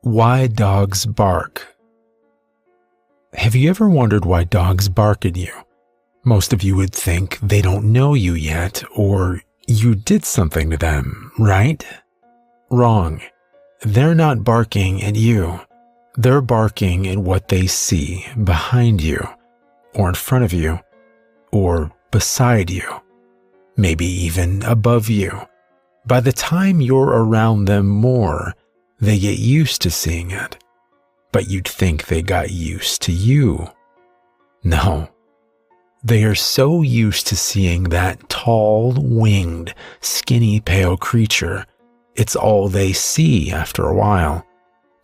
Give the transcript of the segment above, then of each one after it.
Why dogs bark. Have you ever wondered why dogs bark at you? Most of you would think they don't know you yet, or you did something to them, right? Wrong. They're not barking at you. They're barking at what they see behind you, or in front of you, or beside you, maybe even above you. By the time you're around them more, they get used to seeing it, but you'd think they got used to you. No, they are so used to seeing that tall, winged, skinny, pale creature, it's all they see after a while.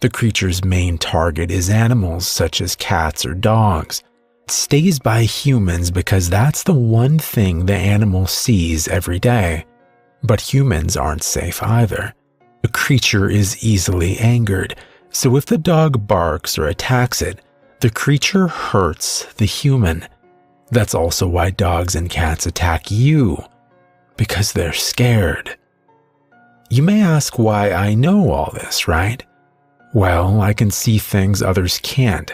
The creature's main target is animals such as cats or dogs. It stays by humans because that's the one thing the animal sees every day. But humans aren't safe either. The creature is easily angered, so if the dog barks or attacks it, the creature hurts the human. That's also why dogs and cats attack you, because they're scared. You may ask why I know all this, right? Well, I can see things others can't,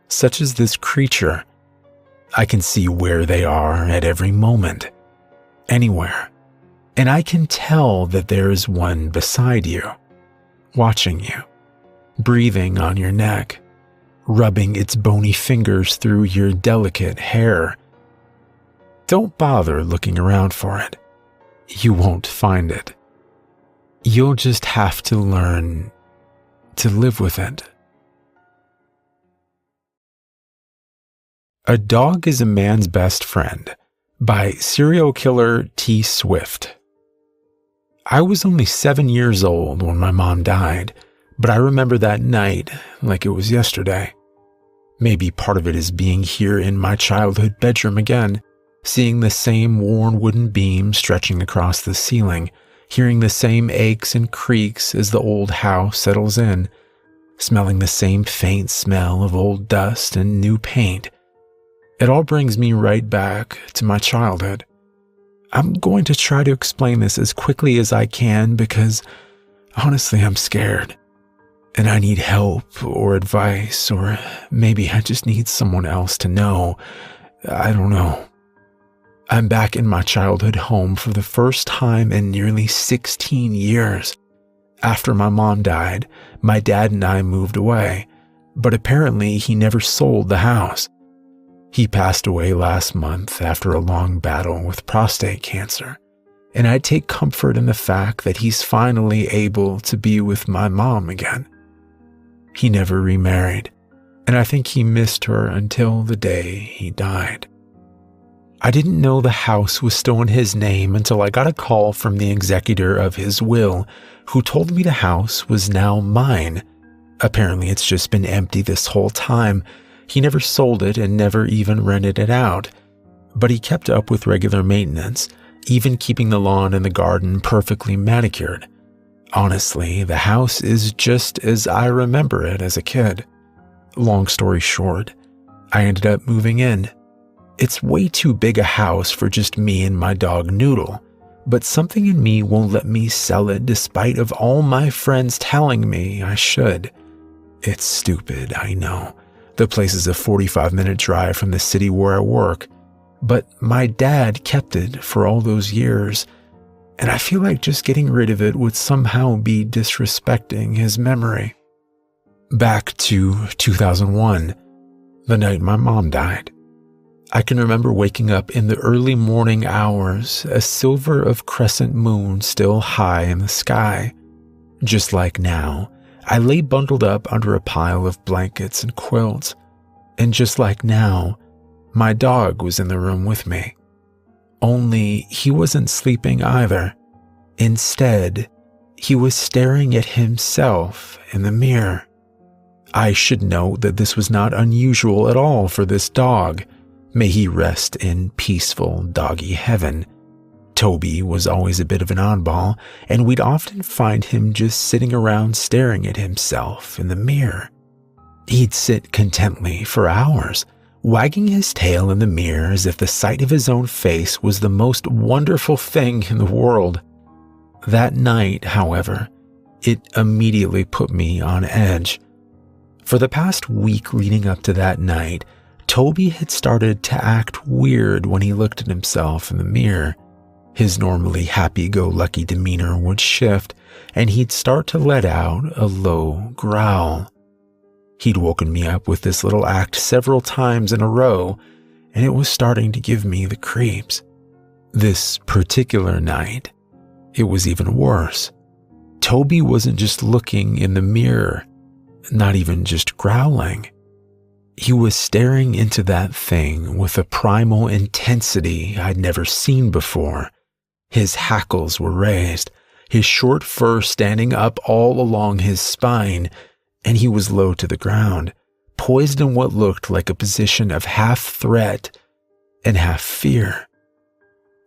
such as this creature. I can see where they are at every moment, anywhere. And I can tell that there is one beside you, watching you, breathing on your neck, rubbing its bony fingers through your delicate hair. Don't bother looking around for it. You won't find it. You'll just have to learn to live with it. A Dog is a Man's Best Friend by serial killer T. Swift. I was only 7 years old when my mom died, but I remember that night like it was yesterday. Maybe part of it is being here in my childhood bedroom again, seeing the same worn wooden beam stretching across the ceiling, hearing the same aches and creaks as the old house settles in, smelling the same faint smell of old dust and new paint. It all brings me right back to my childhood. I'm going to try to explain this as quickly as I can because, honestly, I'm scared. And I need help or advice, or maybe I just need someone else to know. I don't know. I'm back in my childhood home for the first time in nearly 16 years. After my mom died, my dad and I moved away, but apparently he never sold the house. He passed away last month after a long battle with prostate cancer, and I take comfort in the fact that he's finally able to be with my mom again. He never remarried, and I think he missed her until the day he died. I didn't know the house was still in his name until I got a call from the executor of his will, who told me the house was now mine. Apparently it's just been empty this whole time. He never sold it and never even rented it out, but he kept up with regular maintenance, even keeping the lawn and the garden perfectly manicured. Honestly, the house is just as I remember it as a kid. Long story short, I ended up moving in. It's way too big a house for just me and my dog Noodle, but something in me won't let me sell it despite of all my friends telling me I should. It's stupid, I know. The place is a 45-minute drive from the city where I work, but my dad kept it for all those years, and I feel like just getting rid of it would somehow be disrespecting his memory. Back to 2001, the night my mom died. I can remember waking up in the early morning hours, a silver of crescent moon still high in the sky. Just like now, I lay bundled up under a pile of blankets and quilts, and just like now, my dog was in the room with me. Only he wasn't sleeping either. Instead, he was staring at himself in the mirror. I should note that this was not unusual at all for this dog. May he rest in peaceful doggy heaven. Toby was always a bit of an oddball, and we'd often find him just sitting around staring at himself in the mirror. He'd sit contently for hours, wagging his tail in the mirror as if the sight of his own face was the most wonderful thing in the world. That night, however, It immediately put me on edge. For the past week leading up to that night, Toby had started to act weird when he looked at himself in the mirror. His normally happy-go-lucky demeanor would shift, and he'd start to let out a low growl. He'd woken me up with this little act several times in a row, and it was starting to give me the creeps. This particular night, it was even worse. Toby wasn't just looking in the mirror, not even just growling. He was staring into that thing with a primal intensity I'd never seen before. His hackles were raised, his short fur standing up all along his spine, and he was low to the ground, poised in what looked like a position of half threat and half fear.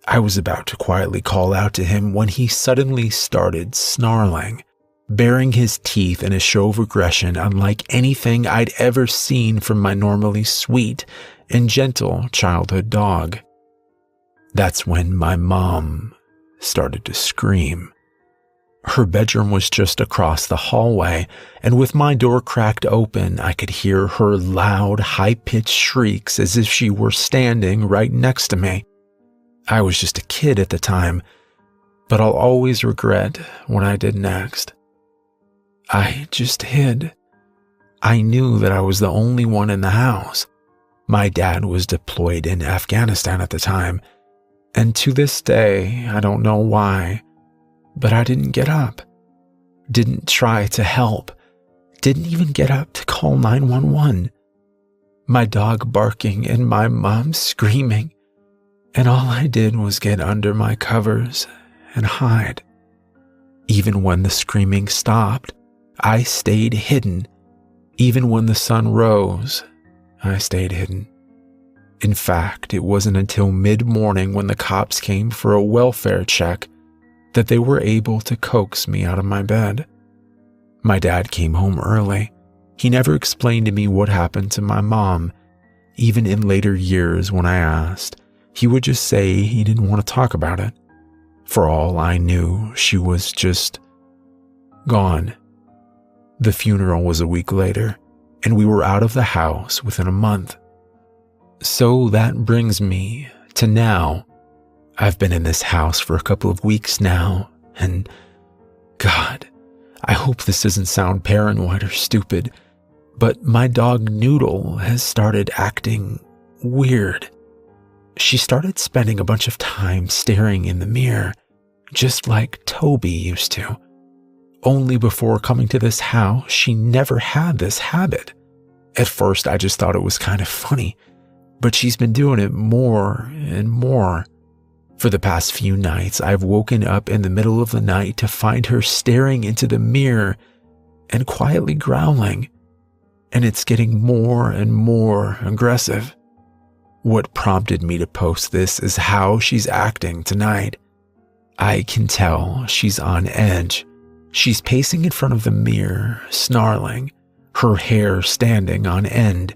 I was about to quietly call out to him when he suddenly started snarling, baring his teeth in a show of aggression unlike anything I'd ever seen from my normally sweet and gentle childhood dog. That's when my mom started to scream. Her bedroom was just across the hallway, and with my door cracked open, I could hear her loud, high-pitched shrieks as if she were standing right next to me. I was just a kid at the time, but I'll always regret what I did next. I just hid. I knew that I was the only one in the house. My dad was deployed in Afghanistan at the time, and to this day, I don't know why, but I didn't get up, didn't try to help, didn't even get up to call 911. My dog barking and my mom screaming, and all I did was get under my covers and hide. Even when the screaming stopped, I stayed hidden. Even when the sun rose, I stayed hidden. In fact, it wasn't until mid-morning when the cops came for a welfare check that they were able to coax me out of my bed. My dad came home early. He never explained to me what happened to my mom. Even in later years when I asked, he would just say he didn't want to talk about it. For all I knew, she was just gone. The funeral was a week later, and we were out of the house within a month. So that brings me to now. I've been in this house for a couple of weeks now, and God, I hope this doesn't sound paranoid or stupid, but my dog Noodle has started acting weird. She started spending a bunch of time staring in the mirror, just like Toby used to. Only before coming to this house, she never had this habit. At first, I just thought it was kind of funny, but she's been doing it more and more. For the past few nights, I've woken up in the middle of the night to find her staring into the mirror and quietly growling, and it's getting more and more aggressive. What prompted me to post this is how she's acting tonight. I can tell she's on edge. She's pacing in front of the mirror, snarling, her hair standing on end.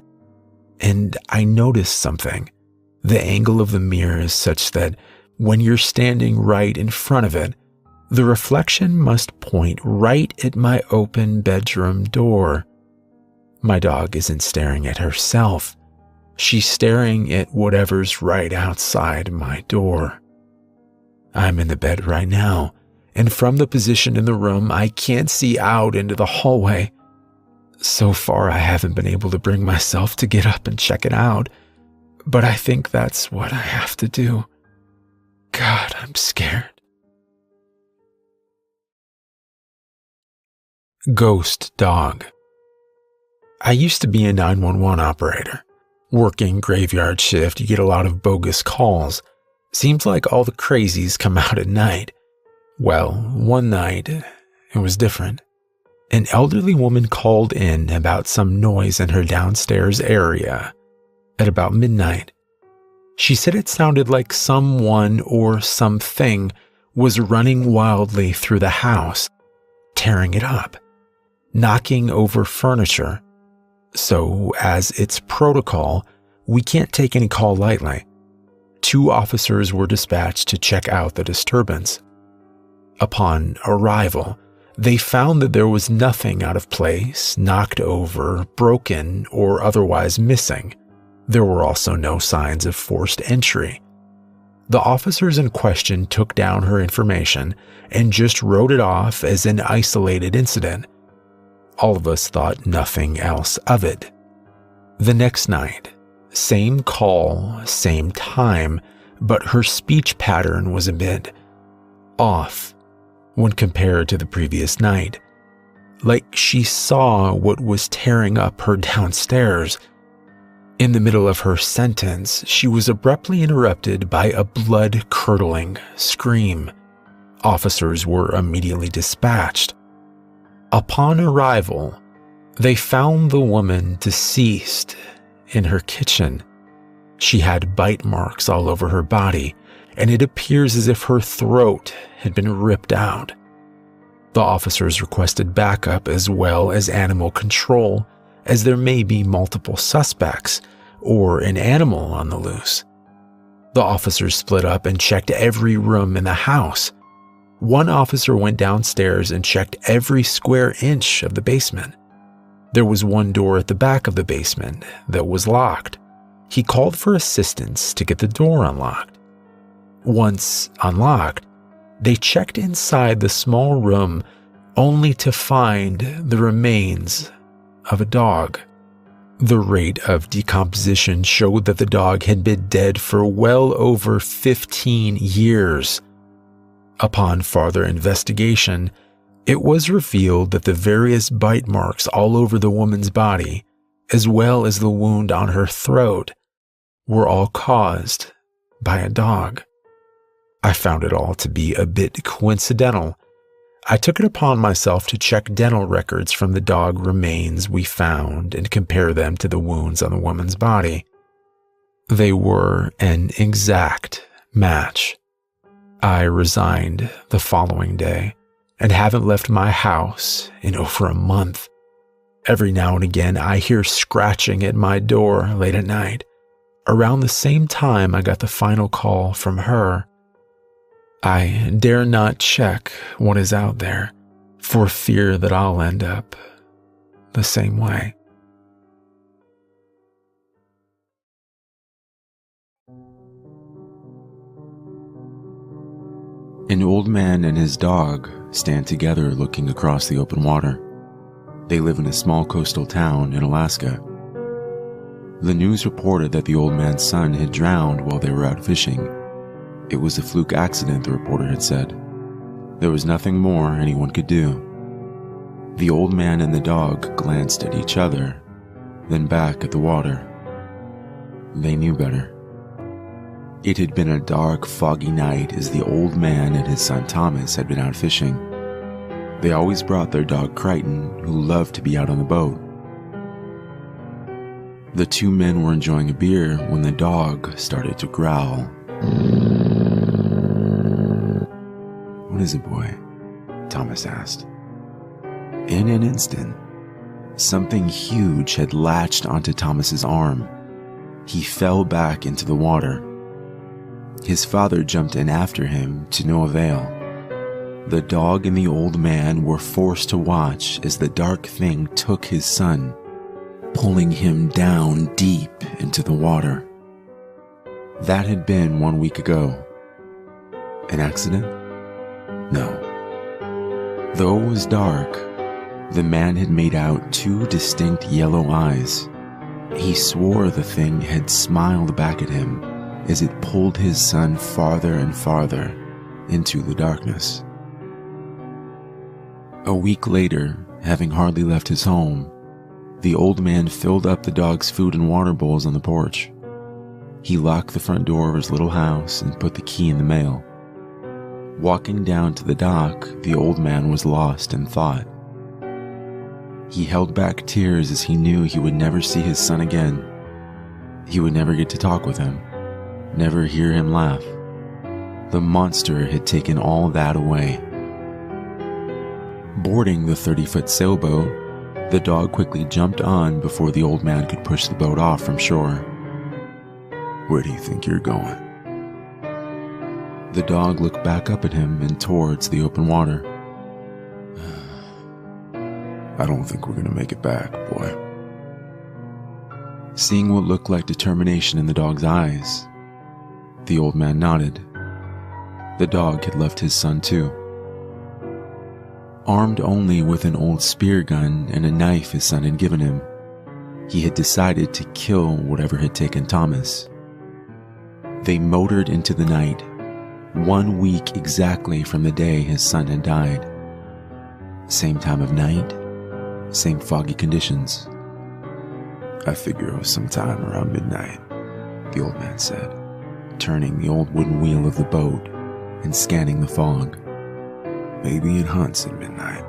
And I noticed something. The angle of the mirror is such that when you're standing right in front of it, the reflection must point right at my open bedroom door. My dog isn't staring at herself. She's staring at whatever's right outside my door. I'm in the bed right now, and from the position in the room, I can't see out into the hallway. So far, I haven't been able to bring myself to get up and check it out, but I think that's what I have to do. God, I'm scared. Ghost dog. I used to be a 911 operator. Working graveyard shift, you get a lot of bogus calls. Seems like all the crazies come out at night. Well, one night, it was different. An elderly woman called in about some noise in her downstairs area at about midnight. She said it sounded like someone or something was running wildly through the house, tearing it up, knocking over furniture. So, as it's protocol, we can't take any call lightly. 2 officers were dispatched to check out the disturbance. Upon arrival, They found that there was nothing out of place, knocked over, broken, or otherwise missing. There were also no signs of forced entry. The officers in question took down her information and just wrote it off as an isolated incident. All of us thought nothing else of it. The next night, same call, same time, but her speech pattern was a bit off when compared to the previous night. Like she saw what was tearing up her downstairs. In the middle of her sentence, she was abruptly interrupted by a blood-curdling scream. Officers were immediately dispatched. Upon arrival, they found the woman deceased in her kitchen. She had bite marks all over her body, and it appears as if her throat had been ripped out. The officers requested backup as well as animal control, as there may be multiple suspects or an animal on the loose. The officers split up and checked every room in the house. One officer went downstairs and checked every square inch of the basement. There was one door at the back of the basement that was locked. He called for assistance to get the door unlocked. Once unlocked, they checked inside the small room only to find the remains of a dog. The rate of decomposition showed that the dog had been dead for well over 15 years. Upon further investigation, it was revealed that the various bite marks all over the woman's body, as well as the wound on her throat, were all caused by a dog. I found it all to be a bit coincidental. I took it upon myself to check dental records from the dog remains we found and compare them to the wounds on the woman's body. They were an exact match. I resigned the following day and haven't left my house in over a month. Every now and again, I hear scratching at my door late at night, around the same time I got the final call from her. I dare not check what is out there for fear that I'll end up the same way. An old man and his dog stand together looking across the open water. They live in a small coastal town in Alaska. The news reported that the old man's son had drowned while they were out fishing. It was a fluke accident, the reporter had said. There was nothing more anyone could do. The old man and the dog glanced at each other, then back at the water. They knew better. It had been a dark, foggy night as the old man and his son Thomas had been out fishing. They always brought their dog Crichton, who loved to be out on the boat. The two men were enjoying a beer when the dog started to growl. "What is it, boy?" Thomas asked. In an instant, something huge had latched onto Thomas's arm. He fell back into the water. His father jumped in after him to no avail. The dog and the old man were forced to watch as the dark thing took his son, pulling him down deep into the water. That had been 1 week ago. An accident? No. Though it was dark, the man had made out two distinct yellow eyes. He swore the thing had smiled back at him as it pulled his son farther and farther into the darkness. A week later, having hardly left his home, the old man filled up the dog's food and water bowls on the porch. He locked the front door of his little house and put the key in the mail. Walking down to the dock, the old man was lost in thought. He held back tears as he knew he would never see his son again. He would never get to talk with him, never hear him laugh. The monster had taken all that away. Boarding the 30-foot sailboat, the dog quickly jumped on before the old man could push the boat off from shore. "Where do you think you're going?" The dog looked back up at him and towards the open water. I don't think we're gonna make it back, boy. Seeing what looked like determination in the dog's eyes, the old man nodded. The dog had loved his son too. Armed only with an old spear gun and a knife his son had given him, he had decided to kill whatever had taken Thomas. They motored into the night, 1 week exactly from the day his son had died. Same time of night, same foggy conditions. I figure it was sometime around midnight, the old man said, turning the old wooden wheel of the boat and scanning the fog. Maybe it hunts at midnight.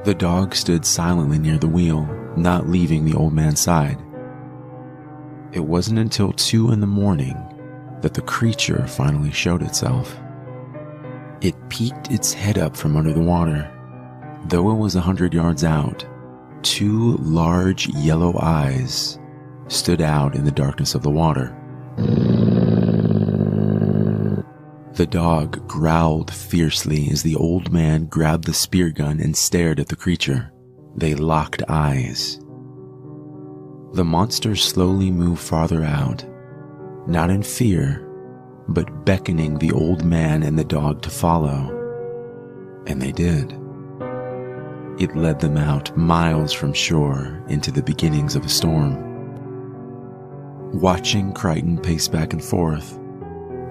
The dog stood silently near the wheel, not leaving the old man's side. It wasn't until 2 a.m. that the creature finally showed itself. It peeked its head up from under the water. Though it was 100 yards out, 2 large yellow eyes stood out in the darkness of the water. The dog growled fiercely as the old man grabbed the spear gun and stared at the creature. They locked eyes. The monster slowly moved farther out, not in fear, but beckoning the old man and the dog to follow. And they did. It led them out miles from shore into the beginnings of a storm. Watching Crichton pace back and forth,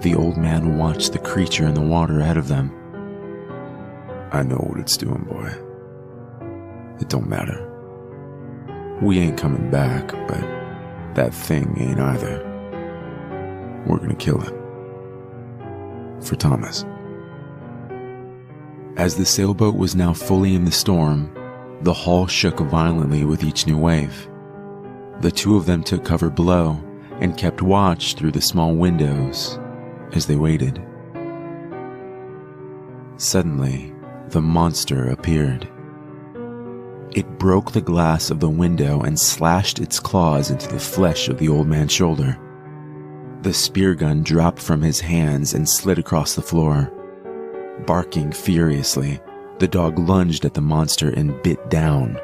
the old man watched the creature in the water ahead of them. I know what it's doing, boy. It don't matter. We ain't coming back, but that thing ain't either. We're gonna kill it. For Thomas. As the sailboat was now fully in the storm, the hull shook violently with each new wave. The two of them took cover below and kept watch through the small windows as they waited. Suddenly, the monster appeared. It broke the glass of the window and slashed its claws into the flesh of the old man's shoulder. The spear gun dropped from his hands and slid across the floor. Barking furiously, the dog lunged at the monster and bit down.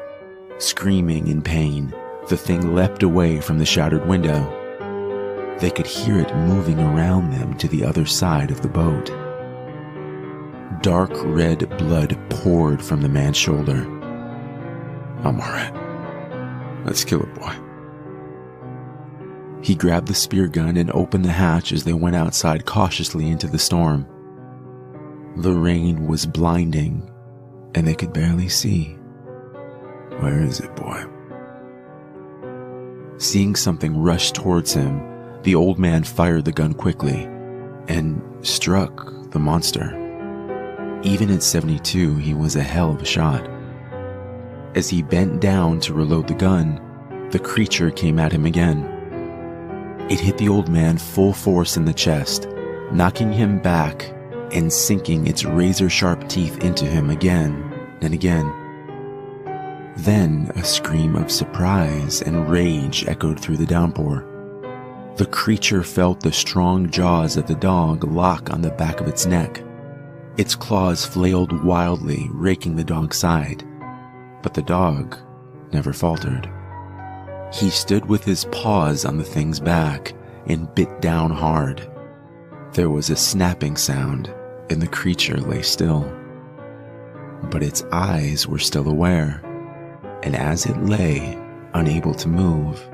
Screaming in pain, the thing leapt away from the shattered window. They could hear it moving around them to the other side of the boat. Dark red blood poured from the man's shoulder. I'm alright. Let's kill it, boy. He grabbed the spear gun and opened the hatch as they went outside cautiously into the storm. The rain was blinding, and they could barely see. Where is it, boy? Seeing something rush towards him, the old man fired the gun quickly and struck the monster. Even at 72, he was a hell of a shot. As he bent down to reload the gun, the creature came at him again. It hit the old man full force in the chest, knocking him back and sinking its razor-sharp teeth into him again and again. Then a scream of surprise and rage echoed through the downpour. The creature felt the strong jaws of the dog lock on the back of its neck. Its claws flailed wildly, raking the dog's side, but the dog never faltered. He stood with his paws on the thing's back and bit down hard. There was a snapping sound, and the creature lay still. But its eyes were still aware, and as it lay, unable to move,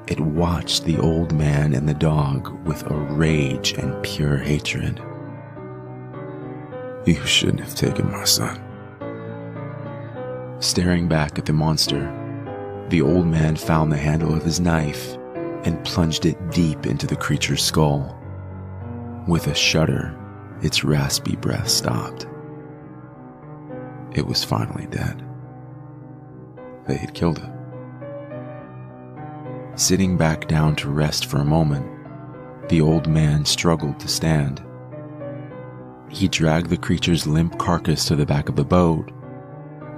it watched the old man and the dog with a rage and pure hatred. You shouldn't have taken my son. Staring back at the monster, the old man found the handle of his knife and plunged it deep into the creature's skull. With a shudder, its raspy breath stopped. It was finally dead. They had killed it. Sitting back down to rest for a moment, the old man struggled to stand. He dragged the creature's limp carcass to the back of the boat,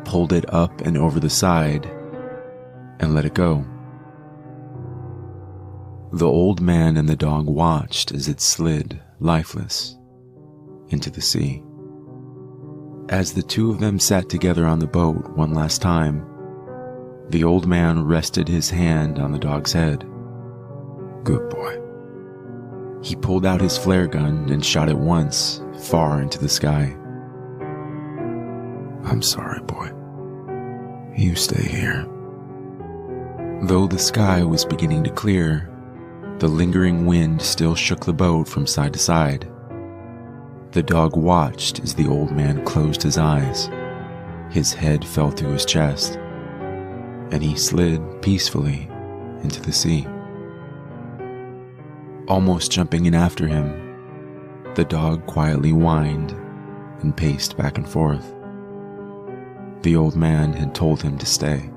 pulled it up and over the side, and let it go. The old man and the dog watched as it slid, lifeless, into the sea. As the two of them sat together on the boat one last time, the old man rested his hand on the dog's head. Good boy. He pulled out his flare gun and shot it once, far into the sky. I'm sorry, boy. You stay here. Though the sky was beginning to clear, the lingering wind still shook the boat from side to side. The dog watched as the old man closed his eyes. His head fell to his chest, and he slid peacefully into the sea. Almost jumping in after him, the dog quietly whined and paced back and forth. The old man had told him to stay.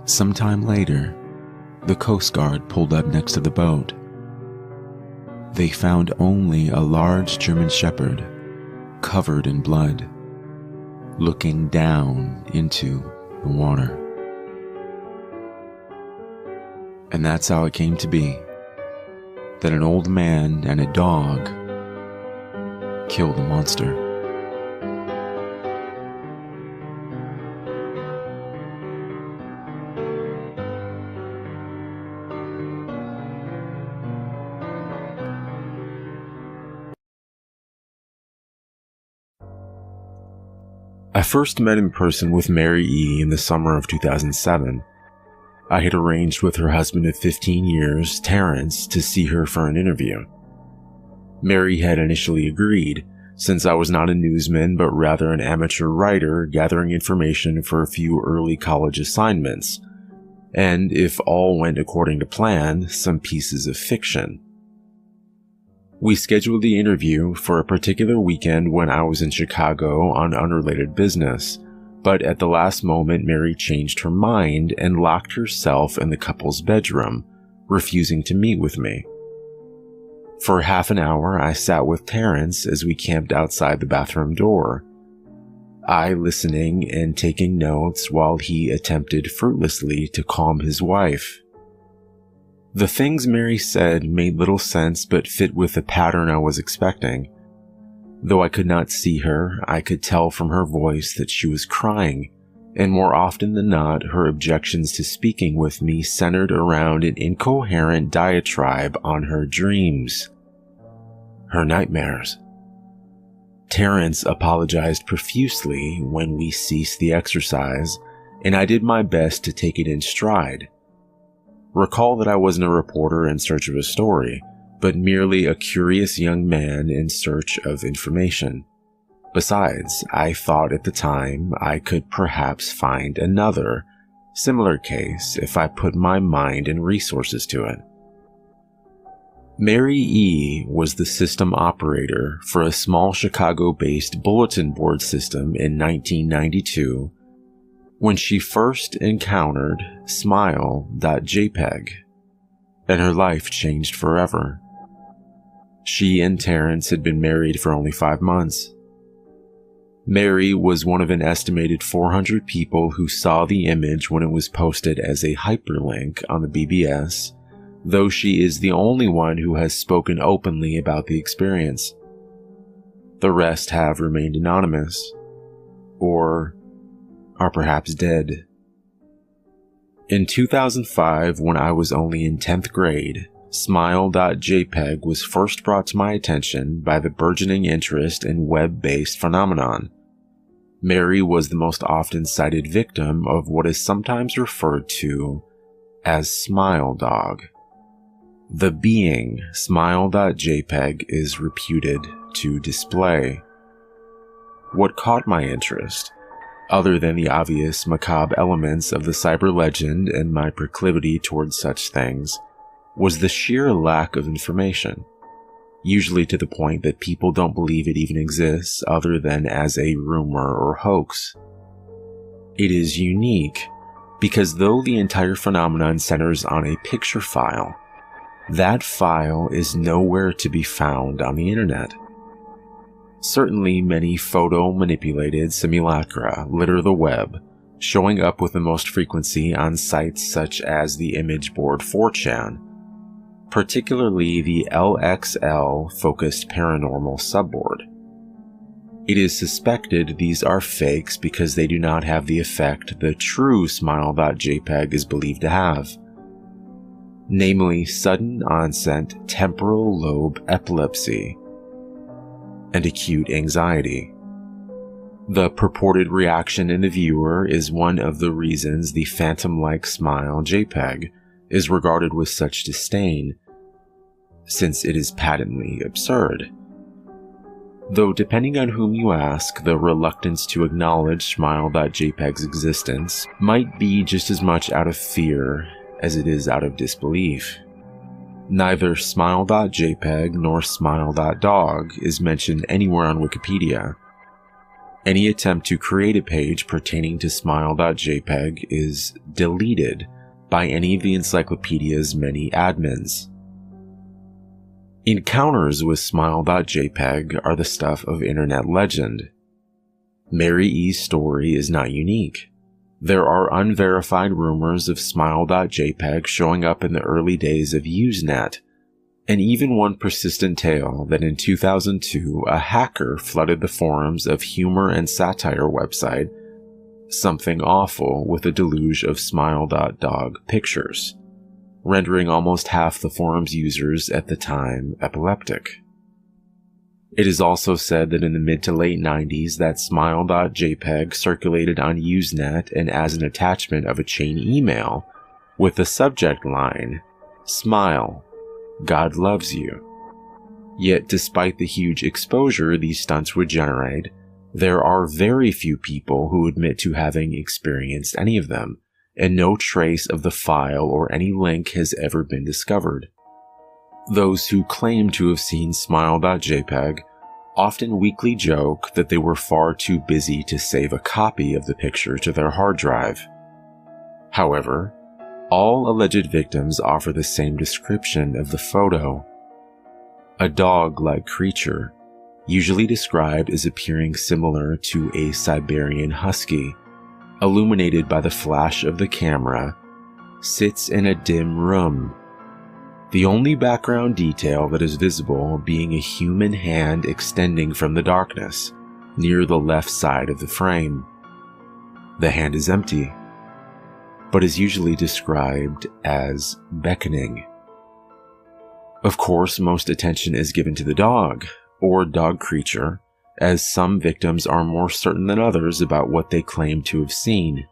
Sometime later, the Coast Guard pulled up next to the boat. They found only a large German Shepherd, covered in blood, looking down into the water. And that's how it came to be, that an old man and a dog killed the monster. I first met in person with Mary E. in the summer of 2007. I had arranged with her husband of 15 years, Terrence, to see her for an interview. Mary had initially agreed, since I was not a newsman but rather an amateur writer gathering information for a few early college assignments, and if all went according to plan, some pieces of fiction. We scheduled the interview for a particular weekend when I was in Chicago on unrelated business, but at the last moment Mary changed her mind and locked herself in the couple's bedroom, refusing to meet with me. For half an hour I sat with Terrence as we camped outside the bathroom door, I listening and taking notes while he attempted fruitlessly to calm his wife. The things Mary said made little sense but fit with the pattern I was expecting. Though I could not see her, I could tell from her voice that she was crying, and more often than not, her objections to speaking with me centered around an incoherent diatribe on her dreams, her nightmares. Terrence apologized profusely when we ceased the exercise, and I did my best to take it in stride. Recall that I wasn't a reporter in search of a story, but merely a curious young man in search of information. Besides, I thought at the time I could perhaps find another, similar case if I put my mind and resources to it. Mary E. was the system operator for a small Chicago-based bulletin board system in 1992 when she first encountered smile.jpg, and her life changed forever. She and Terrence had been married for only 5 months. Mary was one of an estimated 400 people who saw the image when it was posted as a hyperlink on the BBS, though she is the only one who has spoken openly about the experience. The rest have remained anonymous, or are perhaps dead. In 2005, when I was only in 10th grade, smile.jpg was first brought to my attention by the burgeoning interest in web-based phenomenon. Mary was the most often cited victim of what is sometimes referred to as smile dog. The being smile.jpg is reputed to display. What caught my interest, other than the obvious macabre elements of the cyber legend and my proclivity towards such things, was the sheer lack of information, usually to the point that people don't believe it even exists other than as a rumor or hoax. It is unique because though the entire phenomenon centers on a picture file, that file is nowhere to be found on the internet. Certainly many photo-manipulated simulacra litter the web, showing up with the most frequency on sites such as the image board 4chan. particularly the LXL-focused paranormal subboard. It is suspected these are fakes because they do not have the effect the true smile.jpg is believed to have, namely sudden onset temporal lobe epilepsy and acute anxiety. The purported reaction in the viewer is one of the reasons the phantom-like smile JPEG is regarded with such disdain, since it is patently absurd. Though depending on whom you ask, the reluctance to acknowledge smile.jpg's existence might be just as much out of fear as it is out of disbelief. Neither smile.jpg nor smile.dog is mentioned anywhere on Wikipedia. Any attempt to create a page pertaining to smile.jpg is deleted by any of the encyclopedia's many admins. Encounters with smile.jpg are the stuff of internet legend. Mary E's story is not unique. There are unverified rumors of smile.jpg showing up in the early days of Usenet, and even one persistent tale that in 2002 a hacker flooded the forums of humor and satire website Something Awful with a deluge of smile.dog pictures, rendering almost half the forum's users at the time epileptic. It is also said that in the mid to late 90s that smile.jpg circulated on Usenet and as an attachment of a chain email with the subject line, "Smile, God loves you." Yet despite the huge exposure these stunts would generate, there are very few people who admit to having experienced any of them, and no trace of the file or any link has ever been discovered. Those who claim to have seen smile.jpg often weakly joke that they were far too busy to save a copy of the picture to their hard drive. However, all alleged victims offer the same description of the photo. A dog-like creature, usually described as appearing similar to a Siberian husky, illuminated by the flash of the camera, sits in a dim room, the only background detail that is visible being a human hand extending from the darkness near the left side of the frame. The hand is empty, but is usually described as beckoning. Of course, most attention is given to the dog, or dog creature, as some victims are more certain than others about what they claim to have seen.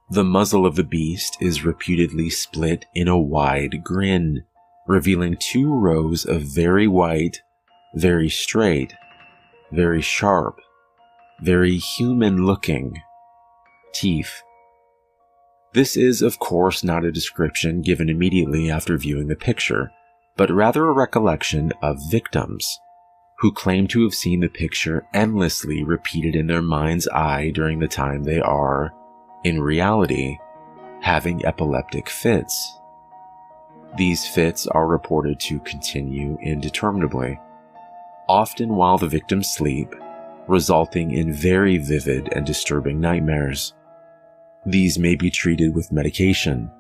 The muzzle of the beast is reputedly split in a wide grin, revealing 2 rows of very white, very straight, very sharp, very human-looking teeth. This is, of course, not a description given immediately after viewing the picture, but rather a recollection of victims, who claim to have seen the picture endlessly repeated in their mind's eye during the time they are, in reality, having epileptic fits. These fits are reported to continue indeterminably, often while the victims sleep, resulting in very vivid and disturbing nightmares. These may be treated with medication,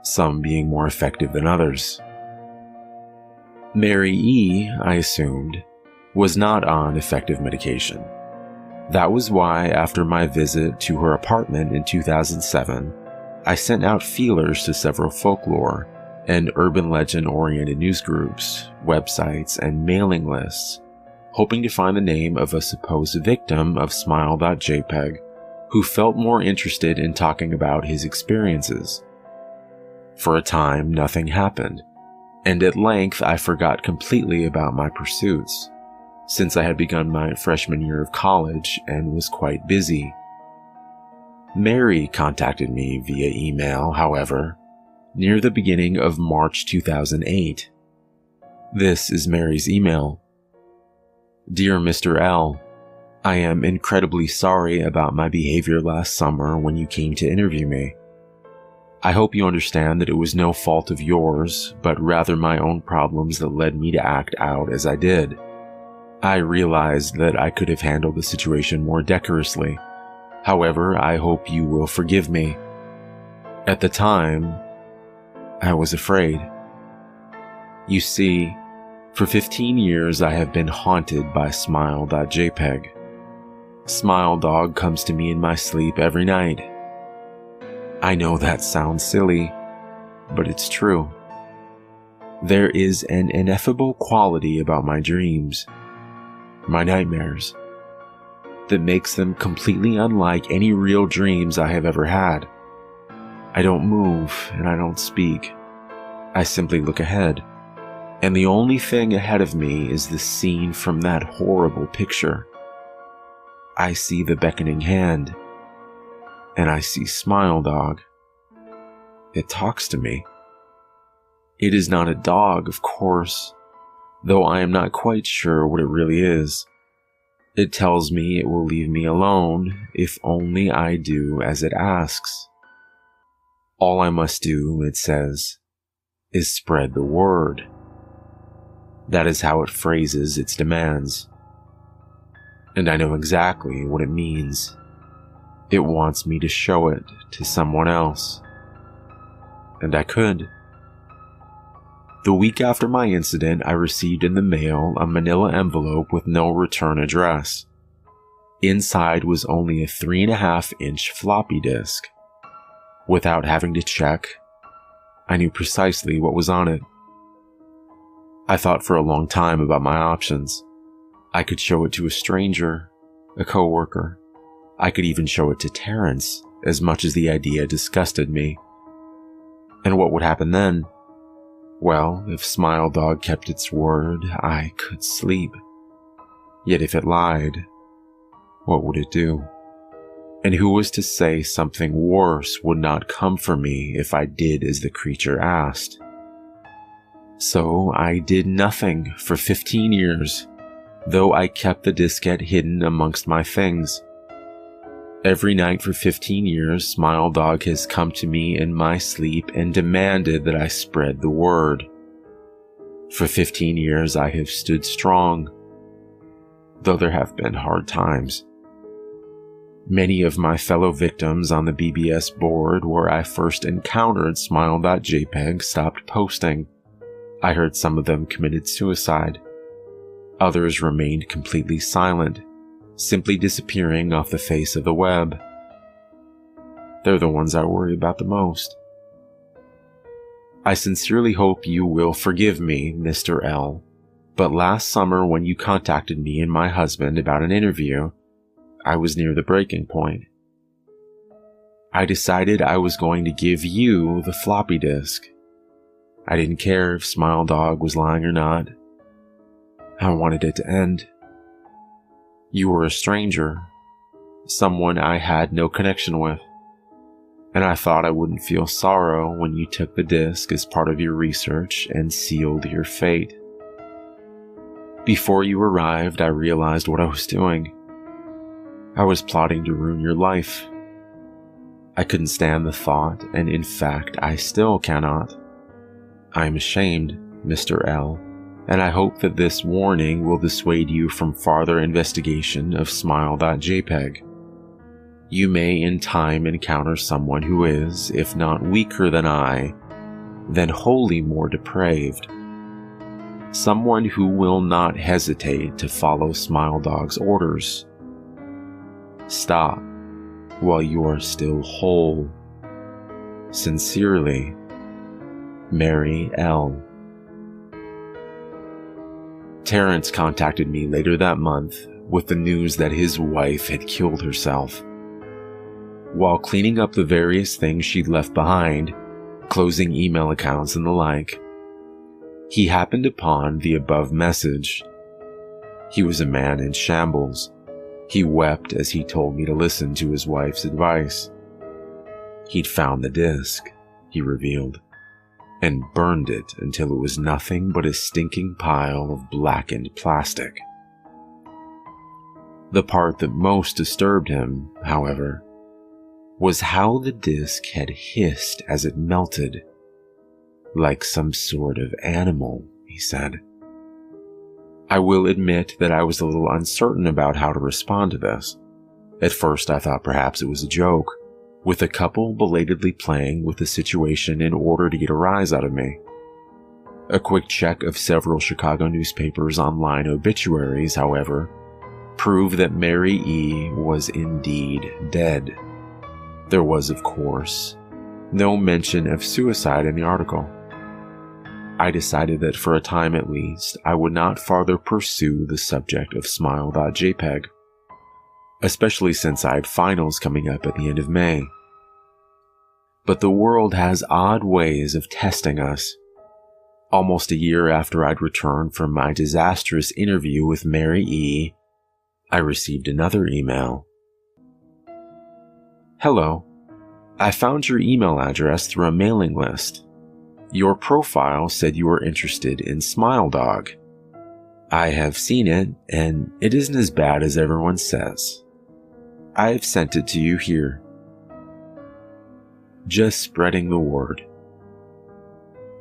some being more effective than others. Mary E., I assumed, was not on effective medication. That was why, after my visit to her apartment in 2007, I sent out feelers to several folklore and urban legend-oriented news groups, websites, and mailing lists, hoping to find the name of a supposed victim of smile.jpg who felt more interested in talking about his experiences. For a time, nothing happened, and at length I forgot completely about my pursuits, since I had begun my freshman year of college and was quite busy. Mary contacted me via email, however, near the beginning of March 2008. This is Mary's email. Dear Mr. L., I am incredibly sorry about my behavior last summer when you came to interview me. I hope you understand that it was no fault of yours, but rather my own problems that led me to act out as I did. I realized that I could have handled the situation more decorously. However, I hope you will forgive me. At the time, I was afraid. You see, for 15 years I have been haunted by smile.jpg. Smile Dog comes to me in my sleep every night. I know that sounds silly, but it's true. There is an ineffable quality about my dreams, my nightmares, that makes them completely unlike any real dreams I have ever had. I don't move and I don't speak. I simply look ahead, and the only thing ahead of me is the scene from that horrible picture. I see the beckoning hand, and I see Smile Dog. It talks to me. It is not a dog, of course, though I am not quite sure what it really is. It tells me it will leave me alone if only I do as it asks. All I must do, it says, is spread the word. That is how it phrases its demands. And I know exactly what it means. It wants me to show it to someone else. And I could. The week after my incident, I received in the mail a manila envelope with no return address. Inside was only a 3.5-inch floppy disk. Without having to check, I knew precisely what was on it. I thought for a long time about my options. I could show it to a stranger, a coworker. I could even show it to Terrence, as much as the idea disgusted me. And what would happen then? Well, if Smile Dog kept its word, I could sleep. Yet if it lied, what would it do? And who was to say something worse would not come for me if I did as the creature asked? So I did nothing for 15 years, though I kept the diskette hidden amongst my things. Every night for 15 years, Smile Dog has come to me in my sleep and demanded that I spread the word. For 15 years, I have stood strong, though there have been hard times. Many of my fellow victims on the BBS board where I first encountered smile.jpg stopped posting. I heard some of them committed suicide. Others remained completely silent, simply disappearing off the face of the web. They're the ones I worry about the most. I sincerely hope you will forgive me, Mr. L, but last summer when you contacted me and my husband about an interview, I was near the breaking point. I decided I was going to give you the floppy disk. I didn't care if Smile Dog was lying or not. I wanted it to end. You were a stranger, someone I had no connection with, and I thought I wouldn't feel sorrow when you took the disk as part of your research and sealed your fate. Before you arrived, I realized what I was doing. I was plotting to ruin your life. I couldn't stand the thought, and in fact, I still cannot. I am ashamed, Mr. L, and I hope that this warning will dissuade you from farther investigation of smile.jpg. You may in time encounter someone who is, if not weaker than I, then wholly more depraved. Someone who will not hesitate to follow Smile Dog's orders. Stop while you are still whole. Sincerely, Mary L. Terrence contacted me later that month with the news that his wife had killed herself. While cleaning up the various things she'd left behind, closing email accounts and the like, he happened upon the above message. He was a man in shambles. He wept as he told me to listen to his wife's advice. He'd found the disc, he revealed, and burned it until it was nothing but a stinking pile of blackened plastic. The part that most disturbed him, however, was how the disc had hissed as it melted, like some sort of animal, he said. I will admit that I was a little uncertain about how to respond to this. At first I thought perhaps it was a joke, with a couple belatedly playing with the situation in order to get a rise out of me. A quick check of several Chicago newspapers' online obituaries, however, proved that Mary E. was indeed dead. There was, of course, no mention of suicide in the article. I decided that for a time at least, I would not farther pursue the subject of smile.jpg, especially since I had finals coming up at the end of May. But the world has odd ways of testing us. Almost a year after I'd returned from my disastrous interview with Mary E., I received another email. Hello. I found your email address through a mailing list. Your profile said you were interested in Smile Dog. I have seen it, and it isn't as bad as everyone says. I have sent it to you here. Just spreading the word.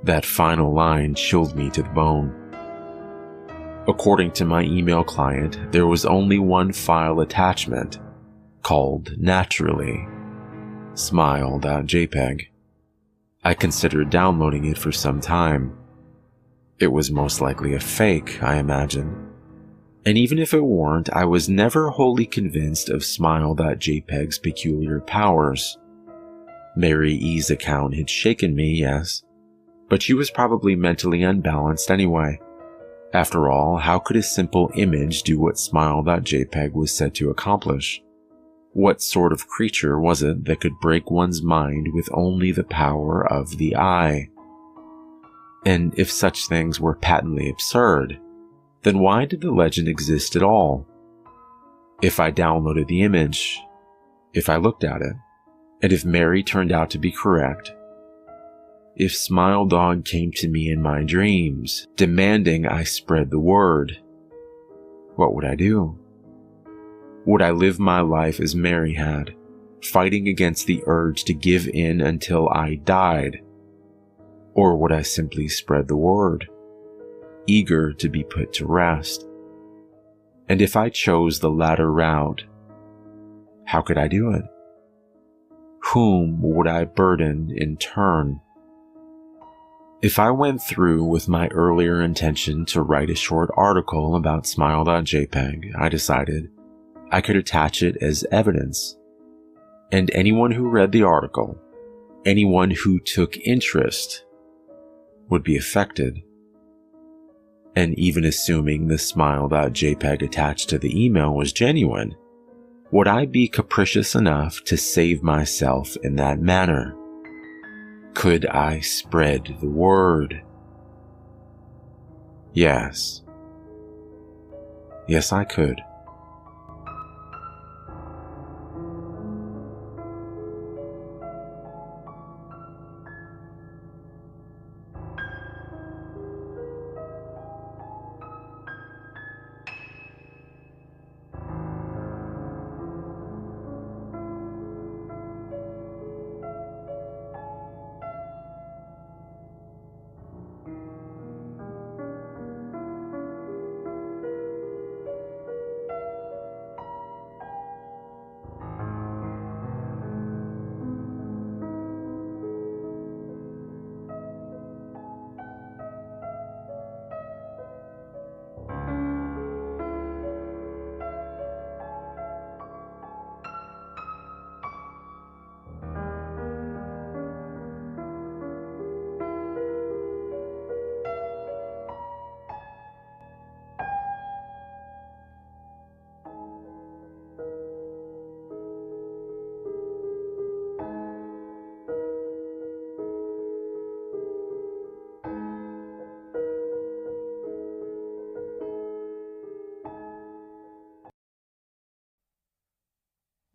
That final line chilled me to the bone. According to my email client, there was only one file attachment, called Naturally, smile.jpg. I considered downloading it for some time. It was most likely a fake, I imagine. And even if it weren't, I was never wholly convinced of smile.jpg's peculiar powers. Mary E.'s account had shaken me, yes, but she was probably mentally unbalanced anyway. After all, how could a simple image do what smile.jpg was said to accomplish? What sort of creature was it that could break one's mind with only the power of the eye? And if such things were patently absurd, then why did the legend exist at all? If I downloaded the image, if I looked at it, and if Mary turned out to be correct, if Smile Dog came to me in my dreams, demanding I spread the word, what would I do? Would I live my life as Mary had, fighting against the urge to give in until I died? Or would I simply spread the word, eager to be put to rest? And if I chose the latter route, how could I do it? Whom would I burden in turn? If I went through with my earlier intention to write a short article about smile.jpg, I decided I could attach it as evidence. And anyone who read the article, anyone who took interest, would be affected. And even assuming the smile.jpg attached to the email was genuine, would I be capricious enough to save myself in that manner? Could I spread the word? Yes. Yes, I could.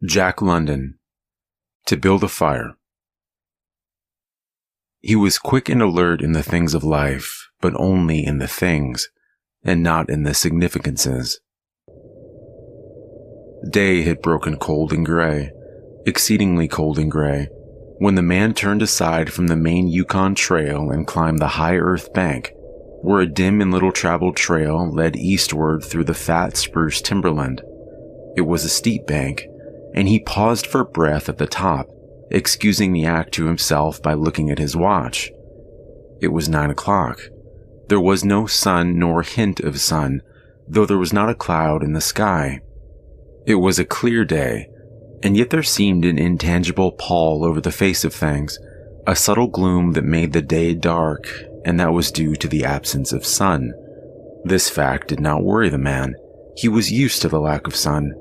Jack London. To build a fire. He was quick and alert in the things of life, but only in the things, and not in the significances. Day had broken cold and gray, exceedingly cold and gray, when the man turned aside from the main Yukon Trail and climbed the high earth bank, where a dim and little-traveled trail led eastward through the fat spruce timberland. It was a steep bank, and he paused for breath at the top, excusing the act to himself by looking at his watch. It was 9 o'clock, There was no sun nor hint of sun, though there was not a cloud in the sky. It was a clear day, and yet there seemed an intangible pall over the face of things, a subtle gloom that made the day dark, and that was due to the absence of sun. This fact did not worry the man. He was used to the lack of sun.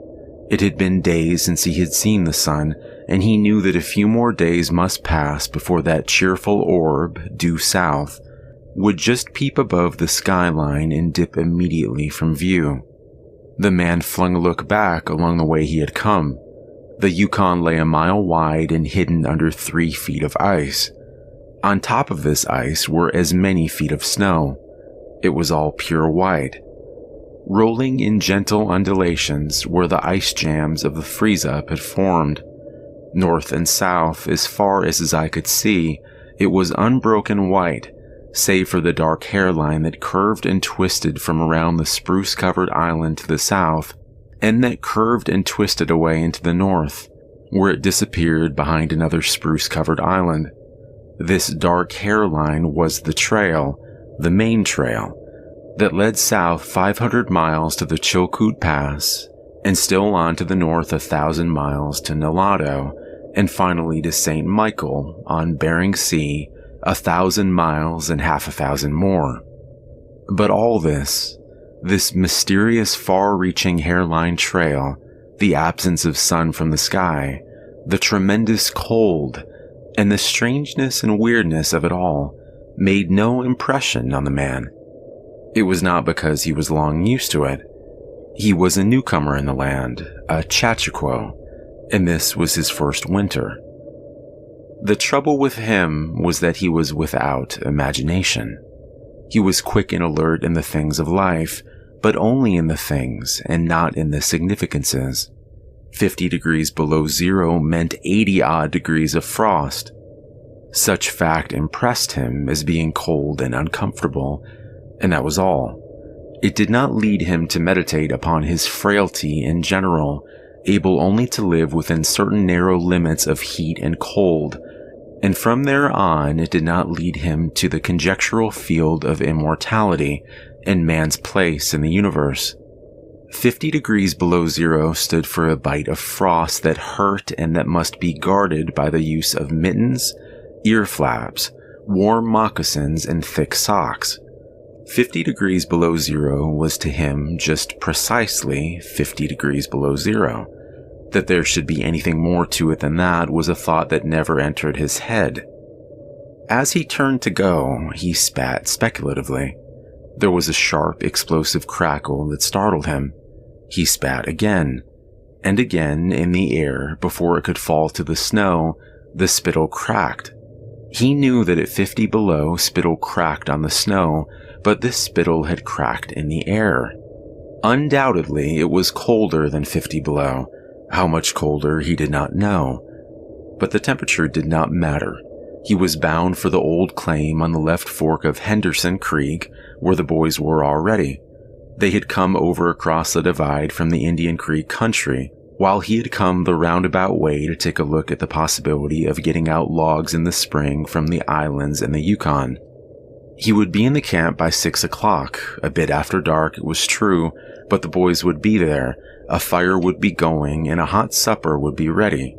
It had been days since he had seen the sun, and he knew that a few more days must pass before that cheerful orb, due south, would just peep above the skyline and dip immediately from view. The man flung a look back along the way he had come. The Yukon lay a mile wide and hidden under 3 feet of ice. On top of this ice were as many feet of snow. It was all pure white. Rolling in gentle undulations were the ice jams of the freeze-up had formed. North and south, as far as his eye could see, it was unbroken white, save for the dark hairline that curved and twisted from around the spruce-covered island to the south, and that curved and twisted away into the north, where it disappeared behind another spruce-covered island. This dark hairline was the trail, the main trail, that led south 500 miles to the Chilkoot Pass, and still on to the north 1,000 miles to Nulato, and finally to St. Michael on Bering Sea, 1,000 miles and half 1,000 more. But all this mysterious far-reaching hairline trail, the absence of sun from the sky, the tremendous cold, and the strangeness and weirdness of it all made no impression on the man. It was not because he was long used to it. He was a newcomer in the land, a Chachaquo, and this was his first winter. The trouble with him was that he was without imagination. He was quick and alert in the things of life, but only in the things and not in the significances. 50 degrees below zero meant 80-odd degrees of frost. Such fact impressed him as being cold and uncomfortable, and that was all. It did not lead him to meditate upon his frailty in general, able only to live within certain narrow limits of heat and cold, and from there on it did not lead him to the conjectural field of immortality and man's place in the universe. 50 degrees below zero stood for a bite of frost that hurt and that must be guarded by the use of mittens, ear flaps, warm moccasins, and thick socks. 50 degrees below zero was to him just precisely 50 degrees below zero. That there should be anything more to it than that was a thought that never entered his head. As he turned to go, he spat speculatively. There was a sharp, explosive crackle that startled him. He spat again, and again in the air before it could fall to the snow. The spittle cracked. He knew that at 50 below, spittle cracked on the snow, but this spittle had cracked in the air. Undoubtedly, it was colder than 50 below. How much colder, he did not know. But the temperature did not matter. He was bound for the old claim on the left fork of Henderson Creek, where the boys were already. They had come over across the divide from the Indian Creek country, while he had come the roundabout way to take a look at the possibility of getting out logs in the spring from the islands and the Yukon. He would be in the camp by 6 o'clock, a bit after dark, it was true, but the boys would be there, a fire would be going, and a hot supper would be ready.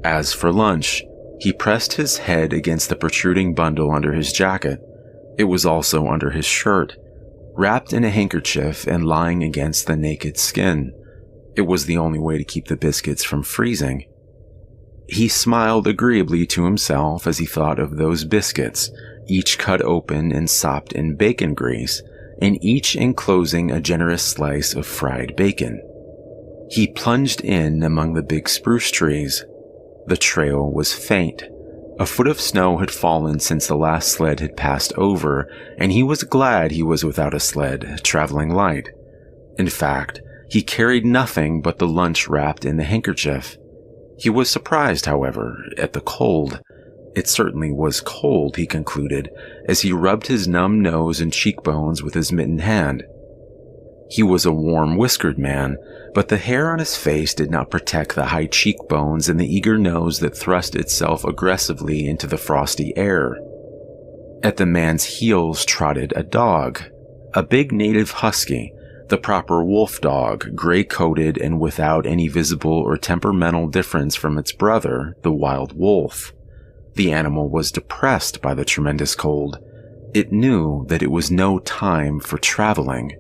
As for lunch, he pressed his head against the protruding bundle under his jacket. It was also under his shirt, wrapped in a handkerchief and lying against the naked skin. It was the only way to keep the biscuits from freezing. He smiled agreeably to himself as he thought of those biscuits, each cut open and sopped in bacon grease, and each enclosing a generous slice of fried bacon. He plunged in among the big spruce trees. The trail was faint. A foot of snow had fallen since the last sled had passed over, and he was glad he was without a sled, traveling light. In fact, he carried nothing but the lunch wrapped in the handkerchief. He was surprised, however, at the cold. It certainly was cold, he concluded, as he rubbed his numb nose and cheekbones with his mittened hand. He was a warm, whiskered man, but the hair on his face did not protect the high cheekbones and the eager nose that thrust itself aggressively into the frosty air. At the man's heels trotted a dog, a big native husky, the proper wolf dog, gray-coated and without any visible or temperamental difference from its brother, the wild wolf. The animal was depressed by the tremendous cold. It knew that it was no time for traveling.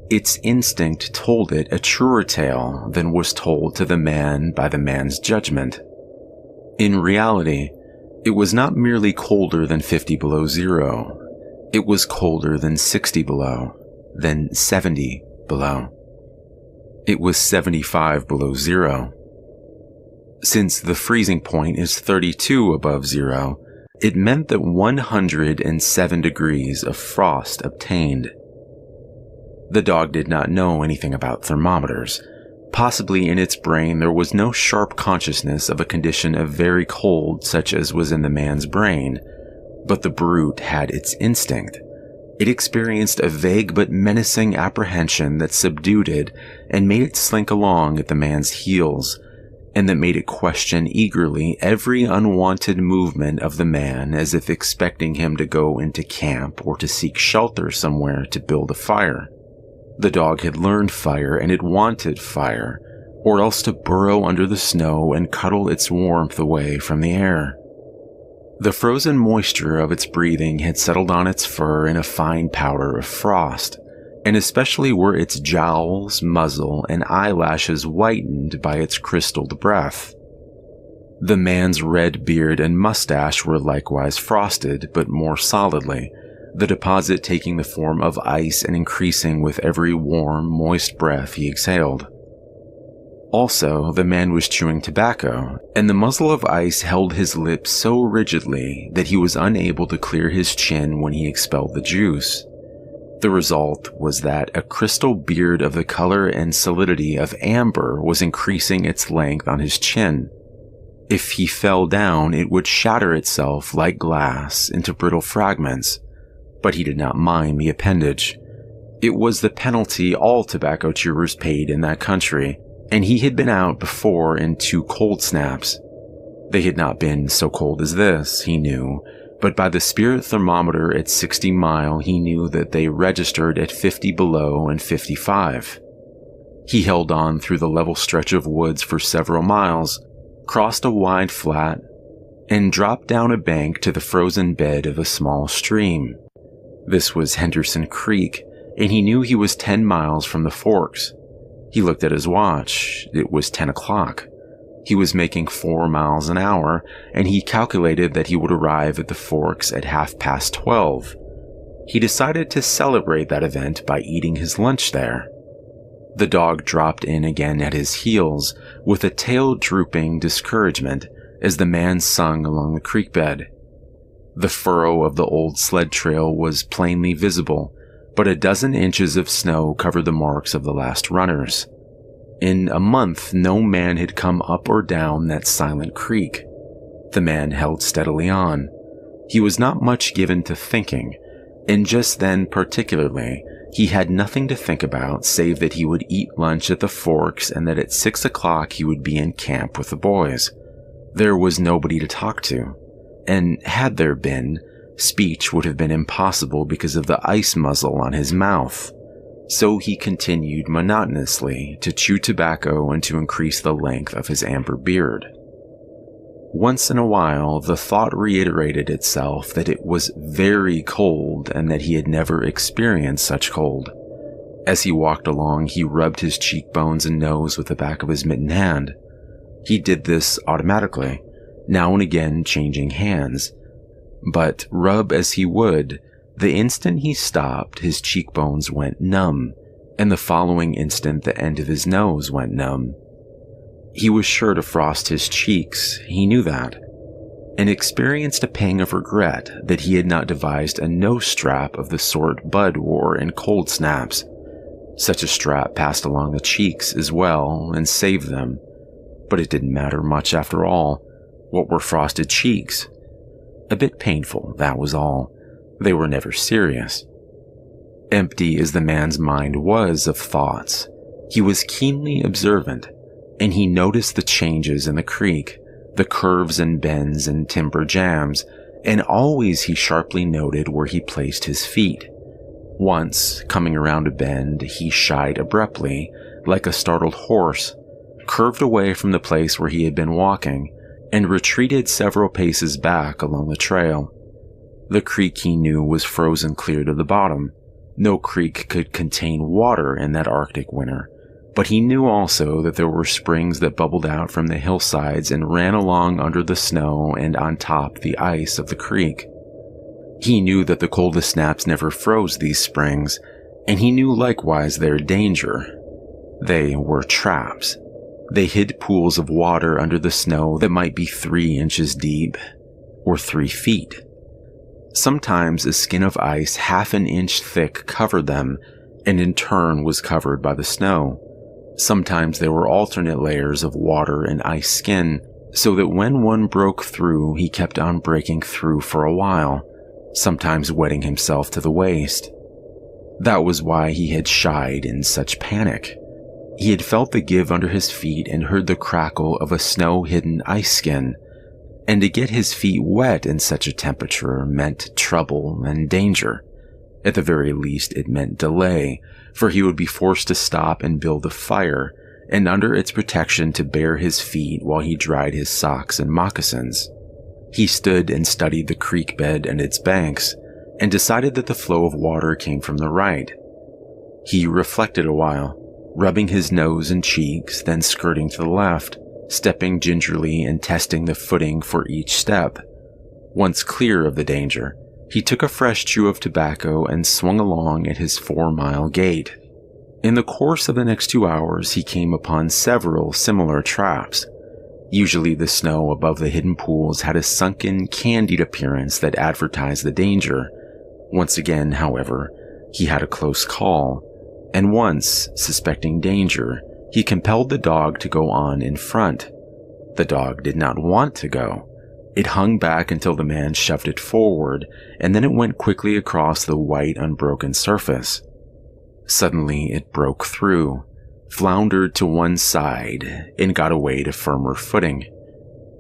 Its instinct told it a truer tale than was told to the man by the man's judgment. In reality, it was not merely colder than 50 below zero. It was colder than 60 below, then 70 below. It was 75 below zero. Since the freezing point is 32 above zero, it meant that 107 degrees of frost obtained. The dog did not know anything about thermometers. Possibly in its brain there was no sharp consciousness of a condition of very cold such as was in the man's brain, but the brute had its instinct. It experienced a vague but menacing apprehension that subdued it and made it slink along at the man's heels, and that made it question eagerly every unwanted movement of the man as if expecting him to go into camp or to seek shelter somewhere to build a fire. The dog had learned fire and it wanted fire, or else to burrow under the snow and cuddle its warmth away from the air. The frozen moisture of its breathing had settled on its fur in a fine powder of frost, and especially were its jowls, muzzle, and eyelashes whitened by its crystalled breath. The man's red beard and mustache were likewise frosted, but more solidly, the deposit taking the form of ice and increasing with every warm, moist breath he exhaled. Also, the man was chewing tobacco, and the muzzle of ice held his lips so rigidly that he was unable to clear his chin when he expelled the juice. The result was that a crystal beard of the color and solidity of amber was increasing its length on his chin. If he fell down, it would shatter itself like glass into brittle fragments, but he did not mind the appendage. It was the penalty all tobacco chewers paid in that country, and he had been out before in 2 cold snaps. They had not been so cold as this, he knew, but by the spirit thermometer at 60 mile, he knew that they registered at 50 below and 55. He held on through the level stretch of woods for several miles, crossed a wide flat, and dropped down a bank to the frozen bed of a small stream. This was Henderson Creek, and he knew he was 10 miles from the forks. He looked at his watch. It was 10 o'clock. He was making 4 miles an hour, and he calculated that he would arrive at the forks at 12:30. He decided to celebrate that event by eating his lunch there. The dog dropped in again at his heels, with a tail drooping discouragement as the man sung along the creek bed. The furrow of the old sled trail was plainly visible, but a dozen inches of snow covered the marks of the last runners. In a month, no man had come up or down that silent creek. The man held steadily on. He was not much given to thinking, and just then particularly, he had nothing to think about save that he would eat lunch at the forks and that at 6 o'clock he would be in camp with the boys. There was nobody to talk to, and had there been, speech would have been impossible because of the ice muzzle on his mouth. So he continued monotonously to chew tobacco and to increase the length of his amber beard. Once in a while, the thought reiterated itself that it was very cold and that he had never experienced such cold. As he walked along, he rubbed his cheekbones and nose with the back of his mittened hand. He did this automatically, now and again changing hands. But rub as he would, the instant he stopped, his cheekbones went numb, and the following instant the end of his nose went numb. He was sure to frost his cheeks, he knew that, and experienced a pang of regret that he had not devised a nose strap of the sort Bud wore in cold snaps. Such a strap passed along the cheeks as well and saved them, but it didn't matter much after all. What were frosted cheeks? A bit painful, that was all. They were never serious. Empty as the man's mind was of thoughts, he was keenly observant, and he noticed the changes in the creek, the curves and bends and timber jams, and always he sharply noted where he placed his feet. Once, coming around a bend, he shied abruptly, like a startled horse, curved away from the place where he had been walking, and retreated several paces back along the trail. The creek he knew was frozen clear to the bottom. No creek could contain water in that Arctic winter, but he knew also that there were springs that bubbled out from the hillsides and ran along under the snow and on top the ice of the creek. He knew that the coldest snaps never froze these springs, and he knew likewise their danger. They were traps. They hid pools of water under the snow that might be 3 inches deep, or 3 feet. Sometimes a skin of ice half an inch thick covered them, and in turn was covered by the snow. Sometimes there were alternate layers of water and ice skin, so that when one broke through, he kept on breaking through for a while, sometimes wetting himself to the waist. That was why he had shied in such panic. He had felt the give under his feet and heard the crackle of a snow-hidden ice skin, and to get his feet wet in such a temperature meant trouble and danger. At the very least, it meant delay, for he would be forced to stop and build a fire, and under its protection to bare his feet while he dried his socks and moccasins. He stood and studied the creek bed and its banks, and decided that the flow of water came from the right. He reflected a while, rubbing his nose and cheeks, then skirting to the left, stepping gingerly and testing the footing for each step. Once clear of the danger, he took a fresh chew of tobacco and swung along at his 4-mile gait. In the course of the next 2 hours, he came upon several similar traps. Usually the snow above the hidden pools had a sunken, candied appearance that advertised the danger. Once again, however, he had a close call, and once, suspecting danger, he compelled the dog to go on in front. The dog did not want to go. It hung back until the man shoved it forward, and then it went quickly across the white, unbroken surface. Suddenly it broke through, floundered to one side, and got away to firmer footing.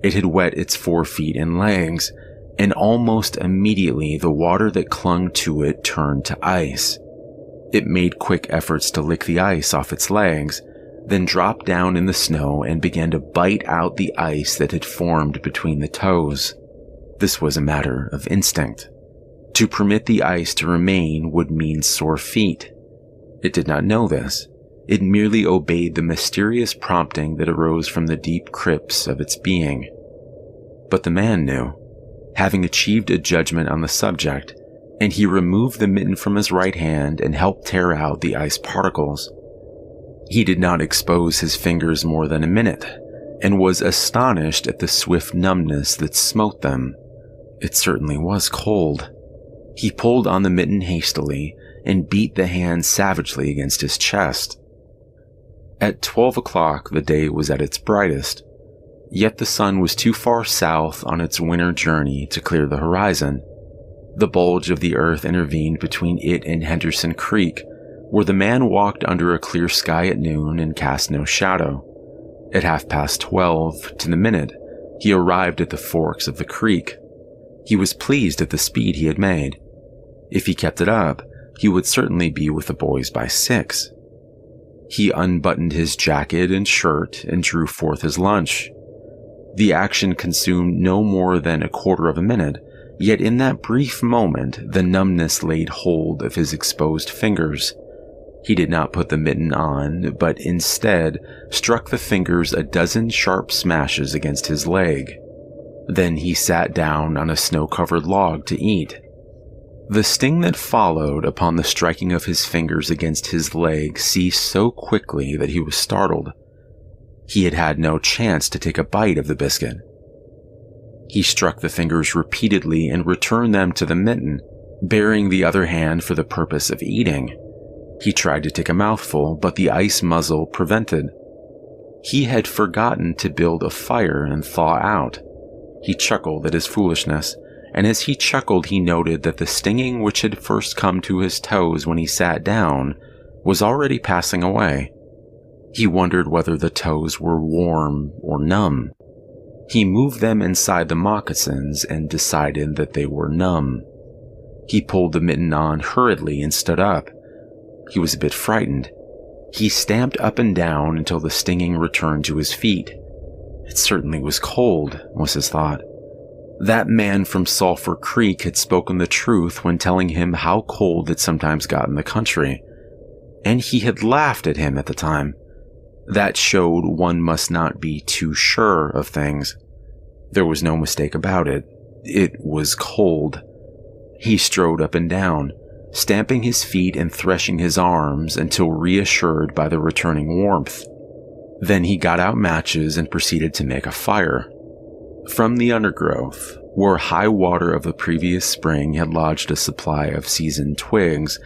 It had wet its 4 feet and legs, and almost immediately the water that clung to it turned to ice. It made quick efforts to lick the ice off its legs, then dropped down in the snow and began to bite out the ice that had formed between the toes. This was a matter of instinct. To permit the ice to remain would mean sore feet. It did not know this. It merely obeyed the mysterious prompting that arose from the deep crypts of its being. But the man knew, having achieved a judgment on the subject, and he removed the mitten from his right hand and helped tear out the ice particles. He did not expose his fingers more than a minute, and was astonished at the swift numbness that smote them. It certainly was cold. He pulled on the mitten hastily and beat the hand savagely against his chest. At 12 o'clock the day was at its brightest, yet the sun was too far south on its winter journey to clear the horizon. The bulge of the earth intervened between it and Henderson Creek, where the man walked under a clear sky at noon and cast no shadow. At 12:30 to the minute, he arrived at the forks of the creek. He was pleased at the speed he had made. If he kept it up, he would certainly be with the boys by 6. He unbuttoned his jacket and shirt and drew forth his lunch. The action consumed no more than a quarter of a minute, yet in that brief moment the numbness laid hold of his exposed fingers. He did not put the mitten on, but instead struck the fingers a dozen sharp smashes against his leg. Then he sat down on a snow-covered log to eat. The sting that followed upon the striking of his fingers against his leg ceased so quickly that he was startled. He had had no chance to take a bite of the biscuit. He struck the fingers repeatedly and returned them to the mitten, baring the other hand for the purpose of eating. He tried to take a mouthful, but the ice muzzle prevented. He had forgotten to build a fire and thaw out. He chuckled at his foolishness, and as he chuckled he noted that the stinging which had first come to his toes when he sat down was already passing away. He wondered whether the toes were warm or numb. He moved them inside the moccasins and decided that they were numb. He pulled the mitten on hurriedly and stood up. He was a bit frightened. He stamped up and down until the stinging returned to his feet. It certainly was cold, was his thought. That man from Sulphur Creek had spoken the truth when telling him how cold it sometimes got in the country. And he had laughed at him at the time. That showed one must not be too sure of things. There was no mistake about it. It was cold. He strode up and down, stamping his feet and threshing his arms until reassured by the returning warmth. Then he got out matches and proceeded to make a fire. From the undergrowth, where high water of the previous spring had lodged a supply of seasoned twigs,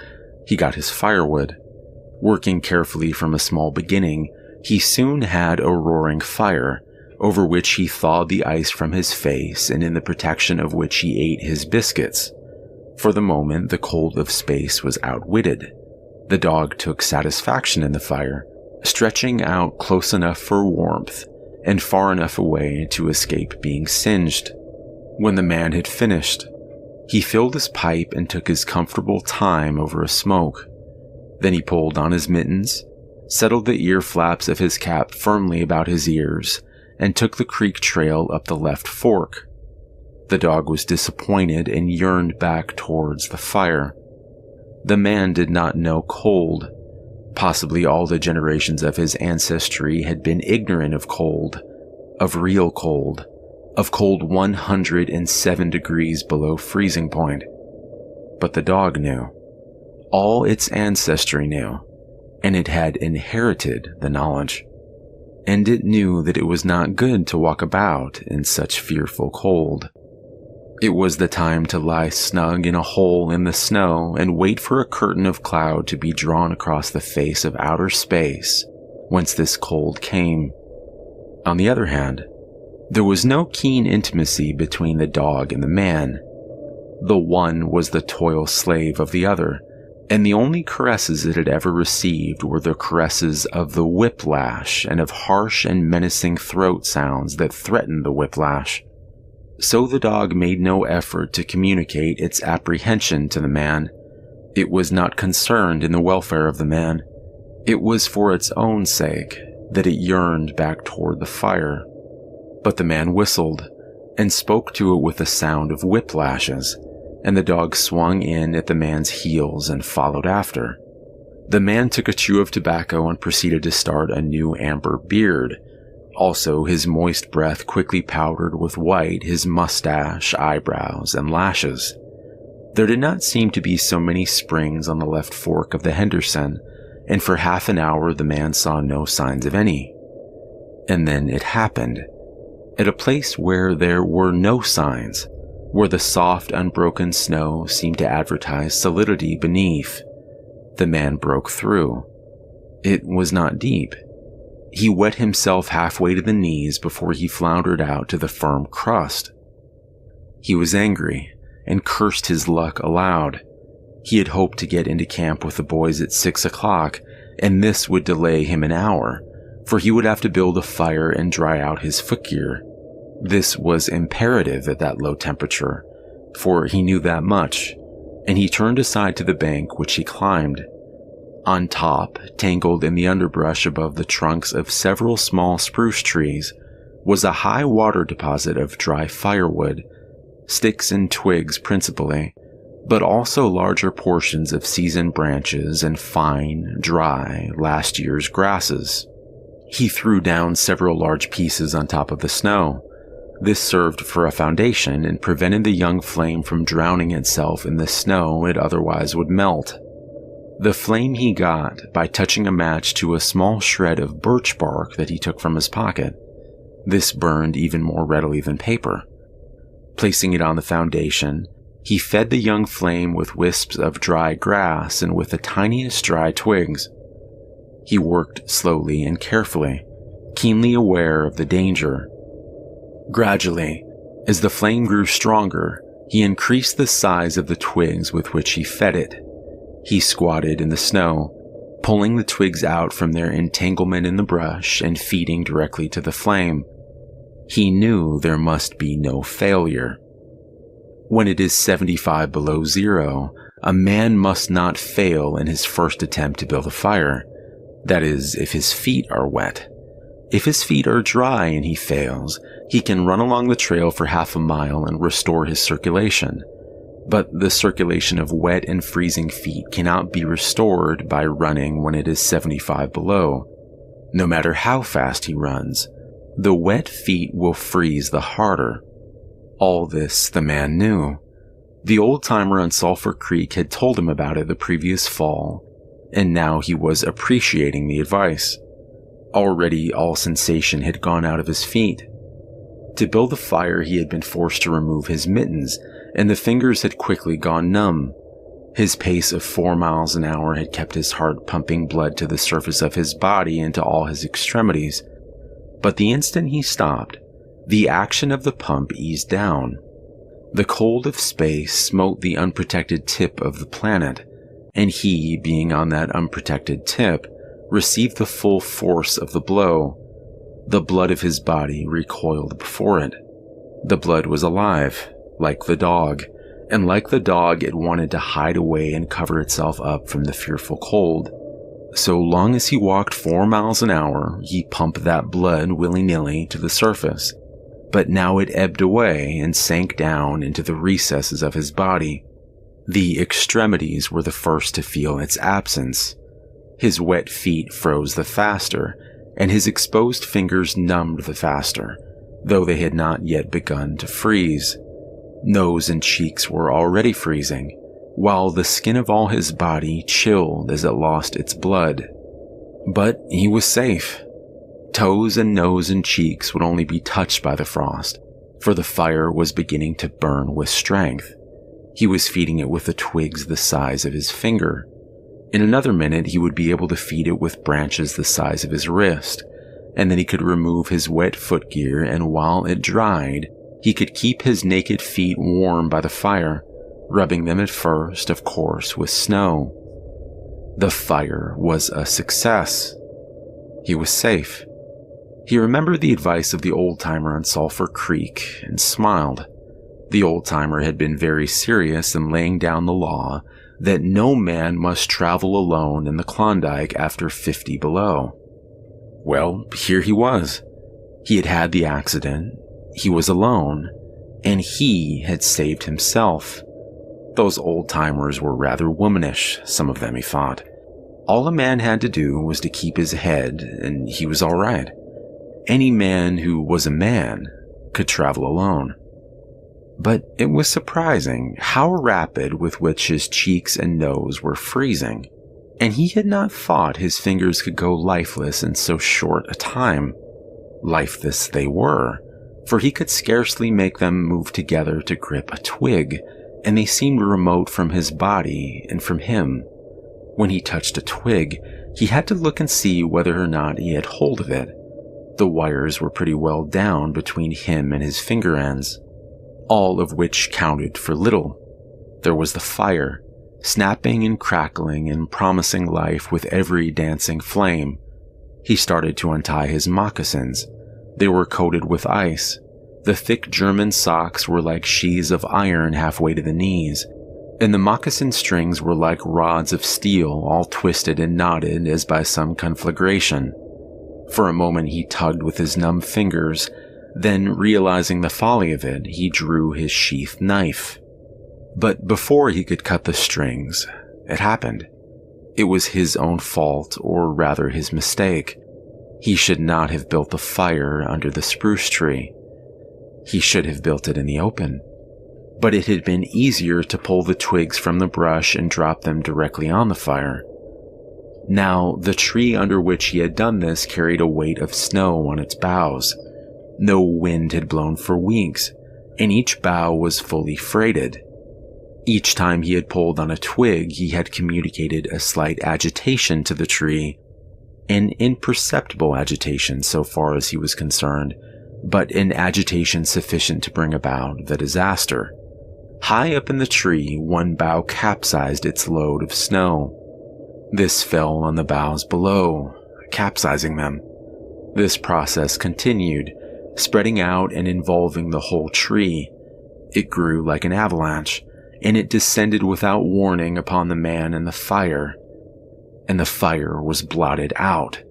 he got his firewood. Working carefully from a small beginning, he soon had a roaring fire, over which he thawed the ice from his face and in the protection of which he ate his biscuits. For the moment, the cold of space was outwitted. The dog took satisfaction in the fire, stretching out close enough for warmth and far enough away to escape being singed. When the man had finished, he filled his pipe and took his comfortable time over a smoke. Then he pulled on his mittens, settled the ear flaps of his cap firmly about his ears, and took the creek trail up the left fork. The dog was disappointed and yearned back towards the fire. The man did not know cold. Possibly all the generations of his ancestry had been ignorant of cold, of real cold, of cold 107 degrees below freezing point. But the dog knew. All its ancestry knew, and it had inherited the knowledge. And it knew that it was not good to walk about in such fearful cold. It was the time to lie snug in a hole in the snow and wait for a curtain of cloud to be drawn across the face of outer space whence this cold came. On the other hand, there was no keen intimacy between the dog and the man. The one was the toil slave of the other, and the only caresses it had ever received were the caresses of the whiplash and of harsh and menacing throat sounds that threatened the whiplash. So the dog made no effort to communicate its apprehension to the man. It was not concerned in the welfare of the man. It was for its own sake that it yearned back toward the fire. But the man whistled and spoke to it with the sound of whiplashes, and the dog swung in at the man's heels and followed after. The man took a chew of tobacco and proceeded to start a new amber beard. Also, his moist breath quickly powdered with white his mustache, eyebrows, and lashes. There did not seem to be so many springs on the left fork of the Henderson, and for half an hour the man saw no signs of any. And then it happened. At a place where there were no signs, where the soft, unbroken snow seemed to advertise solidity beneath, the man broke through. It was not deep. He wet himself halfway to the knees before he floundered out to the firm crust. He was angry and cursed his luck aloud. He had hoped to get into camp with the boys at 6 o'clock, and this would delay him an hour, for he would have to build a fire and dry out his footgear. This was imperative at that low temperature, for he knew that much, and he turned aside to the bank which he climbed. On top, tangled in the underbrush above the trunks of several small spruce trees, was a high water deposit of dry firewood, sticks and twigs principally, but also larger portions of seasoned branches and fine, dry, last year's grasses. He threw down several large pieces on top of the snow. This served for a foundation and prevented the young flame from drowning itself in the snow it otherwise would melt. The flame he got by touching a match to a small shred of birch bark that he took from his pocket. This burned even more readily than paper. Placing it on the foundation, he fed the young flame with wisps of dry grass and with the tiniest dry twigs. He worked slowly and carefully, keenly aware of the danger. Gradually, as the flame grew stronger, he increased the size of the twigs with which he fed it. He squatted in the snow, pulling the twigs out from their entanglement in the brush and feeding directly to the flame. He knew there must be no failure. When it is 75 below zero, a man must not fail in his first attempt to build a fire. That is, if his feet are wet. If his feet are dry and he fails, he can run along the trail for half a mile and restore his circulation. But the circulation of wet and freezing feet cannot be restored by running when it is 75 below. No matter how fast he runs, the wet feet will freeze the harder. All this the man knew. The old-timer on Sulphur Creek had told him about it the previous fall, and now he was appreciating the advice. Already all sensation had gone out of his feet. To build the fire, he had been forced to remove his mittens, and the fingers had quickly gone numb. His pace of 4 miles an hour had kept his heart pumping blood to the surface of his body and to all his extremities. But the instant he stopped, the action of the pump eased down. The cold of space smote the unprotected tip of the planet, and he, being on that unprotected tip, received the full force of the blow. The blood of his body recoiled before it. The blood was alive, like the dog, and like the dog it wanted to hide away and cover itself up from the fearful cold. So long as he walked 4 miles an hour, he pumped that blood willy-nilly to the surface. But now it ebbed away and sank down into the recesses of his body. The extremities were the first to feel its absence. His wet feet froze the faster, and his exposed fingers numbed the faster, though they had not yet begun to freeze. Nose and cheeks were already freezing, while the skin of all his body chilled as it lost its blood. But he was safe. Toes and nose and cheeks would only be touched by the frost, for the fire was beginning to burn with strength. He was feeding it with the twigs the size of his finger. In another minute, he would be able to feed it with branches the size of his wrist, and then he could remove his wet footgear, and while it dried, he could keep his naked feet warm by the fire, rubbing them at first, of course, with snow. The fire was a success. He was safe. He remembered the advice of the old-timer on Sulphur Creek and smiled. The old-timer had been very serious in laying down the law that no man must travel alone in the Klondike after 50 below. Well, here he was. He had had the accident, he was alone, and he had saved himself. Those old-timers were rather womanish, some of them, he thought. All a man had to do was to keep his head, and he was all right. Any man who was a man could travel alone. But it was surprising how rapid with which his cheeks and nose were freezing, and he had not thought his fingers could go lifeless in so short a time. Lifeless they were, for he could scarcely make them move together to grip a twig, and they seemed remote from his body and from him. When he touched a twig, he had to look and see whether or not he had hold of it. The wires were pretty well down between him and his finger ends, all of which counted for little. There was the fire, snapping and crackling and promising life with every dancing flame. He started to untie his moccasins. They were coated with ice. The thick German socks were like sheaths of iron halfway to the knees, and the moccasin strings were like rods of steel, all twisted and knotted as by some conflagration. For a moment he tugged with his numb fingers, then, realizing the folly of it, he drew his sheathed knife. But before he could cut the strings, it happened. It was his own fault, or rather his mistake. He should not have built the fire under the spruce tree. He should have built it in the open. But it had been easier to pull the twigs from the brush and drop them directly on the fire. Now, the tree under which he had done this carried a weight of snow on its boughs. No wind had blown for weeks, and each bough was fully freighted. Each time he had pulled on a twig, he had communicated a slight agitation to the tree, an imperceptible agitation so far as he was concerned, but an agitation sufficient to bring about the disaster. High up in the tree, one bough capsized its load of snow. This fell on the boughs below, capsizing them. This process continued, spreading out and involving the whole tree. It grew like an avalanche, and it descended without warning upon the man and the fire was blotted out.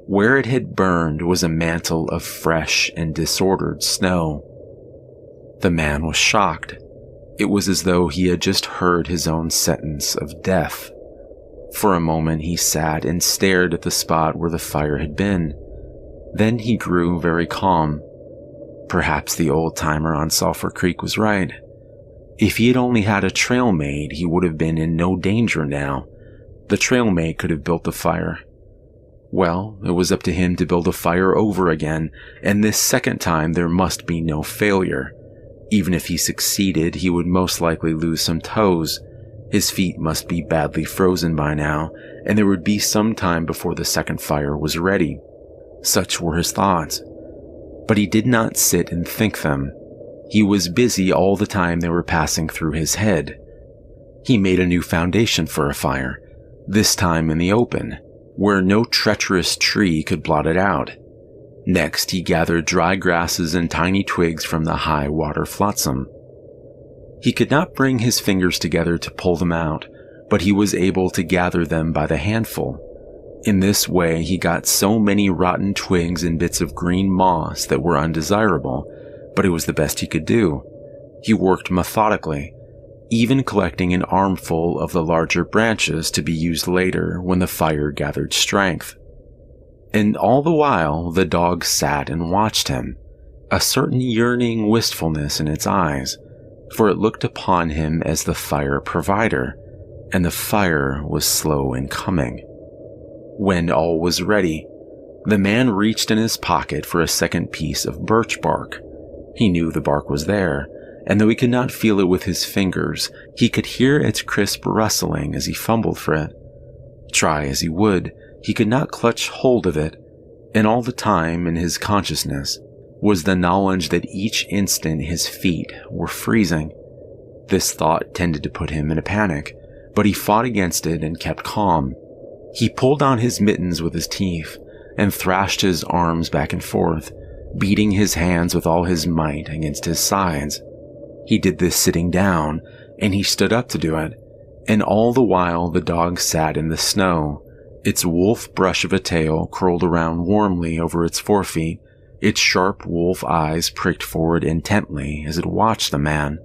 Where it had burned was a mantle of fresh and disordered snow. The man was shocked. It was as though he had just heard his own sentence of death. For a moment he sat and stared at the spot where the fire had been. Then he grew very calm. Perhaps the old-timer on Sulphur Creek was right. If he had only had a trail made, he would have been in no danger now. The trail mate could have built the fire. Well, it was up to him to build a fire over again, and this second time there must be no failure. Even if he succeeded, he would most likely lose some toes. His feet must be badly frozen by now, and there would be some time before the second fire was ready. Such were his thoughts. But he did not sit and think them. He was busy all the time they were passing through his head. He made a new foundation for a fire, this time in the open, where no treacherous tree could blot it out. Next, he gathered dry grasses and tiny twigs from the high water flotsam. He could not bring his fingers together to pull them out, but he was able to gather them by the handful. In this way, he got so many rotten twigs and bits of green moss that were undesirable, but it was the best he could do. He worked methodically, even collecting an armful of the larger branches to be used later when the fire gathered strength. And all the while, the dog sat and watched him, a certain yearning wistfulness in its eyes, for it looked upon him as the fire provider, and the fire was slow in coming. When all was ready, the man reached in his pocket for a second piece of birch bark. He knew the bark was there, and though he could not feel it with his fingers, he could hear its crisp rustling as he fumbled for it. Try as he would, he could not clutch hold of it, and all the time in his consciousness was the knowledge that each instant his feet were freezing. This thought tended to put him in a panic, but he fought against it and kept calm. He pulled on his mittens with his teeth and thrashed his arms back and forth, beating his hands with all his might against his sides. He did this sitting down, and he stood up to do it, and all the while the dog sat in the snow, its wolf brush of a tail curled around warmly over its forefeet, its sharp wolf eyes pricked forward intently as it watched the man.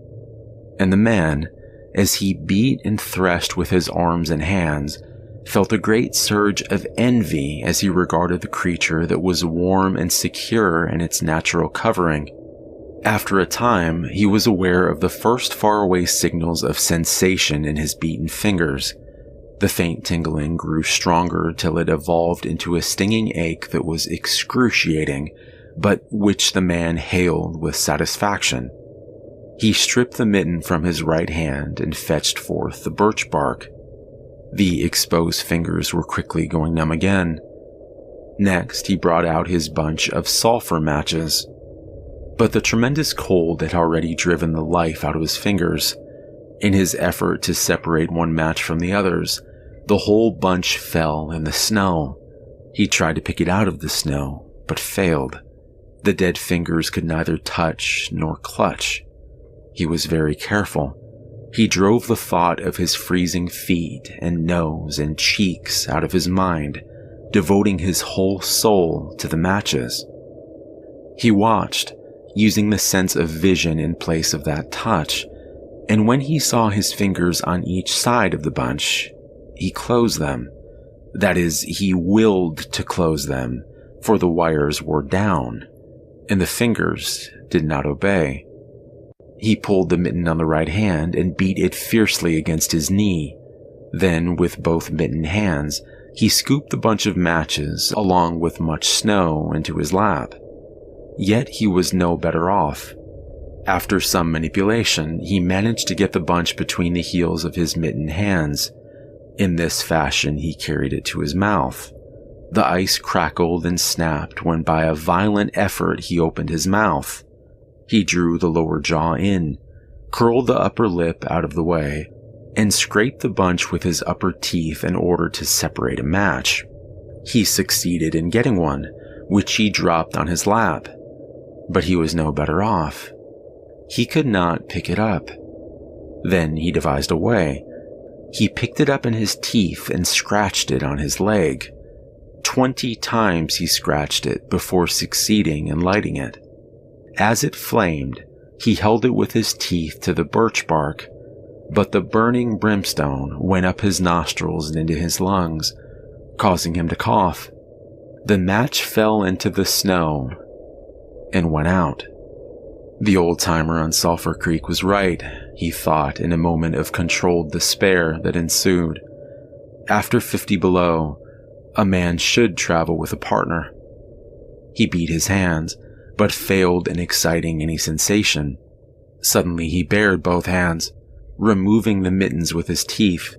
And the man, as he beat and threshed with his arms and hands, felt a great surge of envy as he regarded the creature that was warm and secure in its natural covering. After a time, he was aware of the first faraway signals of sensation in his beaten fingers. The faint tingling grew stronger till it evolved into a stinging ache that was excruciating, but which the man hailed with satisfaction. He stripped the mitten from his right hand and fetched forth the birch bark. The exposed fingers were quickly going numb again. Next, he brought out his bunch of sulfur matches. But the tremendous cold had already driven the life out of his fingers. In his effort to separate one match from the others, the whole bunch fell in the snow. He tried to pick it out of the snow, but failed. The dead fingers could neither touch nor clutch. He was very careful. He drove the thought of his freezing feet and nose and cheeks out of his mind, devoting his whole soul to the matches. He watched, using the sense of vision in place of that touch, and when he saw his fingers on each side of the bunch, he closed them. That is, he willed to close them, for the wires were down, and the fingers did not obey. He pulled the mitten on the right hand and beat it fiercely against his knee. Then, with both mittened hands, he scooped the bunch of matches, along with much snow, into his lap. Yet he was no better off. After some manipulation, he managed to get the bunch between the heels of his mittened hands. In this fashion, he carried it to his mouth. The ice crackled and snapped when by a violent effort he opened his mouth. He drew the lower jaw in, curled the upper lip out of the way, and scraped the bunch with his upper teeth in order to separate a match. He succeeded in getting one, which he dropped on his lap. but he was no better off. He could not pick it up. Then he devised a way. He picked it up in his teeth and scratched it on his leg. 20 times he scratched it before succeeding in lighting it. As it flamed, he held it with his teeth to the birch bark, but the burning brimstone went up his nostrils and into his lungs, causing him to cough. The match fell into the snow and went out. The old-timer on Sulphur Creek was right, he thought in a moment of controlled despair that ensued. After 50 below, a man should travel with a partner. He beat his hands, but failed in exciting any sensation. Suddenly he bared both hands, removing the mittens with his teeth.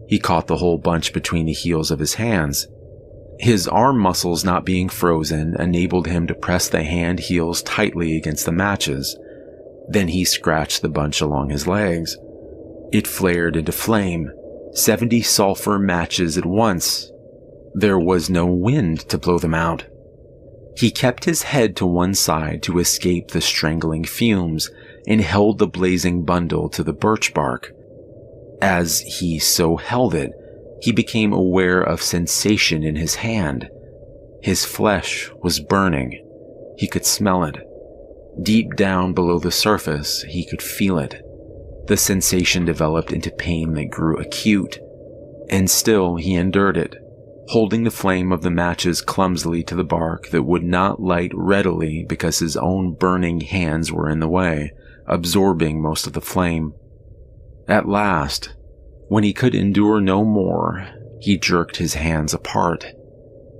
He caught the whole bunch between the heels of his hands. His arm muscles not being frozen enabled him to press the hand heels tightly against the matches. Then he scratched the bunch along his legs. It flared into flame, 70 sulfur matches at once. There was no wind to blow them out. He kept his head to one side to escape the strangling fumes and held the blazing bundle to the birch bark. As he so held it, he became aware of sensation in his hand. His flesh was burning. He could smell it. Deep down below the surface, he could feel it. The sensation developed into pain that grew acute, and still he endured it, holding the flame of the matches clumsily to the bark that would not light readily because his own burning hands were in the way, absorbing most of the flame. At last, when he could endure no more, he jerked his hands apart.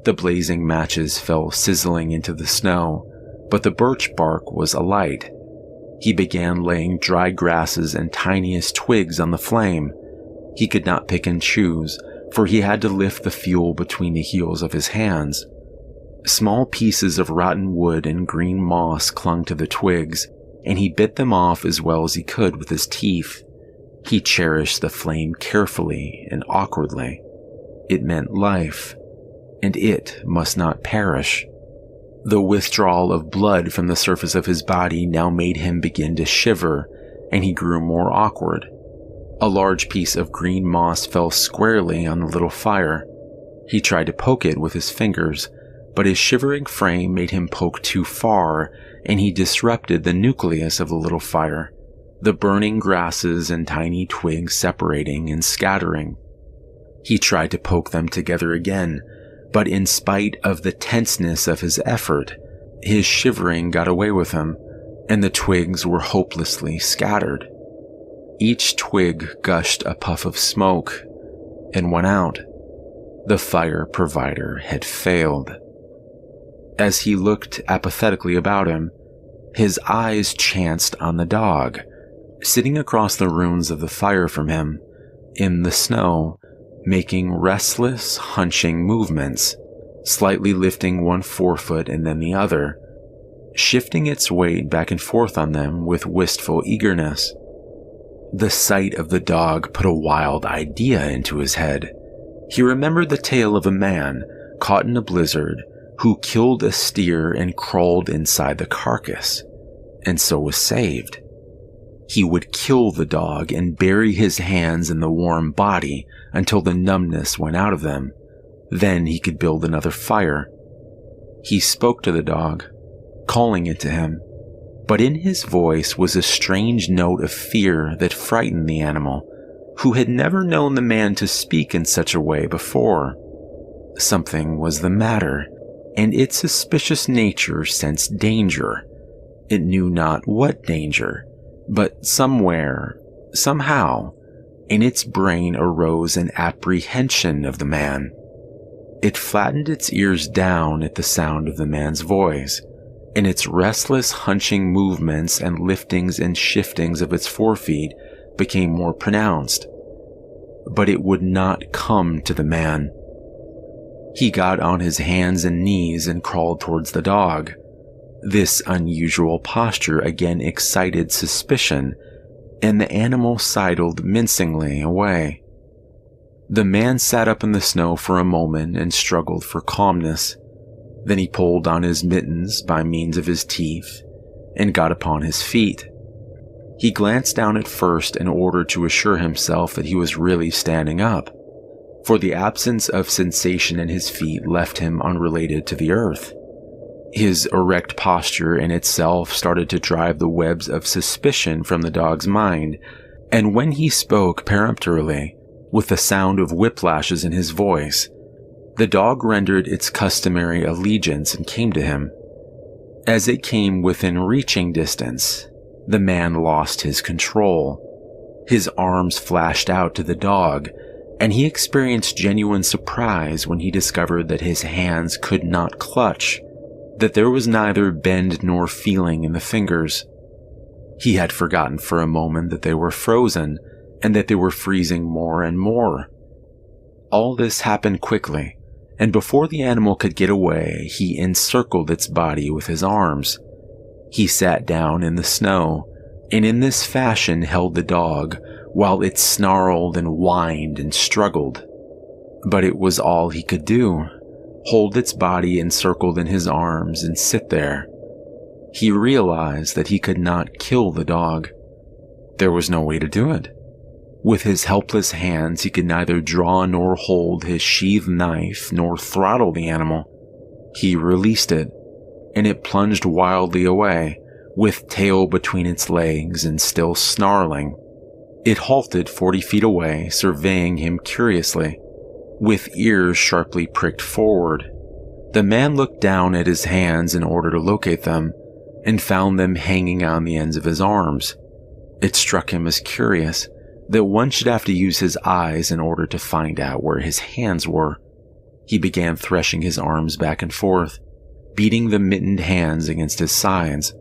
The blazing matches fell sizzling into the snow, but the birch bark was alight. He began laying dry grasses and tiniest twigs on the flame. He could not pick and choose, for he had to lift the fuel between the heels of his hands. Small pieces of rotten wood and green moss clung to the twigs, and he bit them off as well as he could with his teeth. He cherished the flame carefully and awkwardly. It meant life, and it must not perish. The withdrawal of blood from the surface of his body now made him begin to shiver, and he grew more awkward. A large piece of green moss fell squarely on the little fire. He tried to poke it with his fingers, but his shivering frame made him poke too far, and he disrupted the nucleus of the little fire, the burning grasses and tiny twigs separating and scattering. He tried to poke them together again, but in spite of the tenseness of his effort, his shivering got away with him, and the twigs were hopelessly scattered. Each twig gushed a puff of smoke and went out. The fire provider had failed. As he looked apathetically about him, his eyes chanced on the dog, sitting across the ruins of the fire from him, in the snow, making restless, hunching movements, slightly lifting one forefoot and then the other, shifting its weight back and forth on them with wistful eagerness. The sight of the dog put a wild idea into his head. He remembered the tale of a man caught in a blizzard who killed a steer and crawled inside the carcass, and so was saved. He would kill the dog and bury his hands in the warm body until the numbness went out of them. Then he could build another fire. He spoke to the dog, calling it to him, but in his voice was a strange note of fear that frightened the animal, who had never known the man to speak in such a way before. Something was the matter, and its suspicious nature sensed danger. It knew not what danger, but somewhere, somehow, in its brain arose an apprehension of the man. It flattened its ears down at the sound of the man's voice, and its restless hunching movements and liftings and shiftings of its forefeet became more pronounced. But it would not come to the man. He got on his hands and knees and crawled towards the dog. This unusual posture again excited suspicion, and the animal sidled mincingly away. The man sat up in the snow for a moment and struggled for calmness. Then he pulled on his mittens by means of his teeth and got upon his feet. He glanced down at first in order to assure himself that he was really standing up, for the absence of sensation in his feet left him unrelated to the earth. His erect posture in itself started to drive the webs of suspicion from the dog's mind, and when he spoke peremptorily, with the sound of whiplashes in his voice, the dog rendered its customary allegiance and came to him. As it came within reaching distance, the man lost his control. His arms flashed out to the dog, and he experienced genuine surprise when he discovered that his hands could not clutch, that there was neither bend nor feeling in the fingers. He had forgotten for a moment that they were frozen, and that they were freezing more and more. All this happened quickly, and before the animal could get away, he encircled its body with his arms. He sat down in the snow, and in this fashion held the dog, while it snarled and whined and struggled. But it was all he could do, hold its body encircled in his arms and sit there. He realized that he could not kill the dog. There was no way to do it. With his helpless hands, he could neither draw nor hold his sheathed knife nor throttle the animal. He released it, and it plunged wildly away, with tail between its legs and still snarling. It halted 40 feet away, surveying him curiously, with ears sharply pricked forward. The man looked down at his hands in order to locate them, and found them hanging on the ends of his arms. It struck him as curious that one should have to use his eyes in order to find out where his hands were. He began threshing his arms back and forth, beating the mittened hands against his sides.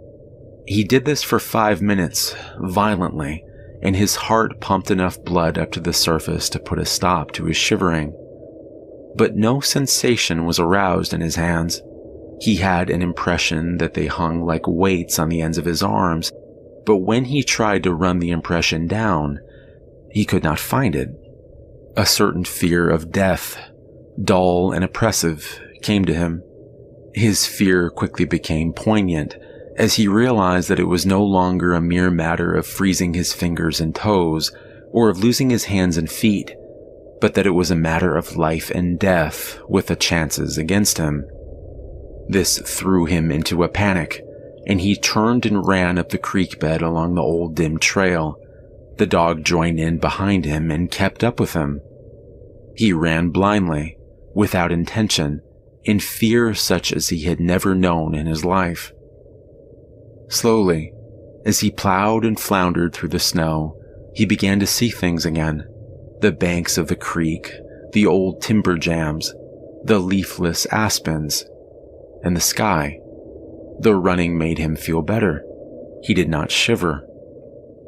He did this for 5 minutes, violently, and his heart pumped enough blood up to the surface to put a stop to his shivering. But no sensation was aroused in his hands. He had an impression that they hung like weights on the ends of his arms, but when he tried to run the impression down, he could not find it. A certain fear of death, dull and oppressive, came to him. His fear quickly became poignant as he realized that it was no longer a mere matter of freezing his fingers and toes or of losing his hands and feet, but that it was a matter of life and death with the chances against him. This threw him into a panic, and he turned and ran up the creek bed along the old dim trail. The dog joined in behind him and kept up with him. He ran blindly, without intention, in fear such as he had never known in his life. Slowly, as he plowed and floundered through the snow, he began to see things again. The banks of the creek, the old timber jams, the leafless aspens, and the sky. The running made him feel better. He did not shiver.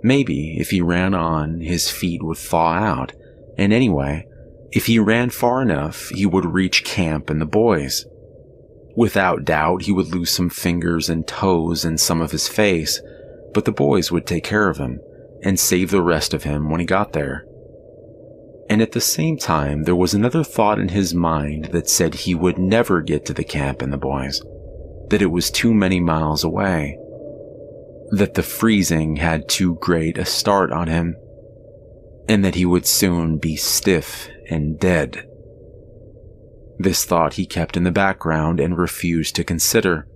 Maybe if he ran on, his feet would thaw out, and anyway, if he ran far enough, he would reach camp and the boys. Without doubt, he would lose some fingers and toes and some of his face, but the boys would take care of him and save the rest of him when he got there. And at the same time, there was another thought in his mind that said he would never get to the camp and the boys, that it was too many miles away, that the freezing had too great a start on him, and that he would soon be stiff and dead. This thought he kept in the background and refused to consider.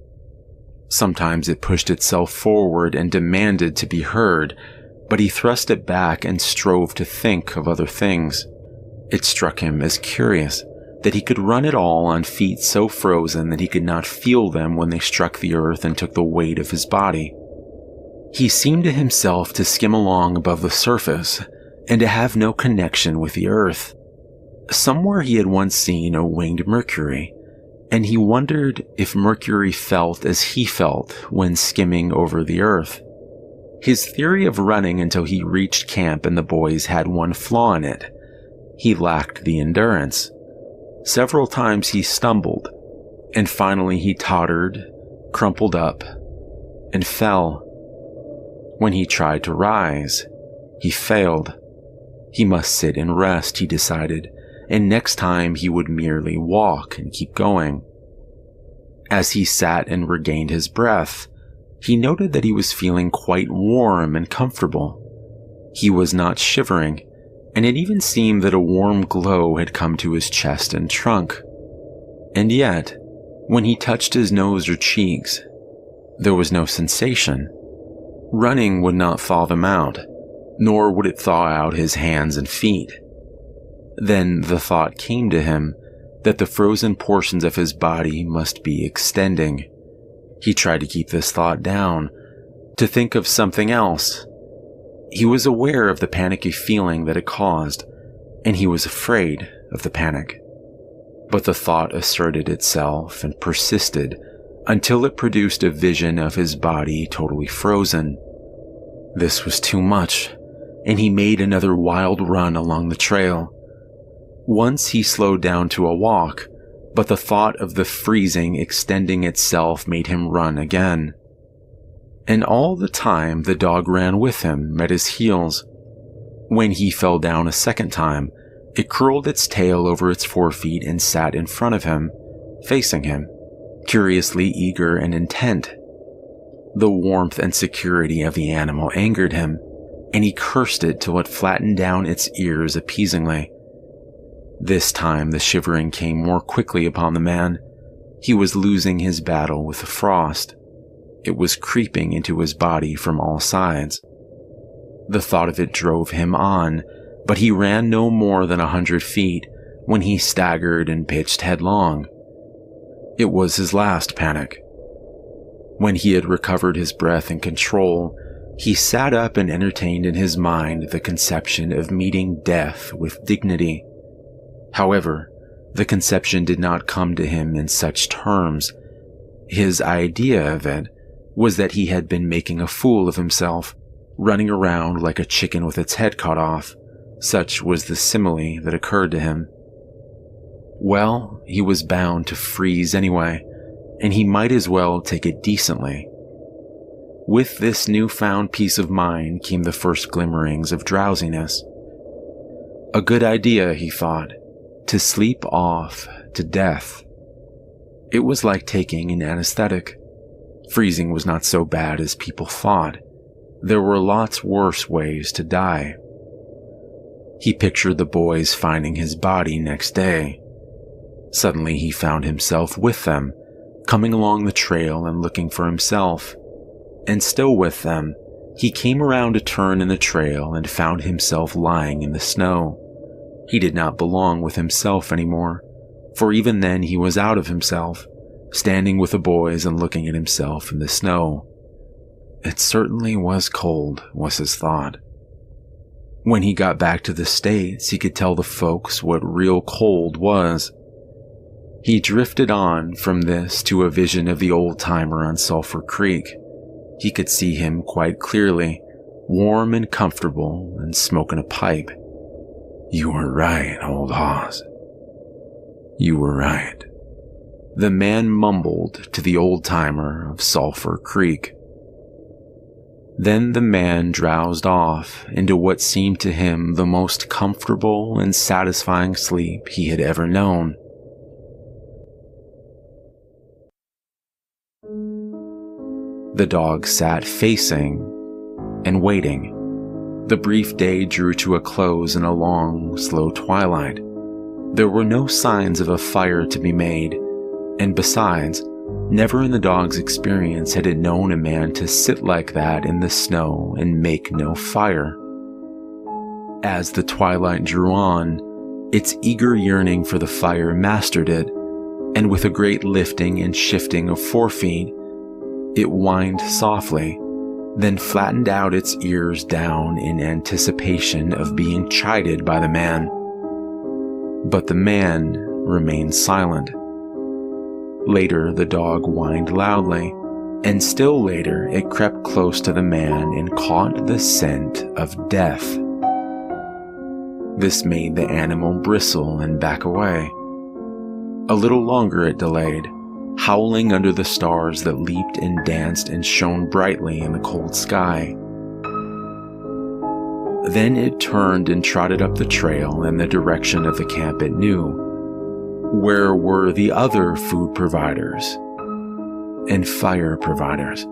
Sometimes it pushed itself forward and demanded to be heard, but he thrust it back and strove to think of other things. It struck him as curious that he could run at all on feet so frozen that he could not feel them when they struck the earth and took the weight of his body. He seemed to himself to skim along above the surface and to have no connection with the earth. Somewhere he had once seen a winged Mercury, and he wondered if Mercury felt as he felt when skimming over the earth. His theory of running until he reached camp and the boys had one flaw in it. He lacked the endurance. Several times he stumbled, and finally he tottered, crumpled up, and fell. When he tried to rise, he failed. He must sit and rest, he decided, and next time he would merely walk and keep going. As he sat and regained his breath, he noted that he was feeling quite warm and comfortable. He was not shivering, and it even seemed that a warm glow had come to his chest and trunk. And yet, when he touched his nose or cheeks, there was no sensation. Running would not thaw them out, nor would it thaw out his hands and feet. Then the thought came to him that the frozen portions of his body must be extending. He tried to keep this thought down, to think of something else. He was aware of the panicky feeling that it caused, and he was afraid of the panic. But the thought asserted itself and persisted until it produced a vision of his body totally frozen. This was too much, and he made another wild run along the trail. Once he slowed down to a walk, but the thought of the freezing extending itself made him run again. And all the time the dog ran with him at his heels. When he fell down a second time, it curled its tail over its forefeet and sat in front of him, facing him, curiously eager and intent. The warmth and security of the animal angered him, and he cursed it till it flattened down its ears appeasingly. This time the shivering came more quickly upon the man. He was losing his battle with the frost. It was creeping into his body from all sides. The thought of it drove him on, but he ran no more than 100 feet when he staggered and pitched headlong. It was his last panic. When he had recovered his breath and control, he sat up and entertained in his mind the conception of meeting death with dignity. However, the conception did not come to him in such terms. His idea of it was that he had been making a fool of himself, running around like a chicken with its head cut off. Such was the simile that occurred to him. Well, he was bound to freeze anyway, and he might as well take it decently. With this newfound peace of mind came the first glimmerings of drowsiness. A good idea, he thought, to sleep off to death. It was like taking an anesthetic. Freezing was not so bad as people thought. There were lots worse ways to die. He pictured the boys finding his body next day. Suddenly he found himself with them, coming along the trail and looking for himself. And still with them, he came around a turn in the trail and found himself lying in the snow. He did not belong with himself anymore, for even then he was out of himself, standing with the boys and looking at himself in the snow. It certainly was cold, was his thought. When he got back to the States, he could tell the folks what real cold was. He drifted on from this to a vision of the old-timer on Sulphur Creek. He could see him quite clearly, warm and comfortable and smoking a pipe. "You were right, old hoss. You were right," the man mumbled to the old-timer of Sulphur Creek. Then the man drowsed off into what seemed to him the most comfortable and satisfying sleep he had ever known. The dog sat facing and waiting. The brief day drew to a close in a long, slow twilight. There were no signs of a fire to be made, and besides, never in the dog's experience had it known a man to sit like that in the snow and make no fire. As the twilight drew on, its eager yearning for the fire mastered it, and with a great lifting and shifting of forefeet, it whined softly, then flattened out its ears down in anticipation of being chided by the man. But the man remained silent. Later, the dog whined loudly, and still later it crept close to the man and caught the scent of death. This made the animal bristle and back away. A little longer it delayed, howling under the stars that leaped and danced and shone brightly in the cold sky. Then it turned and trotted up the trail in the direction of the camp it knew. Where were the other food providers? and fire providers.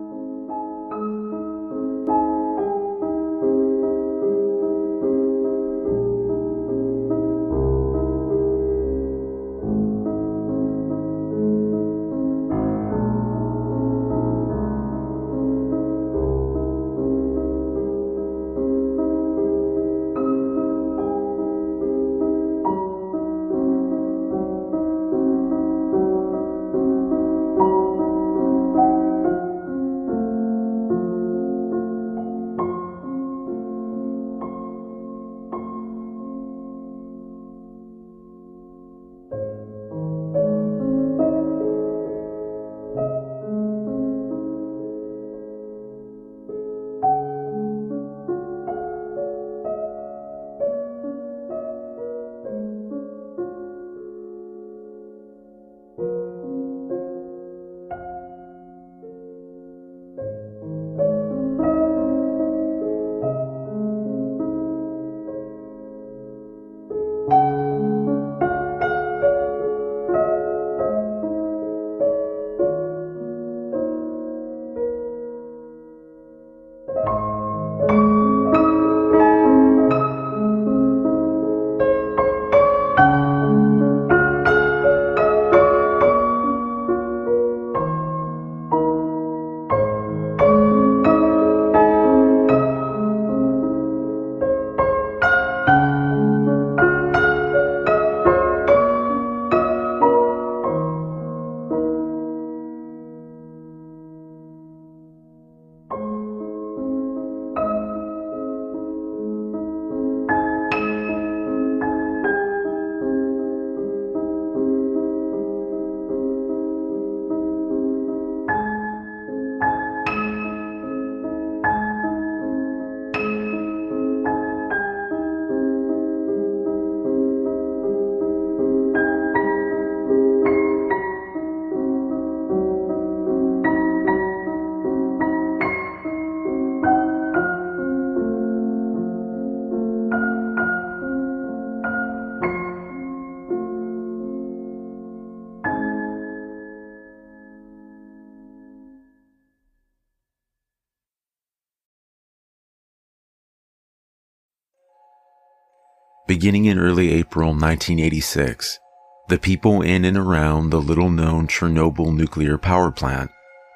Beginning in early April 1986, the people in and around the little-known Chernobyl nuclear power plant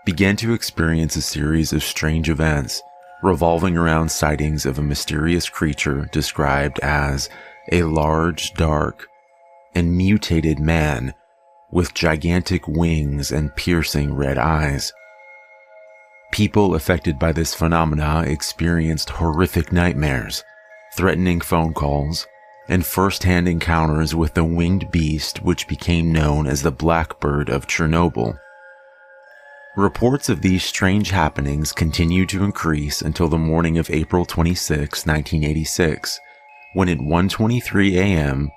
began to experience a series of strange events revolving around sightings of a mysterious creature described as a large, dark, and mutated man with gigantic wings and piercing red eyes. People affected by this phenomena experienced horrific nightmares, threatening phone calls, and first-hand encounters with the winged beast which became known as the Blackbird of Chernobyl. Reports of these strange happenings continued to increase until the morning of April 26, 1986, when at 1:23 a.m.,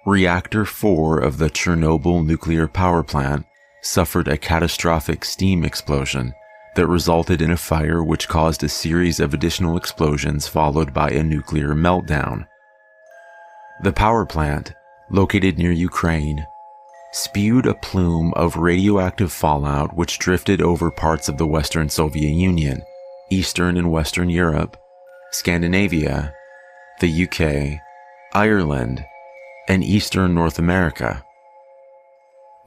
Reactor 4 of the Chernobyl nuclear power plant suffered a catastrophic steam explosion that resulted in a fire which caused a series of additional explosions followed by a nuclear meltdown. The power plant, located near Ukraine, spewed a plume of radioactive fallout which drifted over parts of the Western Soviet Union, Eastern and Western Europe, Scandinavia, the UK, Ireland, and Eastern North America.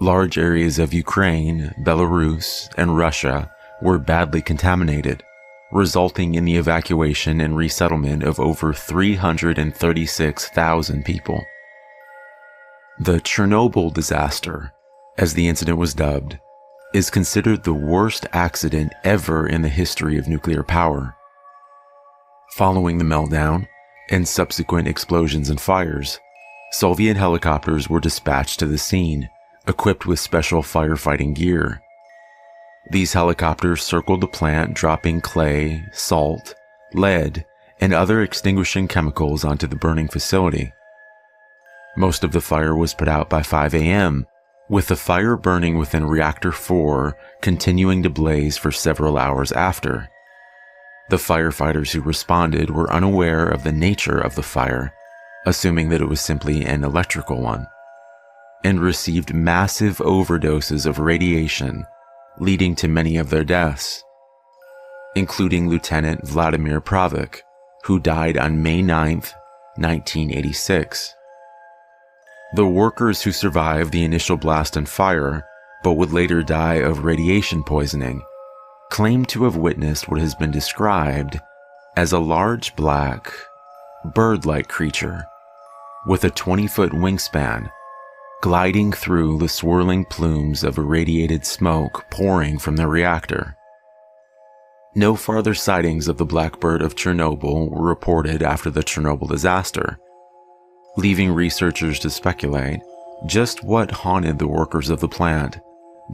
Large areas of Ukraine, Belarus, and Russia were badly contaminated, resulting in the evacuation and resettlement of over 336,000 people. The Chernobyl disaster, as the incident was dubbed, is considered the worst accident ever in the history of nuclear power. Following the meltdown and subsequent explosions and fires, Soviet helicopters were dispatched to the scene, equipped with special firefighting gear. These helicopters circled the plant, dropping clay, salt, lead, and other extinguishing chemicals onto the burning facility. Most of the fire was put out by 5 a.m., with the fire burning within Reactor 4 continuing to blaze for several hours after. The firefighters who responded were unaware of the nature of the fire, assuming that it was simply an electrical one, and received massive overdoses of radiation, leading to many of their deaths, including Lieutenant Vladimir Pravik, who died on May 9, 1986. The workers who survived the initial blast and fire, but would later die of radiation poisoning, claim to have witnessed what has been described as a large black, bird-like creature with a 20-foot wingspan gliding through the swirling plumes of irradiated smoke pouring from the reactor. No farther sightings of the Blackbird of Chernobyl were reported after the Chernobyl disaster, leaving researchers to speculate just what haunted the workers of the plant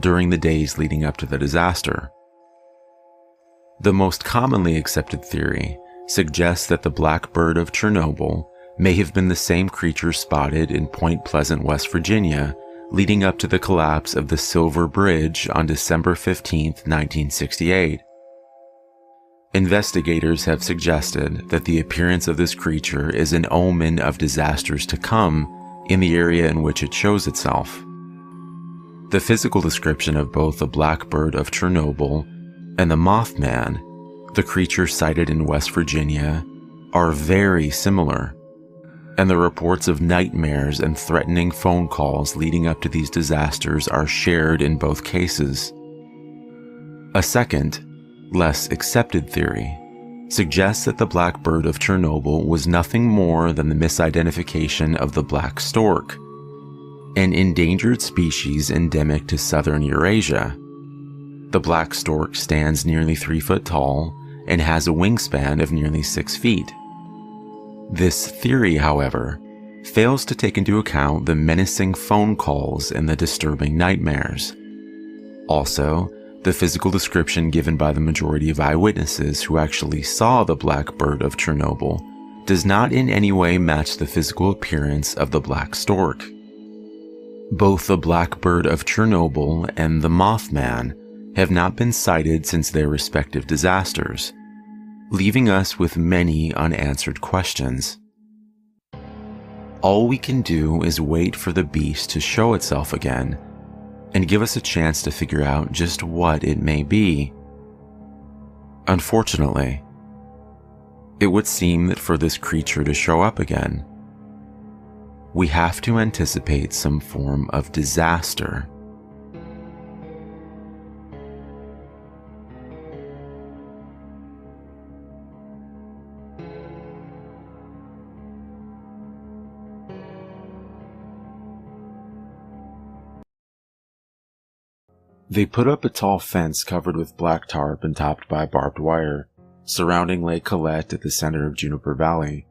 during the days leading up to the disaster. The most commonly accepted theory suggests that the Blackbird of Chernobyl may have been the same creature spotted in Point Pleasant, West Virginia, leading up to the collapse of the Silver Bridge on December 15, 1968. Investigators have suggested that the appearance of this creature is an omen of disasters to come in the area in which it shows itself. The physical description of both the Blackbird of Chernobyl and the Mothman, the creature sighted in West Virginia, are very similar, and the reports of nightmares and threatening phone calls leading up to these disasters are shared in both cases. A second, less accepted theory suggests that the Blackbird of Chernobyl was nothing more than the misidentification of the black stork, an endangered species endemic to southern Eurasia. The black stork stands nearly 3 foot tall and has a wingspan of nearly 6 feet. This theory, however, fails to take into account the menacing phone calls and the disturbing nightmares. Also, the physical description given by the majority of eyewitnesses who actually saw the Blackbird of Chernobyl does not in any way match the physical appearance of the black stork. Both the Blackbird of Chernobyl and the Mothman have not been sighted since their respective disasters, leaving us with many unanswered questions. All we can do is wait for the beast to show itself again and give us a chance to figure out just what it may be. Unfortunately, it would seem that for this creature to show up again, we have to anticipate some form of disaster. They put up a tall fence covered with black tarp and topped by barbed wire, surrounding Lake Colette at the center of Juniper Valley,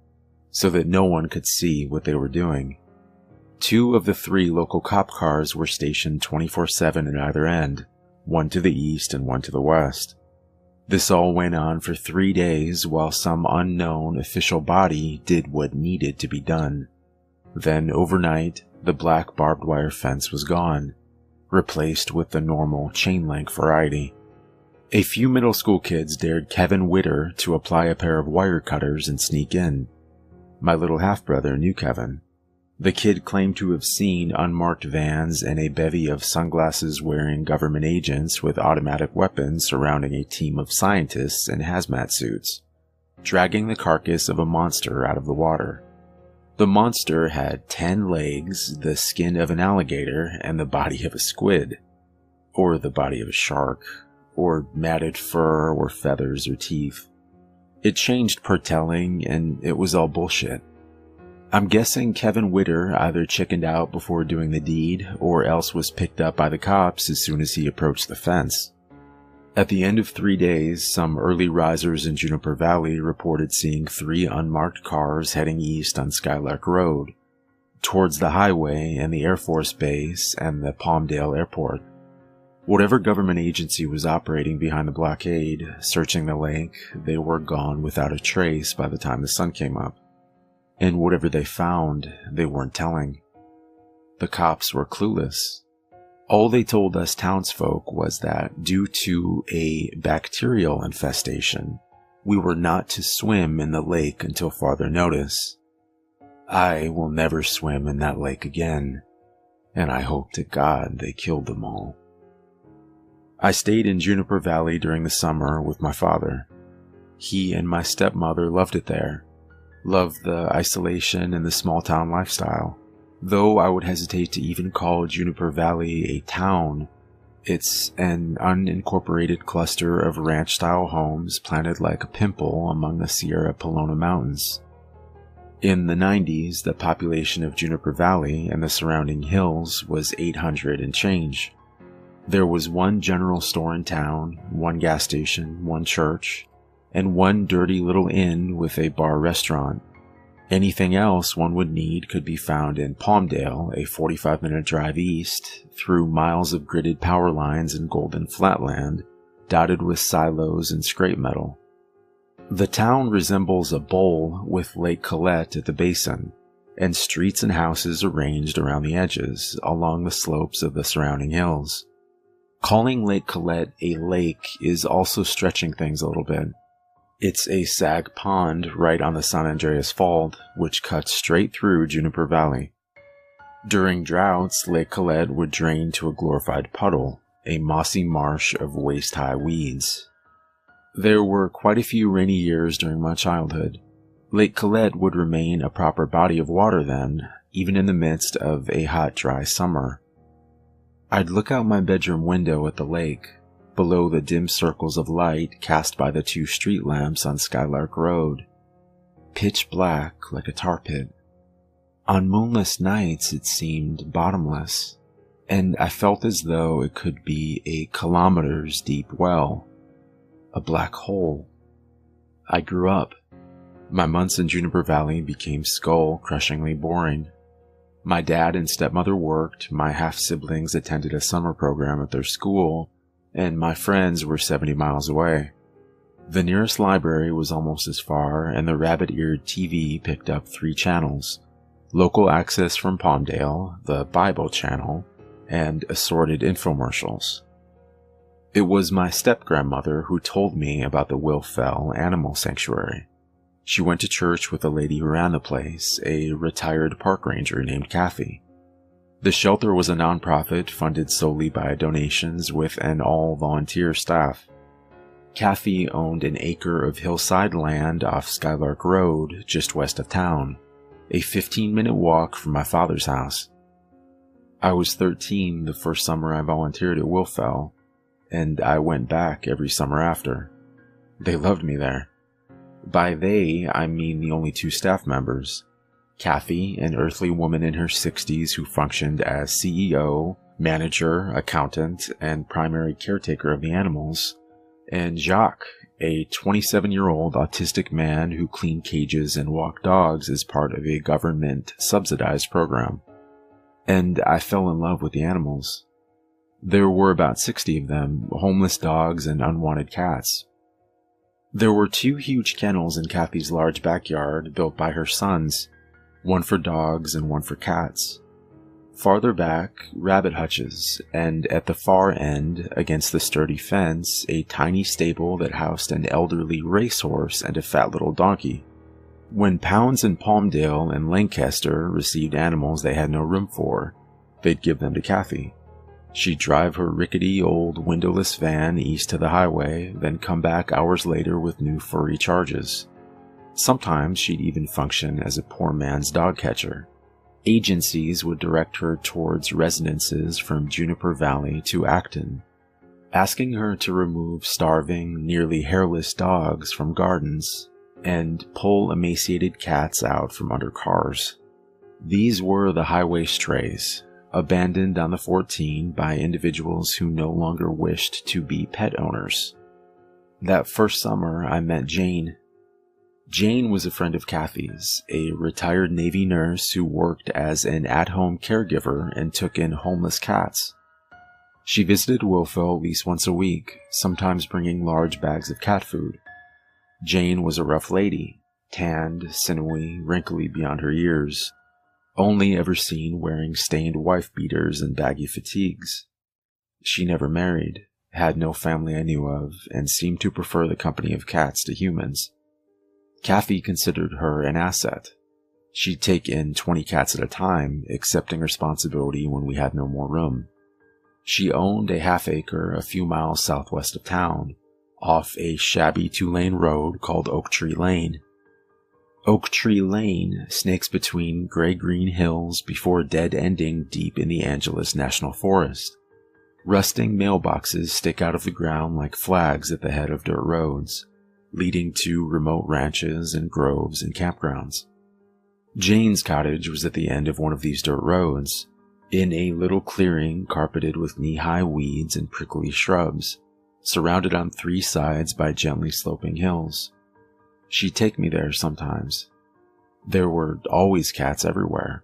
so that no one could see what they were doing. 2 of the 3 local cop cars were stationed 24/7 at either end, one to the east and one to the west. This all went on for 3 days while some unknown official body did what needed to be done. Then overnight, the black barbed wire fence was gone, replaced with the normal chain-link variety. A few middle school kids dared Kevin Witter to apply a pair of wire cutters and sneak in. My little half-brother knew Kevin. The kid claimed to have seen unmarked vans and a bevy of sunglasses-wearing government agents with automatic weapons surrounding a team of scientists in hazmat suits, dragging the carcass of a monster out of the water. The monster had 10 legs, the skin of an alligator, and the body of a squid, or the body of a shark, or matted fur or feathers or teeth. It changed per telling, and it was all bullshit. I'm guessing Kevin Witter either chickened out before doing the deed, or else was picked up by the cops as soon as he approached the fence. At the end of 3 days, some early risers in Juniper Valley reported seeing 3 unmarked cars heading east on Skylark Road, towards the highway and the Air Force Base and the Palmdale Airport. Whatever government agency was operating behind the blockade, searching the lake, they were gone without a trace by the time the sun came up. And whatever they found, they weren't telling. The cops were clueless. All they told us townsfolk was that due to a bacterial infestation, we were not to swim in the lake until farther notice. I will never swim in that lake again, and I hope to God they killed them all. I stayed in Juniper Valley during the summer with my father. He and my stepmother loved it there, loved the isolation and the small town lifestyle. Though I would hesitate to even call Juniper Valley a town, it's an unincorporated cluster of ranch-style homes planted like a pimple among the Sierra Pelona Mountains. In the 90s, the population of Juniper Valley and the surrounding hills was 800 and change. There was one general store in town, one gas station, one church, and one dirty little inn with a bar restaurant. Anything else one would need could be found in Palmdale, a 45-minute drive east, through miles of gridded power lines and golden flatland, dotted with silos and scrap metal. The town resembles a bowl with Lake Colette at the basin, and streets and houses arranged around the edges, along the slopes of the surrounding hills. Calling Lake Colette a lake is also stretching things a little bit. It's a sag pond right on the San Andreas Fault, which cuts straight through Juniper Valley. During droughts, Lake Colette would drain to a glorified puddle, a mossy marsh of waist-high weeds. There were quite a few rainy years during my childhood. Lake Colette would remain a proper body of water then, even in the midst of a hot, dry summer. I'd look out my bedroom window at the lake, below the dim circles of light cast by the 2 street lamps on Skylark Road. Pitch black like a tar pit. On moonless nights it seemed bottomless, and I felt as though it could be a kilometers deep well. A black hole. I grew up. My months in Juniper Valley became skull-crushingly boring. My dad and stepmother worked, my half-siblings attended a summer program at their school, and my friends were 70 miles away. The nearest library was almost as far, and the rabbit-eared TV picked up 3 channels: local access from Palmdale, the Bible channel, and assorted infomercials. It was my step-grandmother who told me about the Will Fell Animal Sanctuary. She went to church with a lady who ran the place, a retired park ranger named Kathy. The shelter was a nonprofit funded solely by donations with an all-volunteer staff. Kathy owned an acre of hillside land off Skylark Road, just west of town, a 15-minute walk from my father's house. I was 13 the first summer I volunteered at Will Fell, and I went back every summer after. They loved me there. By they, I mean the only 2 staff members. Kathy, an earthly woman in her 60s who functioned as CEO, manager, accountant, and primary caretaker of the animals, and Jacques, a 27-year-old autistic man who cleaned cages and walked dogs as part of a government-subsidized program. And I fell in love with the animals. There were about 60 of them, homeless dogs and unwanted cats. There were 2 huge kennels in Kathy's large backyard built by her sons, one for dogs and one for cats. Farther back, rabbit hutches, and at the far end, against the sturdy fence, a tiny stable that housed an elderly racehorse and a fat little donkey. When Pounds and Palmdale and Lancaster received animals they had no room for, they'd give them to Kathy. She'd drive her rickety old windowless van east to the highway, then come back hours later with new furry charges. Sometimes she'd even function as a poor man's dog catcher. Agencies would direct her towards residences from Juniper Valley to Acton, asking her to remove starving, nearly hairless dogs from gardens and pull emaciated cats out from under cars. These were the highway strays, abandoned on the 14 by individuals who no longer wished to be pet owners. That first summer, I met Jane. Jane was a friend of Kathy's, a retired Navy nurse who worked as an at-home caregiver and took in homeless cats. She visited Will Fell at least once a week, sometimes bringing large bags of cat food. Jane was a rough lady, tanned, sinewy, wrinkly beyond her years, only ever seen wearing stained wife-beaters and baggy fatigues. She never married, had no family I knew of, and seemed to prefer the company of cats to humans. Kathy considered her an asset. She'd take in 20 cats at a time, accepting responsibility when we had no more room. She owned a half-acre a few miles southwest of town, off a shabby two-lane road called Oak Tree Lane. Oak Tree Lane snakes between gray-green hills before dead-ending deep in the Angeles National Forest. Rusting mailboxes stick out of the ground like flags at the head of dirt roads, leading to remote ranches and groves and campgrounds. Jane's cottage was at the end of one of these dirt roads, in a little clearing carpeted with knee-high weeds and prickly shrubs, surrounded on three sides by gently sloping hills. She'd take me there sometimes. There were always cats everywhere.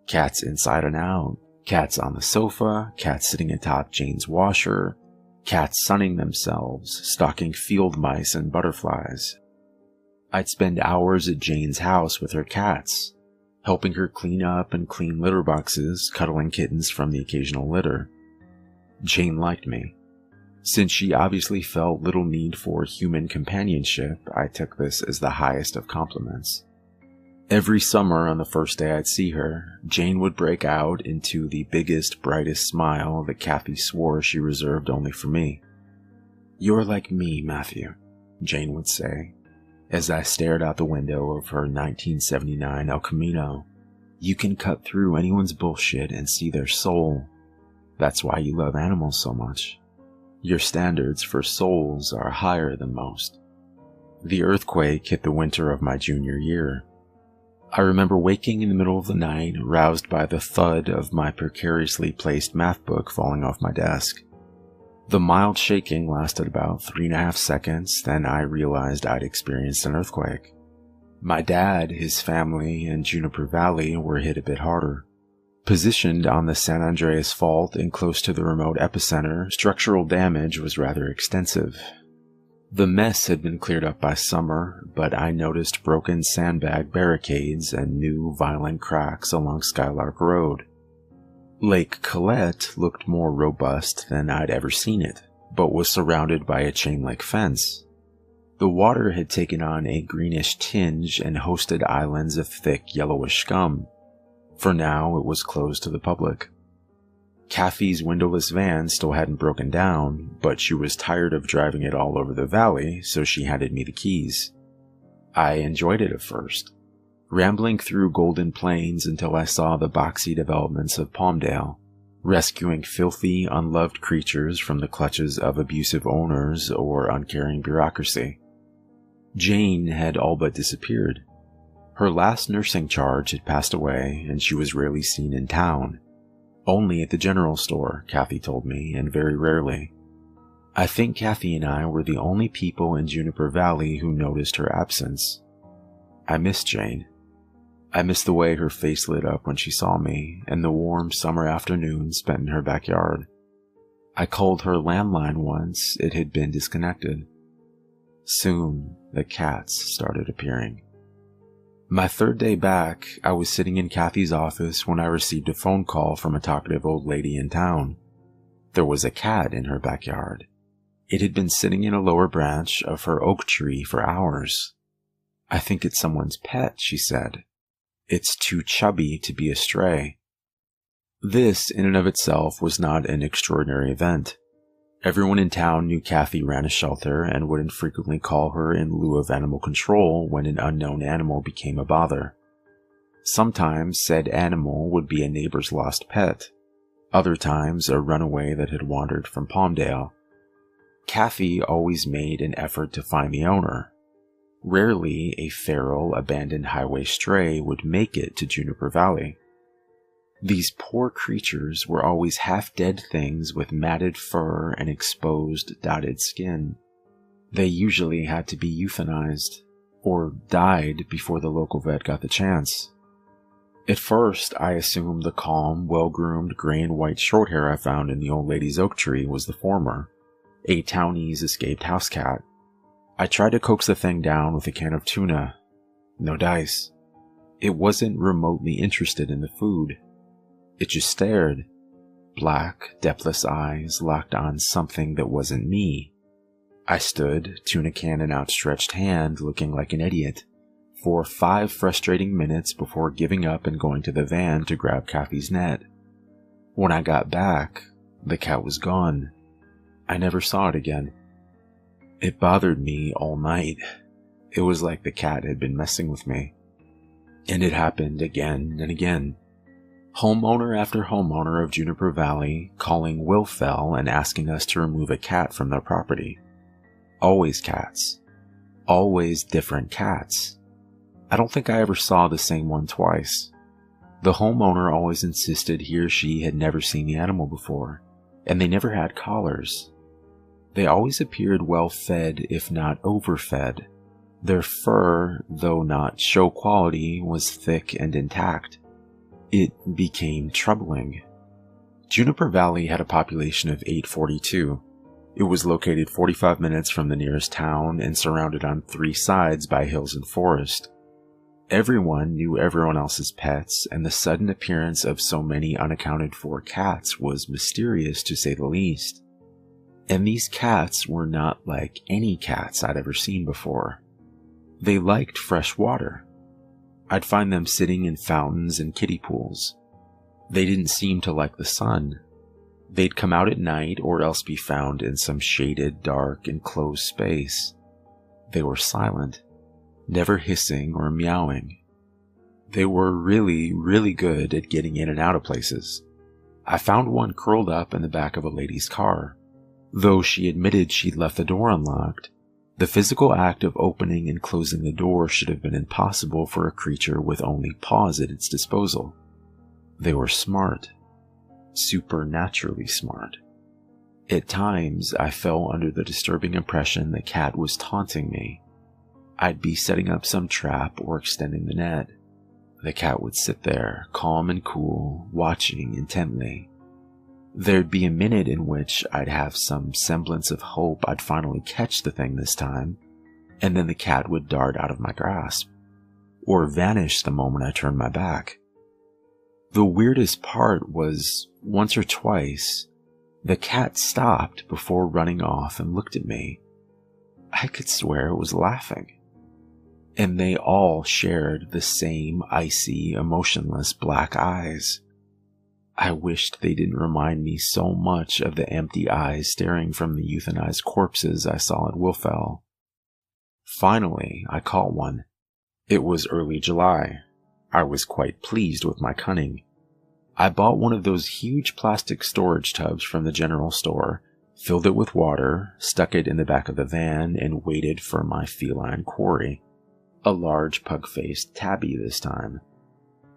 Cats inside and out, cats on the sofa, cats sitting atop Jane's washer, cats sunning themselves, stalking field mice and butterflies. I'd spend hours at Jane's house with her cats, helping her clean up and clean litter boxes, cuddling kittens from the occasional litter. Jane liked me. Since she obviously felt little need for human companionship, I took this as the highest of compliments. Every summer on the first day I'd see her, Jane would break out into the biggest, brightest smile that Kathy swore she reserved only for me. "You're like me, Matthew," Jane would say, as I stared out the window of her 1979 El Camino. "You can cut through anyone's bullshit and see their soul. That's why you love animals so much. Your standards for souls are higher than most." The earthquake hit the winter of my junior year. I remember waking in the middle of the night, roused by the thud of my precariously placed math book falling off my desk. The mild shaking lasted about 3.5 seconds, then I realized I'd experienced an earthquake. My dad, his family, and Juniper Valley were hit a bit harder. Positioned on the San Andreas Fault and close to the remote epicenter, structural damage was rather extensive. The mess had been cleared up by summer, but I noticed broken sandbag barricades and new violent cracks along Skylark Road. Lake Colette looked more robust than I'd ever seen it, but was surrounded by a chain-link fence. The water had taken on a greenish tinge and hosted islands of thick yellowish scum. For now, it was closed to the public. Kathy's windowless van still hadn't broken down, but she was tired of driving it all over the valley, so she handed me the keys. I enjoyed it at first, rambling through Golden Plains until I saw the boxy developments of Palmdale, rescuing filthy, unloved creatures from the clutches of abusive owners or uncaring bureaucracy. Jane had all but disappeared. Her last nursing charge had passed away, and she was rarely seen in town. Only at the general store, Kathy told me, and very rarely. I think Kathy and I were the only people in Juniper Valley who noticed her absence. I missed Jane. I missed the way her face lit up when she saw me, and the warm summer afternoon spent in her backyard. I called her landline once; it had been disconnected. Soon, the cats started appearing. My third day back, I was sitting in Kathy's office when I received a phone call from a talkative old lady in town. There was a cat in her backyard. It had been sitting in a lower branch of her oak tree for hours. "I think it's someone's pet," she said. "It's too chubby to be a stray." This, in and of itself, was not an extraordinary event. Everyone in town knew Kathy ran a shelter and would infrequently call her in lieu of animal control when an unknown animal became a bother. Sometimes said animal would be a neighbor's lost pet. Other times a runaway that had wandered from Palmdale. Kathy always made an effort to find the owner. Rarely a feral, abandoned highway stray would make it to Juniper Valley. These poor creatures were always half-dead things with matted fur and exposed, dotted skin. They usually had to be euthanized, or died before the local vet got the chance. At first, I assumed the calm, well-groomed gray and white shorthair I found in the old lady's oak tree was the former, a townie's escaped house cat. I tried to coax the thing down with a can of tuna. No dice. It wasn't remotely interested in the food. It just stared. Black, depthless eyes locked on something that wasn't me. I stood, tuna can in outstretched hand, looking like an idiot, for 5 frustrating minutes before giving up and going to the van to grab Kathy's net. When I got back, The cat was gone. I never saw it again. It bothered me all night. It was like the cat had been messing with me. And it happened again and again. Homeowner after homeowner of Juniper Valley calling Will Fell and asking us to remove a cat from their property. Always cats. Always different cats. I don't think I ever saw the same one twice. The homeowner always insisted he or she had never seen the animal before, and they never had collars. They always appeared well fed, if not overfed. Their fur, though not show quality, was thick and intact. It became troubling. Juniper Valley had a population of 842. It was located 45 minutes from the nearest town and surrounded on 3 sides by hills and forest. Everyone knew everyone else's pets, and the sudden appearance of so many unaccounted for cats was mysterious to say the least. And these cats were not like any cats I'd ever seen before. They liked fresh water. I'd find them sitting in fountains and kiddie pools. They didn't seem to like the sun. They'd come out at night or else be found in some shaded, dark, enclosed space. They were silent, never hissing or meowing. They were really, really good at getting in and out of places. I found one curled up in the back of a lady's car. Though she admitted she'd left the door unlocked, the physical act of opening and closing the door should have been impossible for a creature with only paws at its disposal. They were smart. Supernaturally smart. At times, I fell under the disturbing impression the cat was taunting me. I'd be setting up some trap or extending the net. The cat would sit there, calm and cool, watching intently. There'd be a minute in which I'd have some semblance of hope I'd finally catch the thing this time, and then the cat would dart out of my grasp, or vanish the moment I turned my back. The weirdest part was, once or twice, the cat stopped before running off and looked at me. I could swear it was laughing. And they all shared the same icy, emotionless black eyes. I wished they didn't remind me so much of the empty eyes staring from the euthanized corpses I saw at Willfell. Finally, I caught one. It was early July. I was quite pleased with my cunning. I bought one of those huge plastic storage tubs from the general store, filled it with water, stuck it in the back of the van, and waited for my feline quarry. A large pug-faced tabby this time.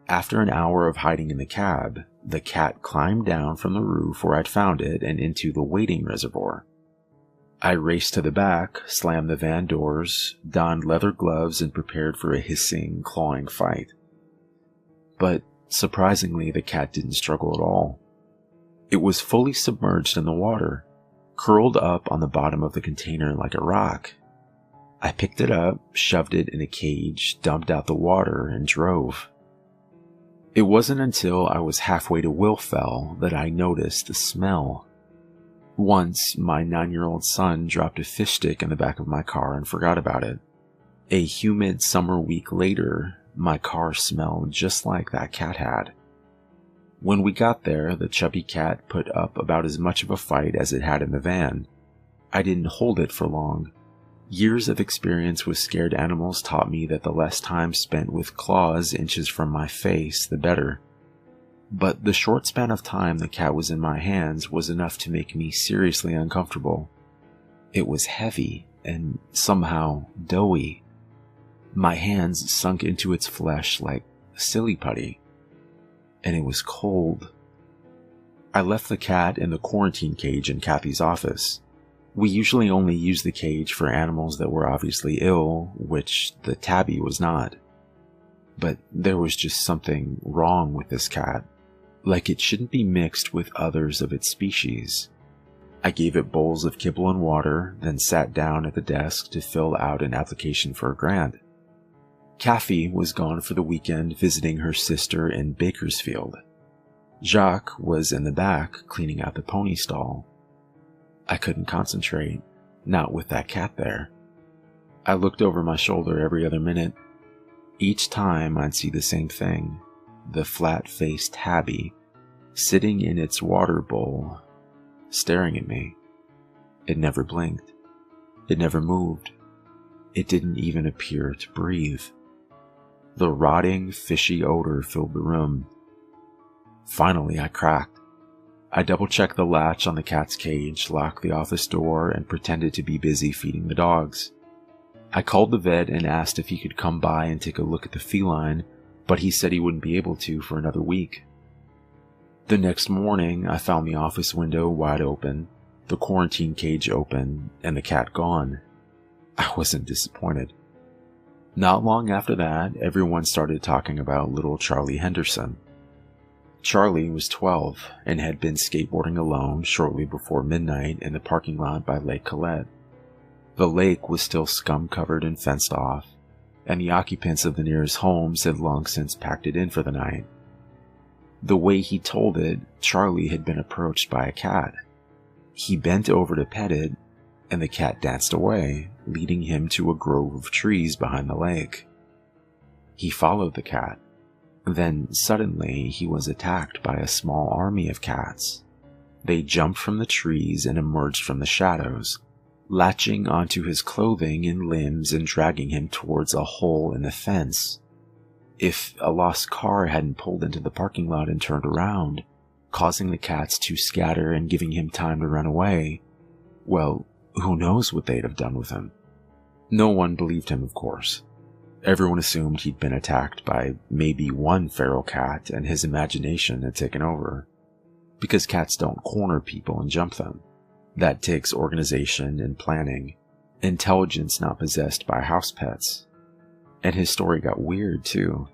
After an hour of hiding in the cab, the cat climbed down from the roof where I'd found it and into the waiting reservoir. I raced to the back, slammed the van doors, donned leather gloves, and prepared for a hissing, clawing fight. But surprisingly, the cat didn't struggle at all. It was fully submerged in the water, curled up on the bottom of the container like a rock. I picked it up, shoved it in a cage, dumped out the water, and drove. It wasn't until I was halfway to Willfell that I noticed the smell. Once, my 9-year-old son dropped a fish stick in the back of my car and forgot about it. A humid summer week later, my car smelled just like that cat had. When we got there, the chubby cat put up about as much of a fight as it had in the van. I didn't hold it for long. Years of experience with scared animals taught me that the less time spent with claws inches from my face, the better. But the short span of time the cat was in my hands was enough to make me seriously uncomfortable. It was heavy and somehow doughy. My hands sunk into its flesh like silly putty, and it was cold. I left the cat in the quarantine cage in Kathy's office. We usually only use the cage for animals that were obviously ill, which the tabby was not. But there was just something wrong with this cat, like it shouldn't be mixed with others of its species. I gave it bowls of kibble and water, then sat down at the desk to fill out an application for a grant. Kathy was gone for the weekend visiting her sister in Bakersfield. Jacques was in the back cleaning out the pony stall. I couldn't concentrate, not with that cat there. I looked over my shoulder every other minute. Each time I'd see the same thing, the flat-faced tabby, sitting in its water bowl, staring at me. It never blinked. It never moved. It didn't even appear to breathe. The rotting, fishy odor filled the room. Finally, I cracked. I double-checked the latch on the cat's cage, locked the office door, and pretended to be busy feeding the dogs. I called the vet and asked if he could come by and take a look at the feline, but he said he wouldn't be able to for another week. The next morning, I found the office window wide open, the quarantine cage open, and the cat gone. I wasn't disappointed. Not long after that, everyone started talking about little Charlie Henderson. Charlie was 12 and had been skateboarding alone shortly before midnight in the parking lot by Lake Colette. The lake was still scum-covered and fenced off, and the occupants of the nearest homes had long since packed it in for the night. The way he told it, Charlie had been approached by a cat. He bent over to pet it, and the cat danced away, leading him to a grove of trees behind the lake. He followed the cat. Then, suddenly, he was attacked by a small army of cats. They jumped from the trees and emerged from the shadows, latching onto his clothing and limbs and dragging him towards a hole in the fence. If a lost car hadn't pulled into the parking lot and turned around, causing the cats to scatter and giving him time to run away, well, who knows what they'd have done with him. No one believed him, of course. Everyone assumed he'd been attacked by maybe one feral cat and his imagination had taken over. Because cats don't corner people and jump them. That takes organization and planning, intelligence not possessed by house pets. And his story got weird too.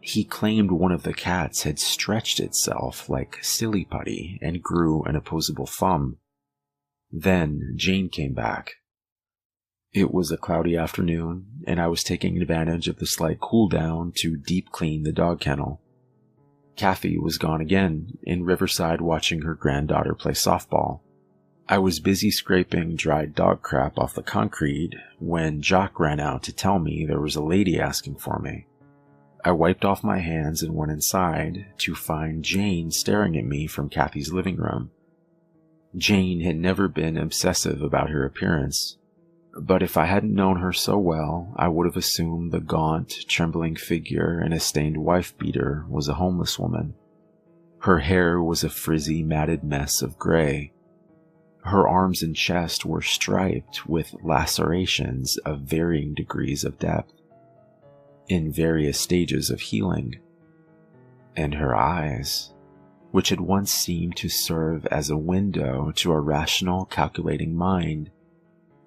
He claimed one of the cats had stretched itself like silly putty and grew an opposable thumb. Then Jane came back. It was a cloudy afternoon, and I was taking advantage of the slight cool down to deep clean the dog kennel. Kathy was gone again, in Riverside watching her granddaughter play softball. I was busy scraping dried dog crap off the concrete when Jock ran out to tell me there was a lady asking for me. I wiped off my hands and went inside to find Jane staring at me from Kathy's living room. Jane had never been obsessive about her appearance, but if I hadn't known her so well, I would have assumed the gaunt, trembling figure in a stained wife beater was a homeless woman. Her hair was a frizzy, matted mess of gray. Her arms and chest were striped with lacerations of varying degrees of depth, in various stages of healing. And her eyes, which had once seemed to serve as a window to a rational, calculating mind,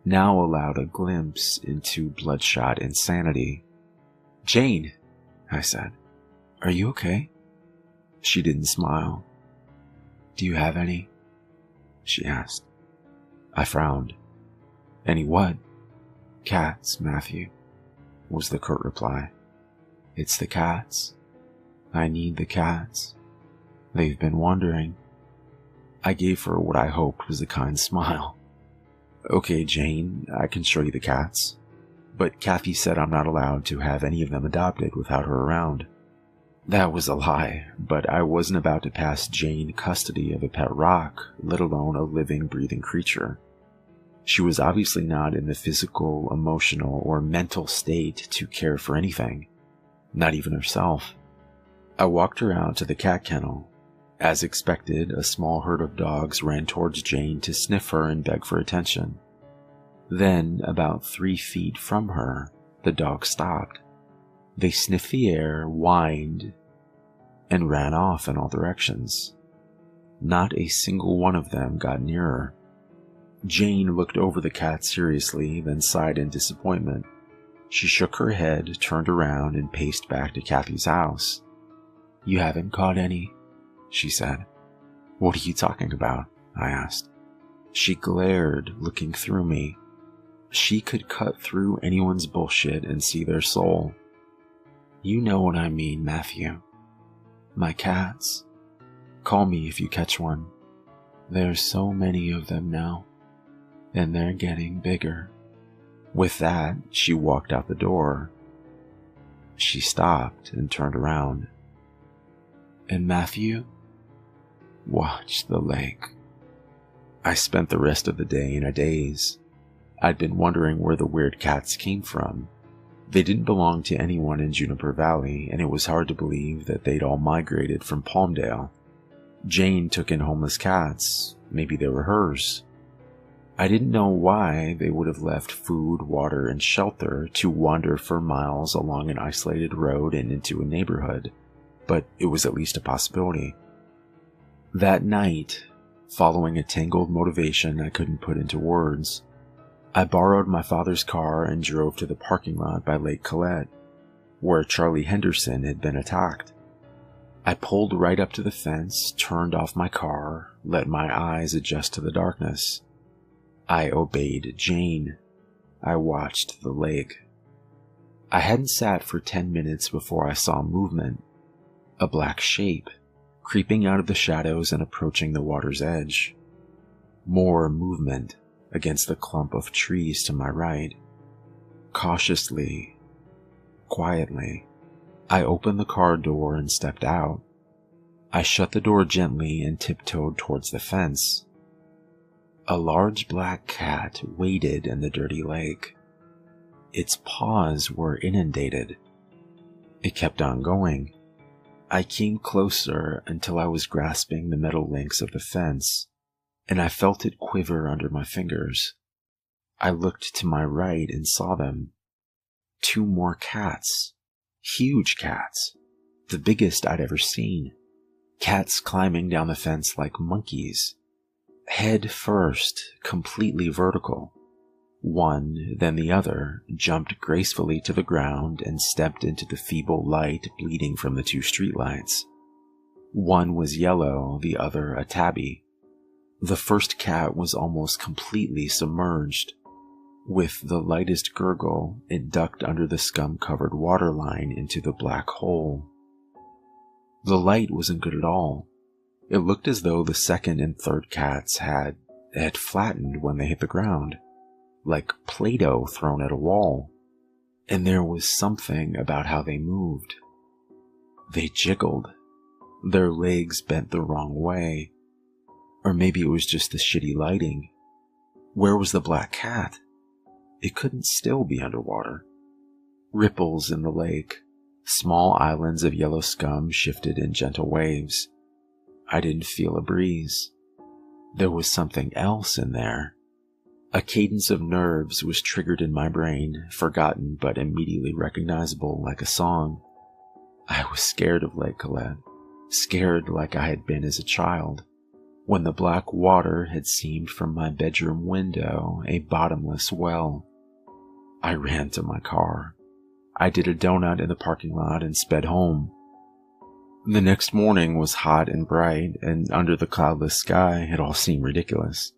now allowed a glimpse into bloodshot insanity. "Jane," I said, "are you okay?" She didn't smile. "Do you have any?" she asked. I frowned. "Any what?" "Cats, Matthew," was the curt reply. "It's the cats. I need the cats. They've been wandering." I gave her what I hoped was a kind smile. "Okay, Jane, I can show you the cats. But Kathy said I'm not allowed to have any of them adopted without her around." That was a lie, but I wasn't about to pass Jane custody of a pet rock, let alone a living, breathing creature. She was obviously not in the physical, emotional, or mental state to care for anything, not even herself. I walked her out to the cat kennel. As expected, a small herd of dogs ran towards Jane to sniff her and beg for attention. Then, about 3 feet from her, the dogs stopped. They sniffed the air, whined, and ran off in all directions. Not a single one of them got nearer. Jane looked over the cat seriously, then sighed in disappointment. She shook her head, turned around, and paced back to Kathy's house. "You haven't caught any?" she said. "What are you talking about?" I asked. She glared, looking through me. She could cut through anyone's bullshit and see their soul. "You know what I mean, Matthew. My cats. Call me if you catch one. There's so many of them now, and they're getting bigger." With that, she walked out the door. She stopped and turned around. "And Matthew, watch the lake." I spent the rest of the day in a daze. I'd been wondering where the weird cats came from. They didn't belong to anyone in Juniper Valley, and it was hard to believe that they'd all migrated from Palmdale. Jane took in homeless cats. Maybe they were hers. I didn't know why they would have left food, water, and shelter to wander for miles along an isolated road and into a neighborhood, but it was at least a possibility. That night, following a tangled motivation I couldn't put into words, I borrowed my father's car and drove to the parking lot by Lake Colette, where Charlie Henderson had been attacked. I pulled right up to the fence, turned off my car, let my eyes adjust to the darkness. I obeyed Jane. I watched the lake. I hadn't sat for 10 minutes before I saw movement. A black shape, creeping out of the shadows and approaching the water's edge. More movement against the clump of trees to my right. Cautiously, quietly, I opened the car door and stepped out. I shut the door gently and tiptoed towards the fence. A large black cat waded in the dirty lake. Its paws were inundated. It kept on going. I came closer until I was grasping the metal links of the fence, and I felt it quiver under my fingers. I looked to my right and saw them. 2 more cats. Huge cats. The biggest I'd ever seen. Cats climbing down the fence like monkeys. Head first, completely vertical. One, then the other, jumped gracefully to the ground and stepped into the feeble light bleeding from the 2 streetlights. One was yellow, the other a tabby. The first cat was almost completely submerged. With the lightest gurgle, it ducked under the scum-covered waterline into the black hole. The light wasn't good at all. It looked as though the second and third cats had flattened when they hit the ground, like Play-Doh thrown at a wall. And there was something about how they moved. They jiggled. Their legs bent the wrong way. Or maybe it was just the shitty lighting. Where was the black cat? It couldn't still be underwater. Ripples in the lake. Small islands of yellow scum shifted in gentle waves. I didn't feel a breeze. There was something else in there. A cadence of nerves was triggered in my brain, forgotten but immediately recognizable like a song. I was scared of Lake Colette, scared like I had been as a child, when the black water had seemed from my bedroom window a bottomless well. I ran to my car. I did a donut in the parking lot and sped home. The next morning was hot and bright, and under the cloudless sky, it all seemed ridiculous.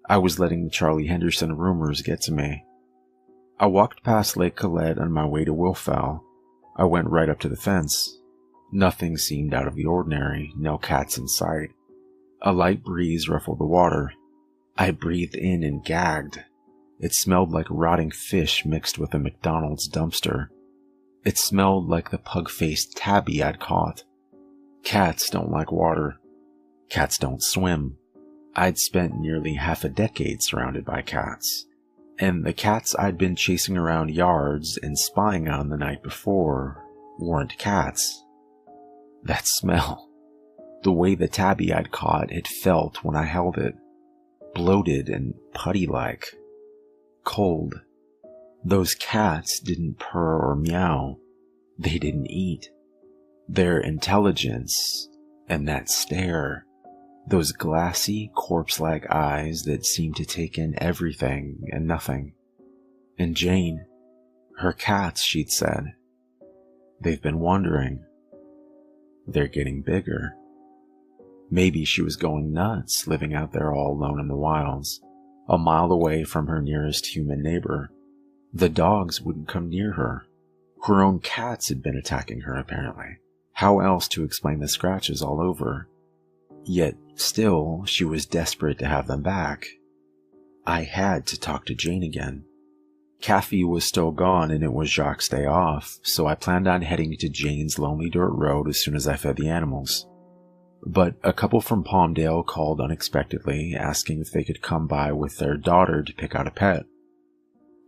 I was letting the Charlie Henderson rumors get to me. I walked past Lake Colette on my way to Willfell. I went right up to the fence. Nothing seemed out of the ordinary, no cats in sight. A light breeze ruffled the water. I breathed in and gagged. It smelled like rotting fish mixed with a McDonald's dumpster. It smelled like the pug-faced tabby I'd caught. Cats don't like water. Cats don't swim. I'd spent nearly half a decade surrounded by cats, and the cats I'd been chasing around yards and spying on the night before weren't cats. That smell. The way the tabby I'd caught had felt when I held it. Bloated and putty-like. Cold. Those cats didn't purr or meow. They didn't eat. Their intelligence, and that stare, those glassy, corpse-like eyes that seemed to take in everything and nothing. And Jane, her cats, she'd said, they've been wandering. They're getting bigger. Maybe she was going nuts, living out there all alone in the wilds, a mile away from her nearest human neighbor. The dogs wouldn't come near her. Her own cats had been attacking her, apparently. How else to explain the scratches all over? Yet, still, she was desperate to have them back. I had to talk to Jane again. Kathy was still gone and it was Jacques' day off, so I planned on heading to Jane's lonely dirt road as soon as I fed the animals. But a couple from Palmdale called unexpectedly, asking if they could come by with their daughter to pick out a pet.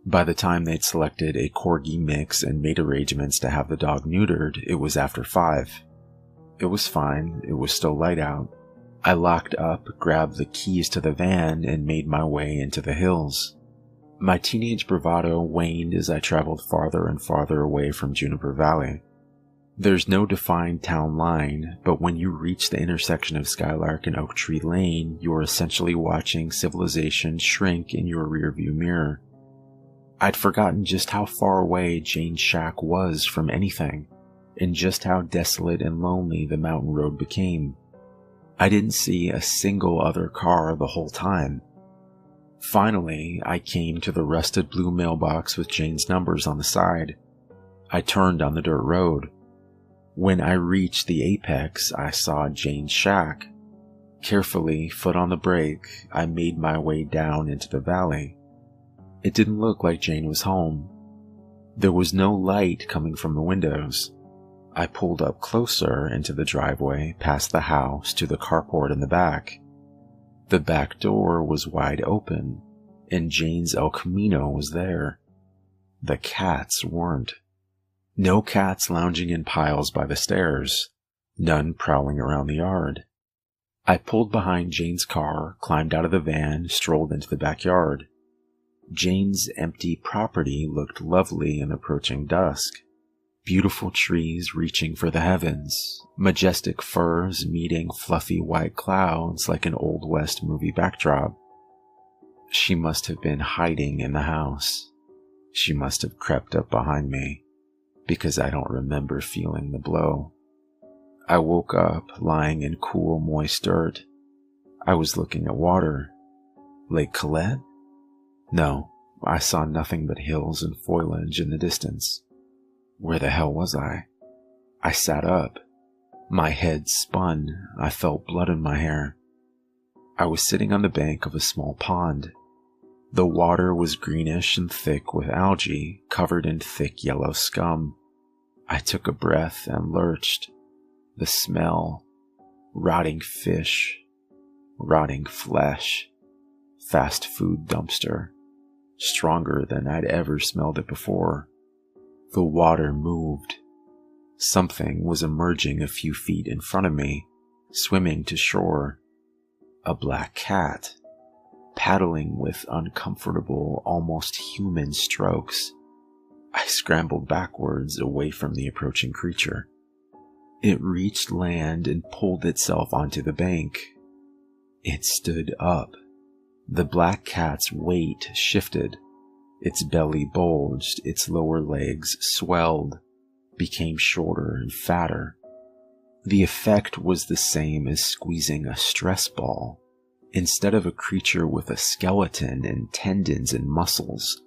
By the time they'd selected a corgi mix and made arrangements to have the dog neutered, it was after 5. It was fine, it was still light out. I locked up, grabbed the keys to the van, and made my way into the hills. My teenage bravado waned as I traveled farther and farther away from Juniper Valley. There's no defined town line, but when you reach the intersection of Skylark and Oak Tree Lane, you are essentially watching civilization shrink in your rearview mirror. I'd forgotten just how far away Jane's shack was from anything, and just how desolate and lonely the mountain road became. I didn't see a single other car the whole time. Finally, I came to the rusted blue mailbox with Jane's numbers on the side. I turned on the dirt road. When I reached the apex, I saw Jane's shack. Carefully, foot on the brake, I made my way down into the valley. It didn't look like Jane was home. There was no light coming from the windows. I pulled up closer into the driveway, past the house, to the carport in the back. The back door was wide open, and Jane's El Camino was there. The cats weren't. No cats lounging in piles by the stairs, none prowling around the yard. I pulled behind Jane's car, climbed out of the van, strolled into the backyard. Jane's empty property looked lovely in approaching dusk. Beautiful trees reaching for the heavens, majestic firs meeting fluffy white clouds like an Old West movie backdrop. She must have been hiding in the house. She must have crept up behind me, because I don't remember feeling the blow. I woke up lying in cool, moist dirt. I was looking at water. Lake Colette? No, I saw nothing but hills and foliage in the distance. Where the hell was I? I sat up. My head spun. I felt blood in my hair. I was sitting on the bank of a small pond. The water was greenish and thick with algae, covered in thick yellow scum. I took a breath and lurched. The smell. Rotting fish. Rotting flesh. Fast food dumpster. Stronger than I'd ever smelled it before. The water moved. Something was emerging a few feet in front of me, swimming to shore. A black cat, paddling with uncomfortable, almost human strokes. I scrambled backwards away from the approaching creature. It reached land and pulled itself onto the bank. It stood up. The black cat's weight shifted. Its belly bulged, its lower legs swelled, became shorter and fatter. The effect was the same as squeezing a stress ball. Instead of a creature with a skeleton and tendons and muscles,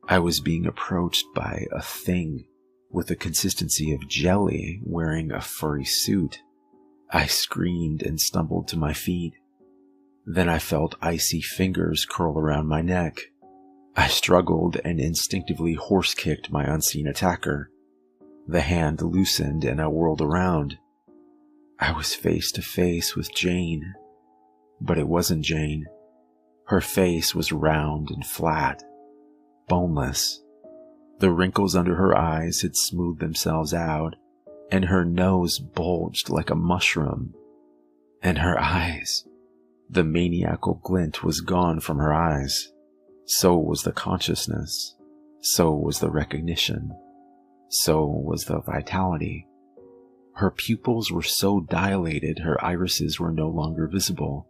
I was being approached by a thing with the consistency of jelly wearing a furry suit. I screamed and stumbled to my feet. Then I felt icy fingers curl around my neck. I struggled and instinctively horse-kicked my unseen attacker. The hand loosened and I whirled around. I was face to face with Jane. But it wasn't Jane. Her face was round and flat, boneless. The wrinkles under her eyes had smoothed themselves out, and her nose bulged like a mushroom. And her eyes. The maniacal glint was gone from her eyes. So was the consciousness. So was the recognition. So was the vitality. Her pupils were so dilated her irises were no longer visible,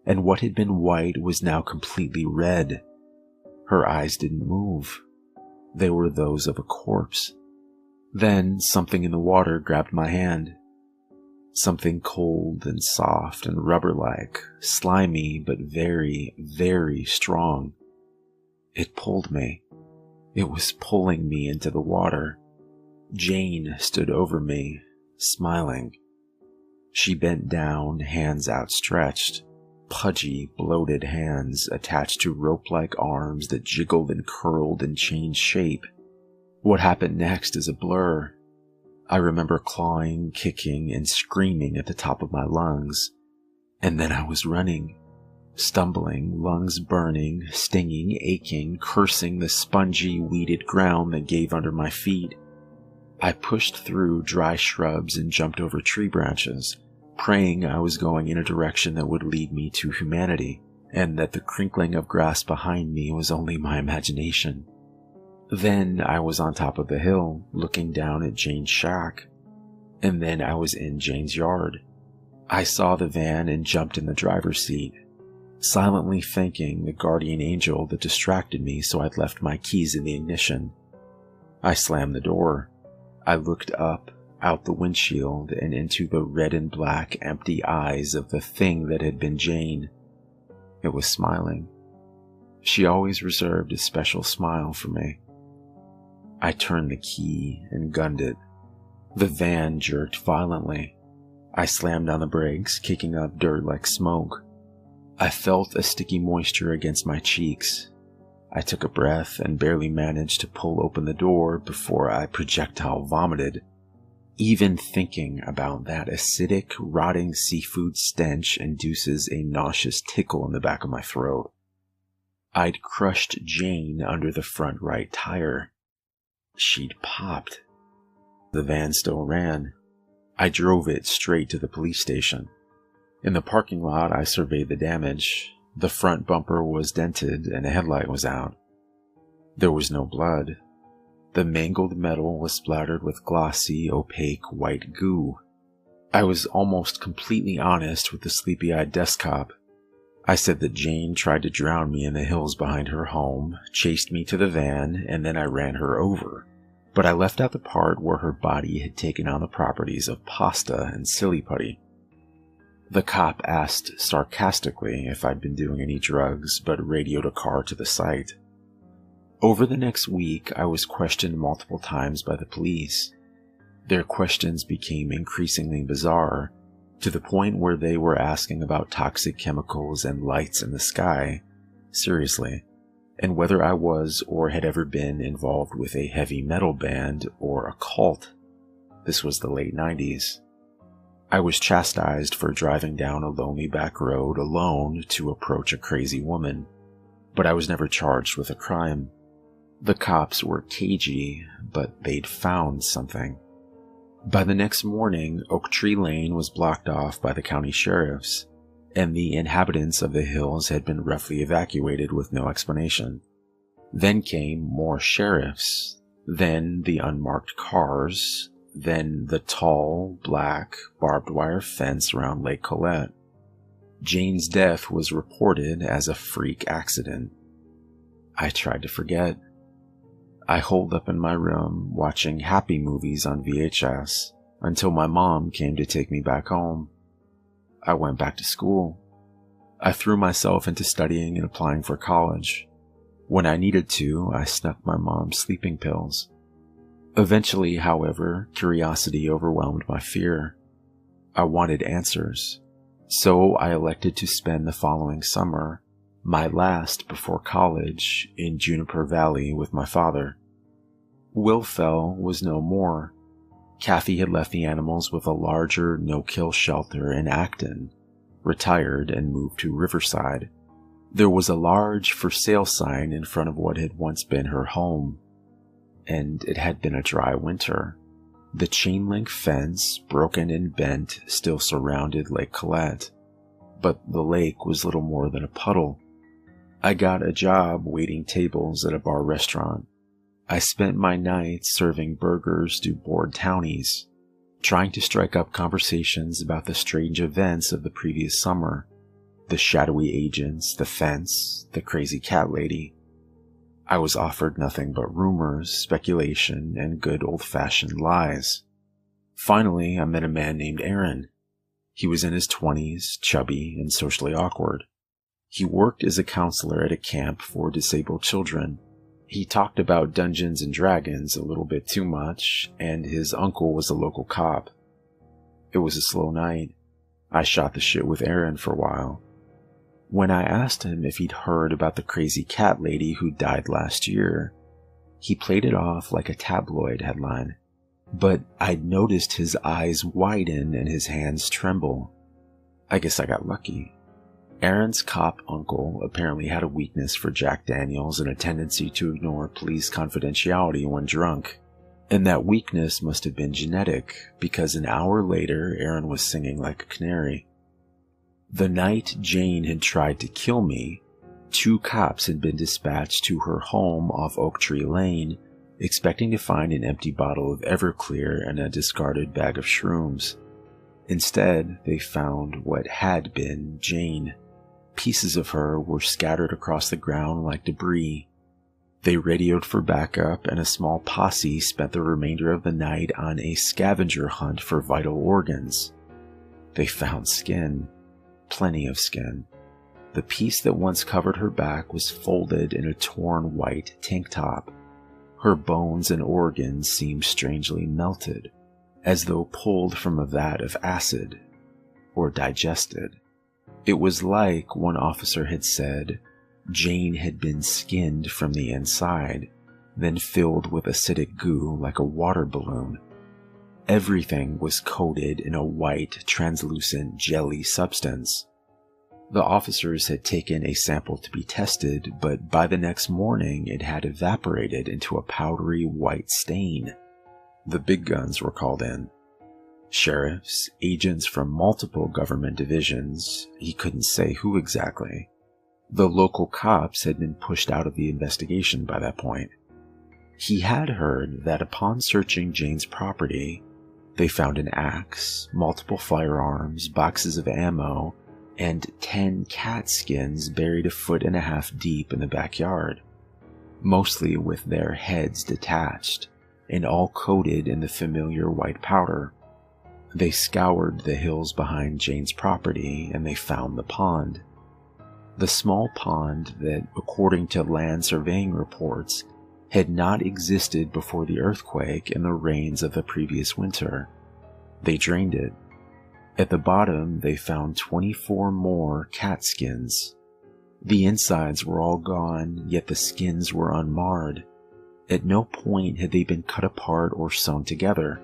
and what had been white was now completely red. Her eyes didn't move. They were those of a corpse. Then something in the water grabbed my hand. Something cold and soft and rubber-like, slimy but very, very strong. It pulled me. It was pulling me into the water. Jane stood over me, smiling. She bent down, hands outstretched, pudgy, bloated hands attached to rope-like arms that jiggled and curled and changed shape. What happened next is a blur. I remember clawing, kicking, and screaming at the top of my lungs. And then I was running, stumbling, lungs burning, stinging, aching, cursing the spongy, weeded ground that gave under my feet. I pushed through dry shrubs and jumped over tree branches, praying I was going in a direction that would lead me to humanity, and that the crinkling of grass behind me was only my imagination. Then I was on top of the hill, looking down at Jane's shack, and then I was in Jane's yard. I saw the van and jumped in the driver's seat, silently thanking the guardian angel that distracted me so I'd left my keys in the ignition. I slammed the door. I looked up, out the windshield, and into the red and black empty eyes of the thing that had been Jane. It was smiling. She always reserved a special smile for me. I turned the key and gunned it. The van jerked violently. I slammed on the brakes, kicking up dirt like smoke. I felt a sticky moisture against my cheeks. I took a breath and barely managed to pull open the door before I projectile vomited. Even thinking about that acidic, rotting seafood stench induces a nauseous tickle in the back of my throat. I'd crushed Jane under the front right tire. She'd popped. The van still ran. I drove it straight to the police station. In the parking lot, I surveyed the damage. The front bumper was dented and a headlight was out. There was no blood. The mangled metal was splattered with glossy, opaque white goo. I was almost completely honest with the sleepy-eyed desk cop. I said that Jane tried to drown me in the hills behind her home, chased me to the van, and then I ran her over. But I left out the part where her body had taken on the properties of pasta and silly putty. The cop asked sarcastically if I'd been doing any drugs, but radioed a car to the site. Over the next week, I was questioned multiple times by the police. Their questions became increasingly bizarre, to the point where they were asking about toxic chemicals and lights in the sky, seriously, and whether I was or had ever been involved with a heavy metal band or a cult. This was the late 90s. I was chastised for driving down a lonely back road alone to approach a crazy woman, but I was never charged with a crime. The cops were cagey, but they'd found something. By the next morning, Oak Tree Lane was blocked off by the county sheriffs, and the inhabitants of the hills had been roughly evacuated with no explanation. Then came more sheriffs, then the unmarked cars, then the tall, black, barbed wire fence around Lake Colette. Jane's death was reported as a freak accident. I tried to forget. I holed up in my room watching happy movies on VHS until my mom came to take me back home. I went back to school. I threw myself into studying and applying for college. When I needed to, I snuck my mom's sleeping pills. Eventually, however, curiosity overwhelmed my fear. I wanted answers, so I elected to spend the following summer, my last before college, in Juniper Valley with my father. Will Fell was no more. Kathy had left the animals with a larger no-kill shelter in Acton, retired and moved to Riverside. There was a large for sale sign in front of what had once been her home, and it had been a dry winter. The chain-link fence, broken and bent, still surrounded Lake Colette, but the lake was little more than a puddle. I got a job waiting tables at a bar restaurant. I spent my nights serving burgers to bored townies, trying to strike up conversations about the strange events of the previous summer, the shadowy agents, the fence, the crazy cat lady. I was offered nothing but rumors, speculation, and good old-fashioned lies. Finally, I met a man named Aaron. He was in his 20s, chubby, and socially awkward. He worked as a counselor at a camp for disabled children. He talked about Dungeons and Dragons a little bit too much, and his uncle was a local cop. It was a slow night. I shot the shit with Aaron for a while. When I asked him if he'd heard about the crazy cat lady who died last year, he played it off like a tabloid headline. but I'd noticed his eyes widen and his hands tremble. I guess I got lucky. Aaron's cop uncle apparently had a weakness for Jack Daniels and a tendency to ignore police confidentiality when drunk. And that weakness must have been genetic, because an hour later, Aaron was singing like a canary. The night Jane had tried to kill me, 2 cops had been dispatched to her home off Oak Tree Lane, expecting to find an empty bottle of Everclear and a discarded bag of shrooms. Instead, they found what had been Jane. Pieces of her were scattered across the ground like debris. They radioed for backup, and a small posse spent the remainder of the night on a scavenger hunt for vital organs. They found skin. Plenty of skin. The piece that once covered her back was folded in a torn white tank top. Her bones and organs seemed strangely melted, as though pulled from a vat of acid, or digested. It was like, one officer had said, Jane had been skinned from the inside, then filled with acidic goo like a water balloon. Everything was coated in a white, translucent jelly substance. The officers had taken a sample to be tested, but by the next morning it had evaporated into a powdery white stain. The big guns were called in. Sheriffs, agents from multiple government divisions, he couldn't say who exactly. The local cops had been pushed out of the investigation by that point. He had heard that upon searching Jane's property, they found an axe, multiple firearms, boxes of ammo, and 10 cat skins buried 1.5 feet deep in the backyard, mostly with their heads detached, and all coated in the familiar white powder. They scoured the hills behind Jane's property, and they found the pond. The small pond that, according to land surveying reports, had not existed before the earthquake and the rains of the previous winter. They drained it. At the bottom, they found 24 more cat skins. The insides were all gone, yet the skins were unmarred. At no point had they been cut apart or sewn together.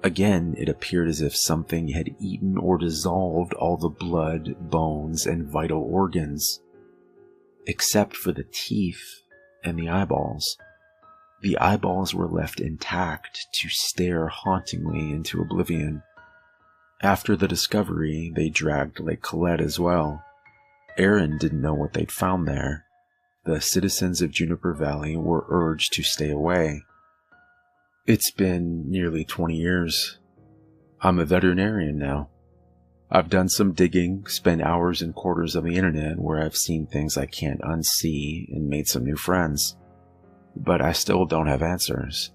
Again, it appeared as if something had eaten or dissolved all the blood, bones, and vital organs, except for the teeth and the eyeballs. The eyeballs were left intact to stare hauntingly into oblivion. After the discovery, they dragged Lake Colette as well. Aaron didn't know what they'd found there. The citizens of Juniper Valley were urged to stay away. It's been nearly 20 years. I'm a veterinarian now. I've done some digging, spent hours in quarters of the internet where I've seen things I can't unsee, and made some new friends. But I still don't have answers.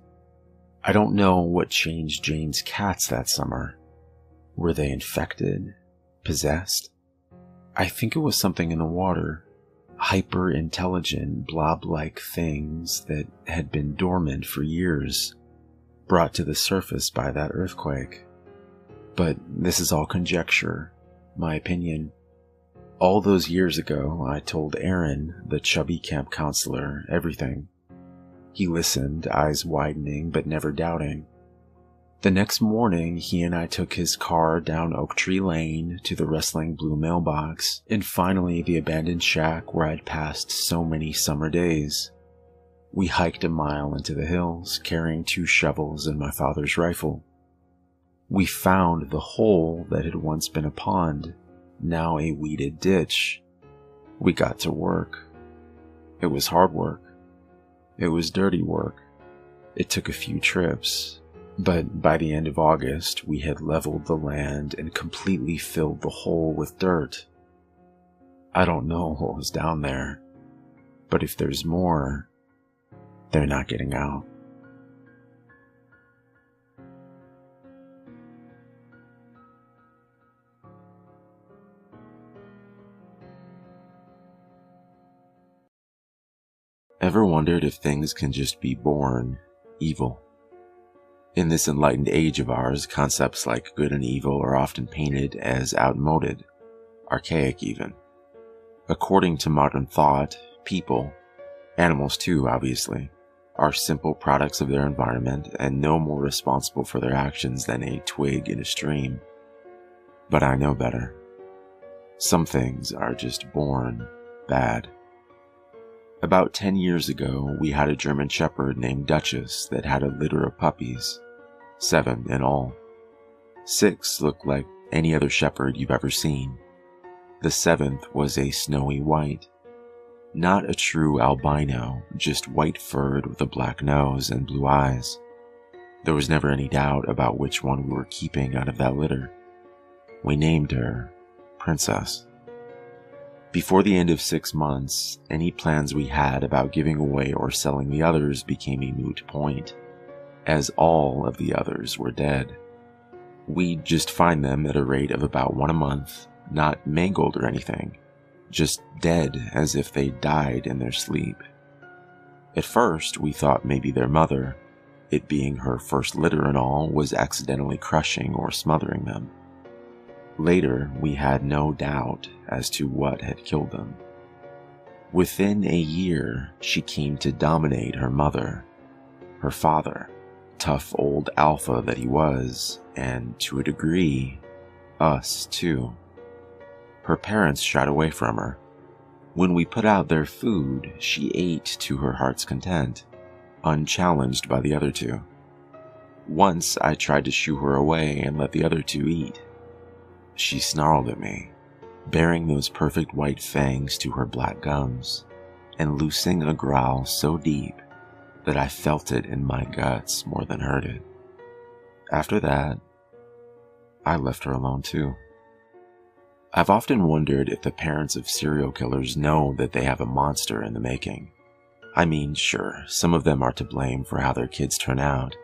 I don't know what changed Jane's cats that summer. Were they infected? Possessed? I think it was something in the water. Hyper-intelligent, blob-like things that had been dormant for years, brought to the surface by that earthquake. But this is all conjecture, my opinion. All those years ago, I told Aaron, the chubby camp counselor, everything. He listened, eyes widening but never doubting. The next morning, he and I took his car down Oak Tree Lane to the rustling blue mailbox, and finally the abandoned shack where I'd passed so many summer days. We hiked a mile into the hills, carrying 2 shovels and my father's rifle. We found the hole that had once been a pond, now a weeded ditch. We got to work. It was hard work. It was dirty work. It took a few trips, but by the end of August, we had leveled the land and completely filled the hole with dirt. I don't know what was down there, but if there's more, they're not getting out. Ever wondered if things can just be born evil? In this enlightened age of ours, concepts like good and evil are often painted as outmoded, archaic even. According to modern thought, people, animals too obviously, are simple products of their environment and no more responsible for their actions than a twig in a stream. But I know better. Some things are just born bad. About 10 years ago, we had a German Shepherd named Duchess that had a litter of puppies, 7 in all. 6 looked like any other shepherd you've ever seen. The 7th was a snowy white. Not a true albino, just white-furred with a black nose and blue eyes. There was never any doubt about which one we were keeping out of that litter. We named her Princess. Before the end of 6 months, any plans we had about giving away or selling the others became a moot point, as all of the others were dead. We'd just find them at a rate of about 1 a month, not mangled or anything, just dead as if they died in their sleep. At first, we thought maybe their mother, it being her first litter and all, was accidentally crushing or smothering them. Later, we had no doubt as to what had killed them. Within a year, she came to dominate her mother, her father, tough old alpha that he was, and to a degree, us too. Her parents shied away from her. When we put out their food, she ate to her heart's content, unchallenged by the other two. Once I tried to shoo her away and let the other two eat. She snarled at me, baring those perfect white fangs to her black gums, and loosing a growl so deep that I felt it in my guts more than heard it. After that, I left her alone too. I've often wondered if the parents of serial killers know that they have a monster in the making. I mean, sure, some of them are to blame for how their kids turn out.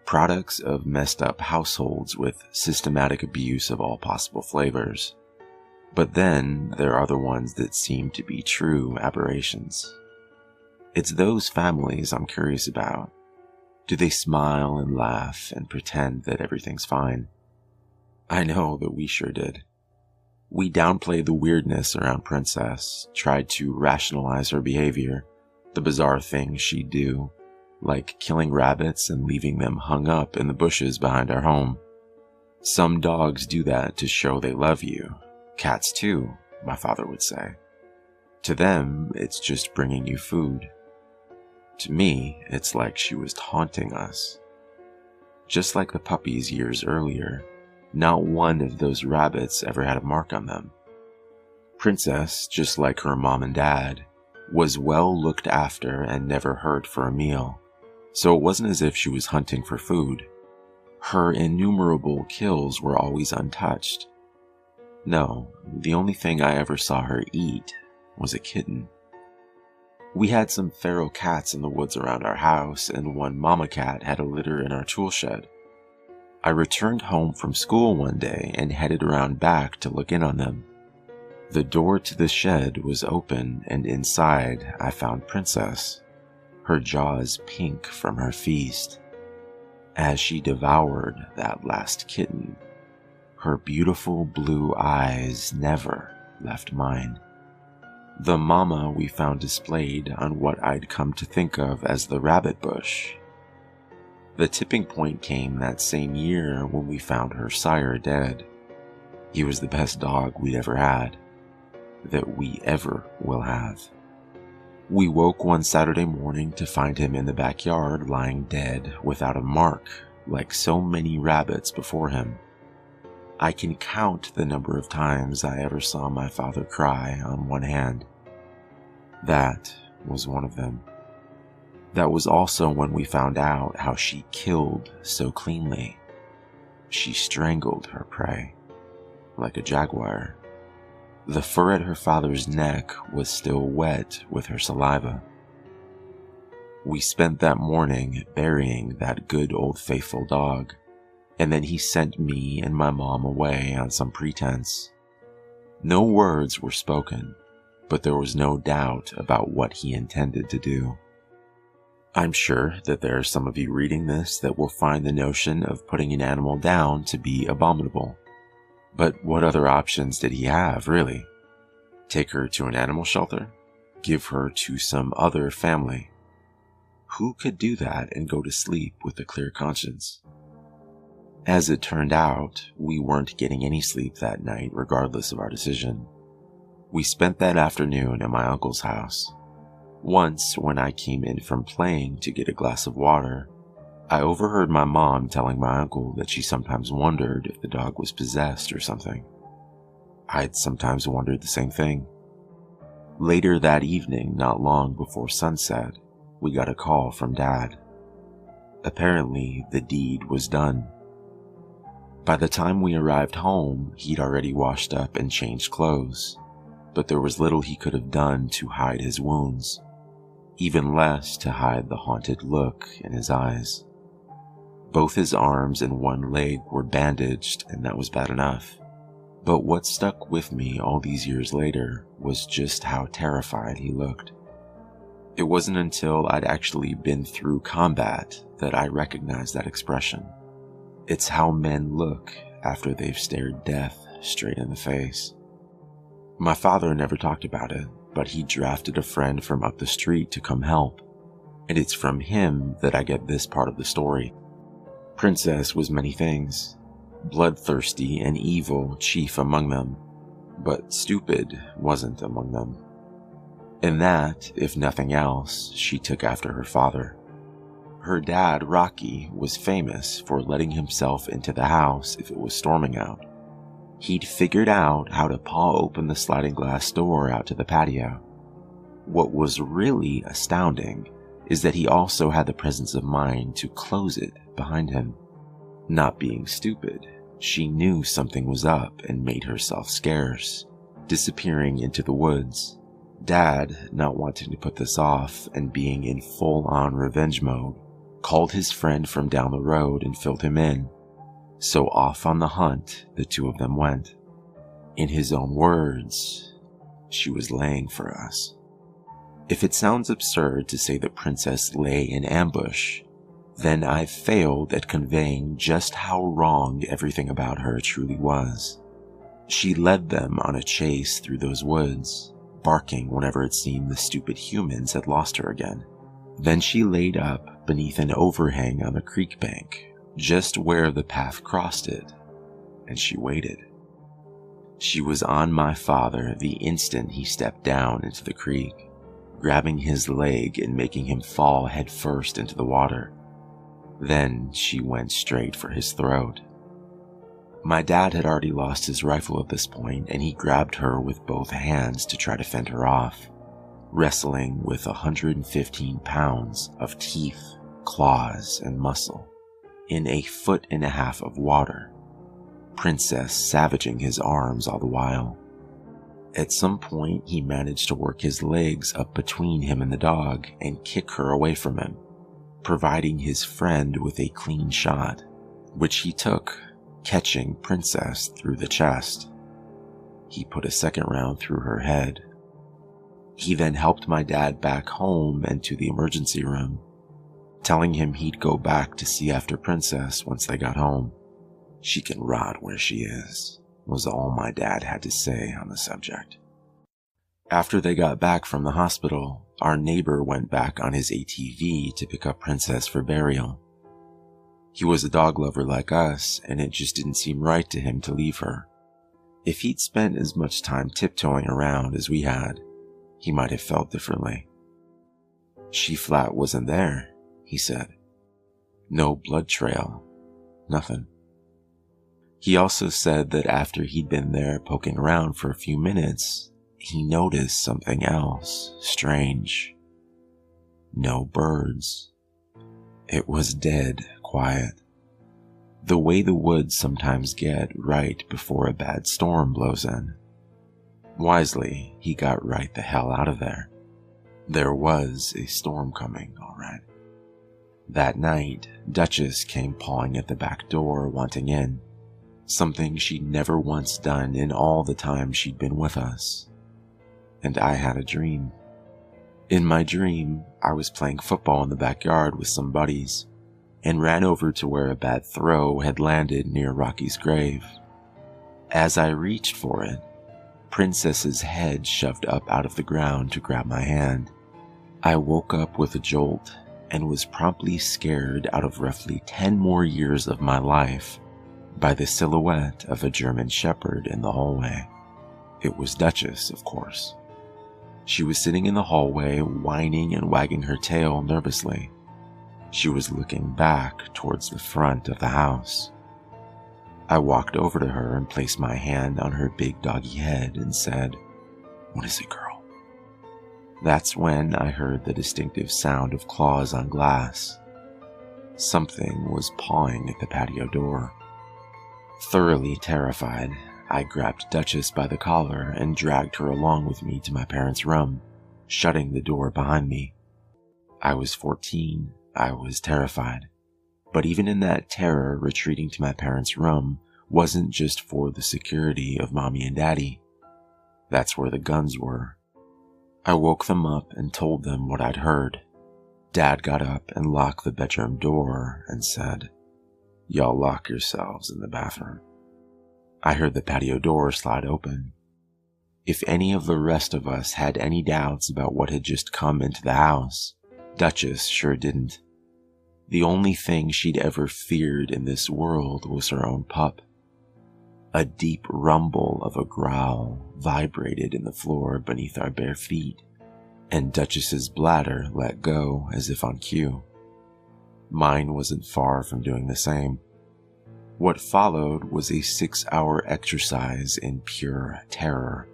Products of messed up households with systematic abuse of all possible flavors. But then there are the ones that seem to be true aberrations. It's those families I'm curious about. Do they smile and laugh and pretend that everything's fine? I know that we sure did. We downplayed the weirdness around Princess, tried to rationalize her behavior, the bizarre things she'd do, like killing rabbits and leaving them hung up in the bushes behind our home. Some dogs do that to show they love you. Cats too, my father would say. To them, it's just bringing you food. To me, it's like she was taunting us. Just like the puppies years earlier, not one of those rabbits ever had a mark on them. Princess, just like her mom and dad, was well looked after and never hurt for a meal. So it wasn't as if she was hunting for food. Her innumerable kills were always untouched. No, the only thing I ever saw her eat was a kitten. We had some feral cats in the woods around our house, and one mama cat had a litter in our tool shed. I returned home from school one day and headed around back to look in on them. The door to the shed was open, and inside I found Princess, her jaws pink from her feast. As she devoured that last kitten, her beautiful blue eyes never left mine. The mama we found displayed on what I'd come to think of as the rabbit bush. The tipping point came that same year when we found her sire dead. He was the best dog we'd ever had, that we ever will have. We woke one Saturday morning to find him in the backyard lying dead without a mark, like so many rabbits before him. I can count the number of times I ever saw my father cry on one hand. That was one of them. That was also when we found out how she killed so cleanly. She strangled her prey, like a jaguar. The fur at her father's neck was still wet with her saliva. We spent that morning burying that good old faithful dog, and then he sent me and my mom away on some pretense. No words were spoken, but there was no doubt about what he intended to do. I'm sure that there are some of you reading this that will find the notion of putting an animal down to be abominable. But what other options did he have, really? Take her to an animal shelter? Give her to some other family? Who could do that and go to sleep with a clear conscience? As it turned out, we weren't getting any sleep that night regardless of our decision. We spent that afternoon at my uncle's house. Once, when I came in from playing to get a glass of water, I overheard my mom telling my uncle that she sometimes wondered if the dog was possessed or something. I'd sometimes wondered the same thing. Later that evening, not long before sunset, we got a call from Dad. Apparently, the deed was done. By the time we arrived home, he'd already washed up and changed clothes, but there was little he could have done to hide his wounds, even less to hide the haunted look in his eyes. Both his arms and one leg were bandaged, and that was bad enough. But what stuck with me all these years later was just how terrified he looked. It wasn't until I'd actually been through combat that I recognized that expression. It's how men look after they've stared death straight in the face. My father never talked about it, but he drafted a friend from up the street to come help, and it's from him that I get this part of the story. Princess was many things, bloodthirsty and evil chief among them, but stupid wasn't among them. In that, if nothing else, she took after her father. Her dad, Rocky, was famous for letting himself into the house if it was storming out. He'd figured out how to paw open the sliding glass door out to the patio. What was really astounding is that he also had the presence of mind to close it behind him. Not being stupid, she knew something was up and made herself scarce, disappearing into the woods. Dad, not wanting to put this off and being in full-on revenge mode, called his friend from down the road and filled him in. So off on the hunt, the two of them went. In his own words, she was laying for us. If it sounds absurd to say the princess lay in ambush, then I've failed at conveying just how wrong everything about her truly was. She led them on a chase through those woods, barking whenever it seemed the stupid humans had lost her again. Then she laid up beneath an overhang on the creek bank, just where the path crossed it, and she waited. She was on my father the instant he stepped down into the creek, grabbing his leg and making him fall headfirst into the water. Then she went straight for his throat. My dad had already lost his rifle at this point, and he grabbed her with both hands to try to fend her off, wrestling with 115 pounds of teeth, claws, and muscle in a 1.5 feet of water, Princess savaging his arms all the while. At some point, he managed to work his legs up between him and the dog and kick her away from him, providing his friend with a clean shot, which he took, catching Princess through the chest. He put a second round through her head. He then helped my dad back home and to the emergency room, telling him he'd go back to see after Princess once they got home. She can rot where she is, was all my dad had to say on the subject. After they got back from the hospital, our neighbor went back on his ATV to pick up Princess for burial. He was a dog lover like us, and it just didn't seem right to him to leave her. If he'd spent as much time tiptoeing around as we had, he might have felt differently. She flat wasn't there, he said. No blood trail, nothing. He also said that after he'd been there poking around for a few minutes, he noticed something else strange. No birds. It was dead quiet. The way the woods sometimes get right before a bad storm blows in. Wisely, he got right the hell out of there. There was a storm coming, all right. That night, Duchess came pawing at the back door, wanting in. Something she'd never once done in all the time she'd been with us. And I had a dream. In my dream, I was playing football in the backyard with some buddies, and ran over to where a bad throw had landed near Rocky's grave. As I reached for it, Princess's head shoved up out of the ground to grab my hand. I woke up with a jolt and was promptly scared out of roughly 10 more years of my life by the silhouette of a German shepherd in the hallway. It was Duchess, of course. She was sitting in the hallway, whining and wagging her tail nervously. She was looking back towards the front of the house. I walked over to her and placed my hand on her big doggy head and said, "What is it, girl?" That's when I heard the distinctive sound of claws on glass. Something was pawing at the patio door. Thoroughly terrified, I grabbed Duchess by the collar and dragged her along with me to my parents' room, shutting the door behind me. I was 14. I was terrified. But even in that terror, retreating to my parents' room wasn't just for the security of Mommy and Daddy. That's where the guns were. I woke them up and told them what I'd heard. Dad got up and locked the bedroom door and said, "Y'all lock yourselves in the bathroom." I heard the patio door slide open. If any of the rest of us had any doubts about what had just come into the house, Duchess sure didn't. The only thing she'd ever feared in this world was her own pup. A deep rumble of a growl vibrated in the floor beneath our bare feet, and Duchess's bladder let go as if on cue. Mine wasn't far from doing the same. What followed was a 6-hour exercise in pure terror,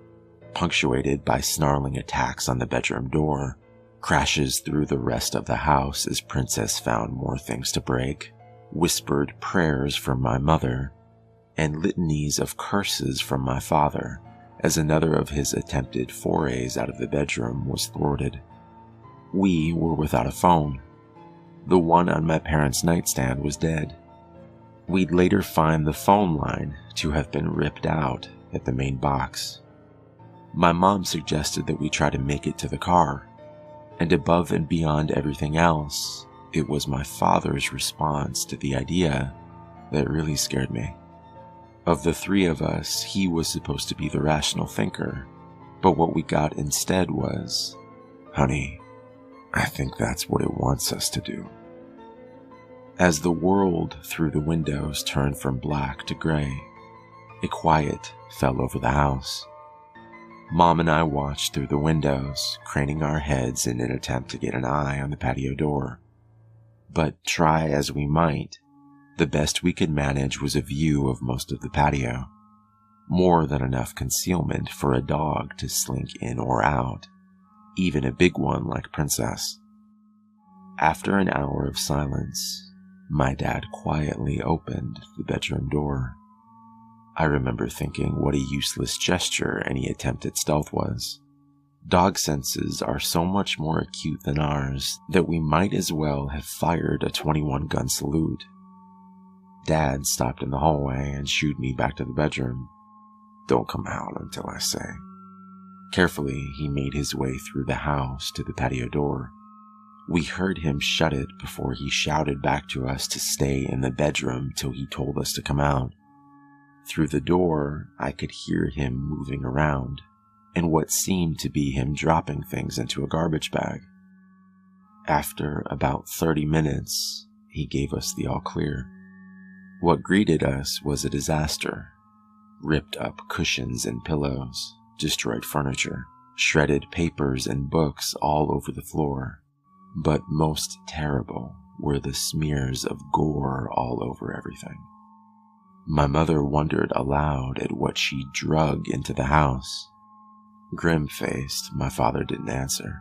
punctuated by snarling attacks on the bedroom door, crashes through the rest of the house as Princess found more things to break, whispered prayers from my mother, and litanies of curses from my father as another of his attempted forays out of the bedroom was thwarted. We were without a phone. The one on my parents' nightstand was dead. We'd later find the phone line to have been ripped out at the main box. My mom suggested that we try to make it to the car, and above and beyond everything else, it was my father's response to the idea that really scared me. Of the three of us, he was supposed to be the rational thinker, but what we got instead was, "Honey, I think that's what it wants us to do." As the world through the windows turned from black to gray, a quiet fell over the house. Mom and I watched through the windows, craning our heads in an attempt to get an eye on the patio door. But try as we might, the best we could manage was a view of most of the patio. More than enough concealment for a dog to slink in or out, even a big one like Princess. After an hour of silence, my dad quietly opened the bedroom door. I remember thinking what a useless gesture any attempt at stealth was. Dog senses are so much more acute than ours that we might as well have fired a 21-gun salute. Dad stopped in the hallway and shooed me back to the bedroom. "Don't come out until I say." Carefully, he made his way through the house to the patio door. We heard him shut it before he shouted back to us to stay in the bedroom till he told us to come out. Through the door, I could hear him moving around, and what seemed to be him dropping things into a garbage bag. After about 30 minutes, he gave us the all clear. What greeted us was a disaster. Ripped up cushions and pillows, destroyed furniture, shredded papers and books all over the floor. But most terrible were the smears of gore all over everything. My mother wondered aloud at what she drug into the house. Grim-faced, my father didn't answer.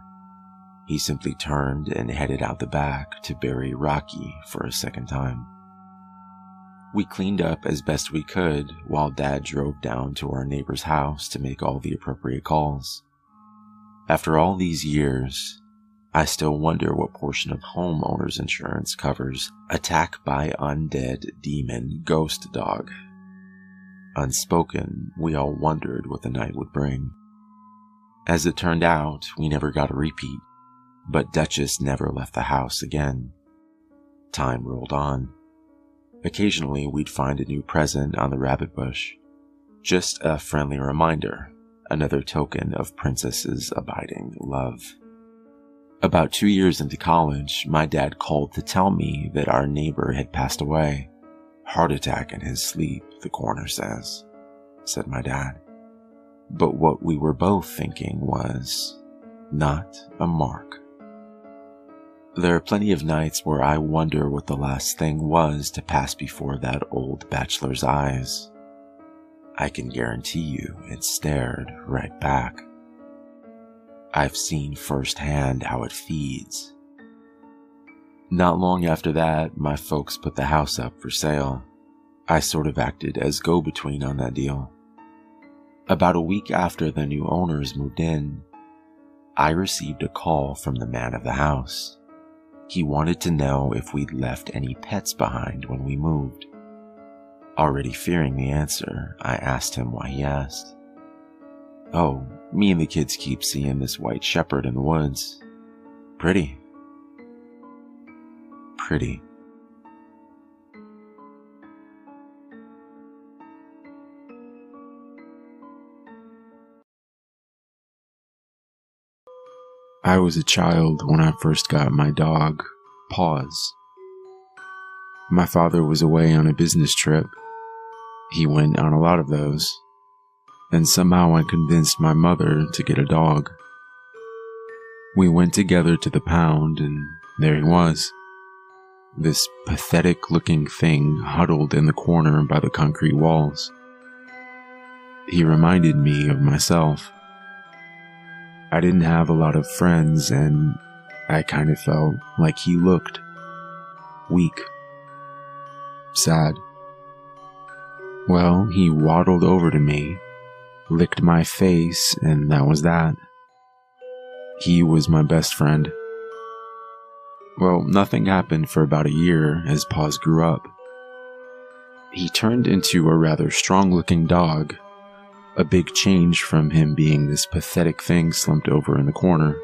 He simply turned and headed out the back to bury Rocky for a second time. We cleaned up as best we could while Dad drove down to our neighbor's house to make all the appropriate calls. After all these years, I still wonder what portion of homeowners insurance covers attack by undead demon ghost dog. Unspoken, we all wondered what the night would bring. As it turned out, we never got a repeat, but Duchess never left the house again. Time rolled on. Occasionally, we'd find a new present on the rabbit bush. Just a friendly reminder, another token of Princess's abiding love. About 2 years into college, my dad called to tell me that our neighbor had passed away. Heart attack in his sleep, the coroner says, said my dad. But what we were both thinking was, not a mark. There are plenty of nights where I wonder what the last thing was to pass before that old bachelor's eyes. I can guarantee you it stared right back. I've seen firsthand how it feeds. Not long after that, my folks put the house up for sale. I sort of acted as go-between on that deal. About a week after the new owners moved in, I received a call from the man of the house. He wanted to know if we'd left any pets behind when we moved. Already fearing the answer, I asked him why he asked. Oh, me and the kids keep seeing this white shepherd in the woods. Pretty. Pretty. I was a child when I first got my dog, Paws. My father was away on a business trip. He went on a lot of those, and somehow I convinced my mother to get a dog. We went together to the pound, and there he was. This pathetic-looking thing huddled in the corner by the concrete walls. He reminded me of myself. I didn't have a lot of friends, and I kind of felt like he looked. Weak. Sad. Well, he waddled over to me, licked my face, and that was that. He was my best friend. Well, nothing happened for about a year as Paws grew up. He turned into a rather strong-looking dog, a big change from him being this pathetic thing slumped over in the corner.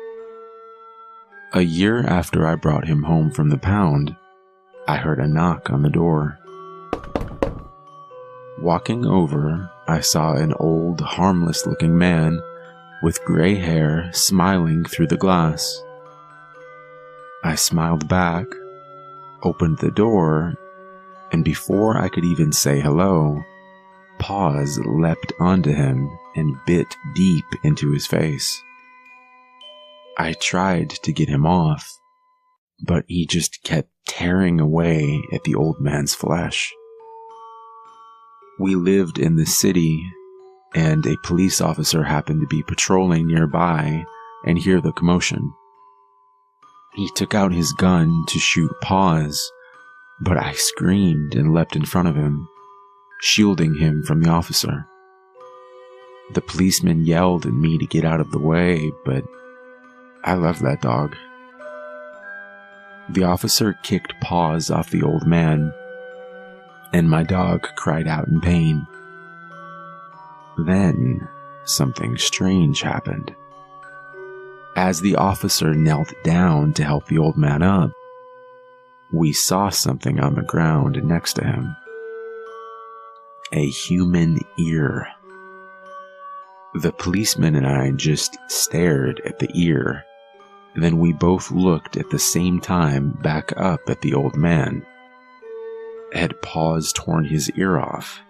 A year after I brought him home from the pound, I heard a knock on the door. Walking over, I saw an old, harmless-looking man with gray hair smiling through the glass. I smiled back, opened the door, and before I could even say hello, Paws leapt onto him and bit deep into his face. I tried to get him off, but he just kept tearing away at the old man's flesh. We lived in the city, and a police officer happened to be patrolling nearby and hear the commotion. He took out his gun to shoot Paws, but I screamed and leapt in front of him, shielding him from the officer. The policeman yelled at me to get out of the way, but I loved that dog. The officer kicked Paws off the old man, and my dog cried out in pain. Then, something strange happened. As the officer knelt down to help the old man up, we saw something on the ground next to him. A human ear. The policeman and I just stared at the ear. Then we both looked at the same time back up at the old man. Had Paws torn his ear off?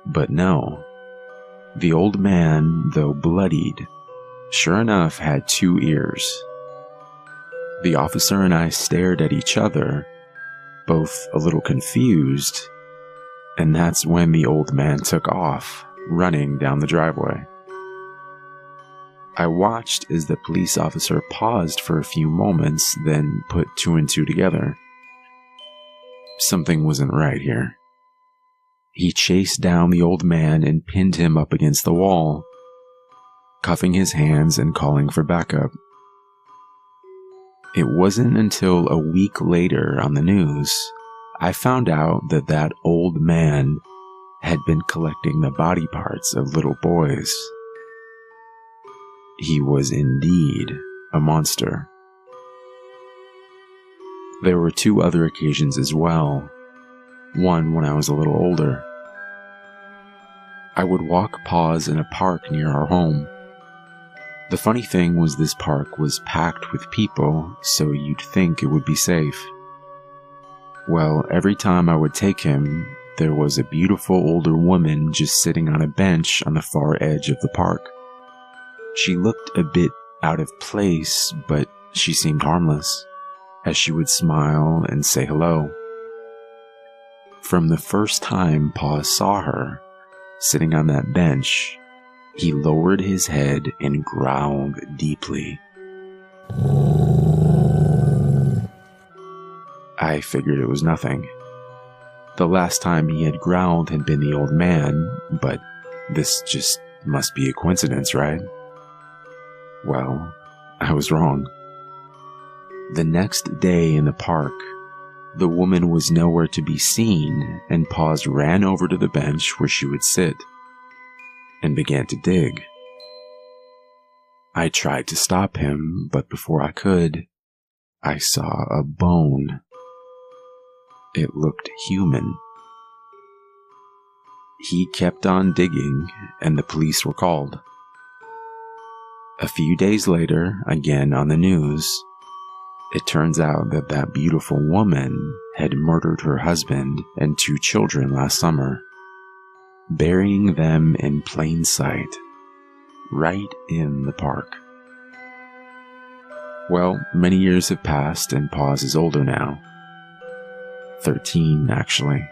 But no. The old man, though bloodied, sure enough had 2 ears. The officer and I stared at each other, both a little confused, and that's when the old man took off, running down the driveway. I watched as the police officer paused for a few moments, then put 2 and 2 together. Something wasn't right here. He chased down the old man and pinned him up against the wall, cuffing his hands and calling for backup. It wasn't until a week later on the news I found out that that old man had been collecting the body parts of little boys. He was indeed a monster. There were 2 other occasions as well, one when I was a little older. I would walk Paws in a park near our home. The funny thing was this park was packed with people, so you'd think it would be safe. Well, every time I would take him, there was a beautiful older woman just sitting on a bench on the far edge of the park. She looked a bit out of place, but she seemed harmless, as she would smile and say hello. From the first time Pa saw her, sitting on that bench, he lowered his head and growled deeply. I figured it was nothing. The last time he had growled had been the old man, but this just must be a coincidence, right? Well, I was wrong. The next day in the park, the woman was nowhere to be seen, and Paws ran over to the bench where she would sit and began to dig. I tried to stop him, but before I could, I saw a bone. It looked human. He kept on digging, and the police were called. A few days later, again on the news, it turns out that that beautiful woman had murdered her husband and 2 children last summer, burying them in plain sight, right in the park. Well, many years have passed, and Paws is older now. 13, actually.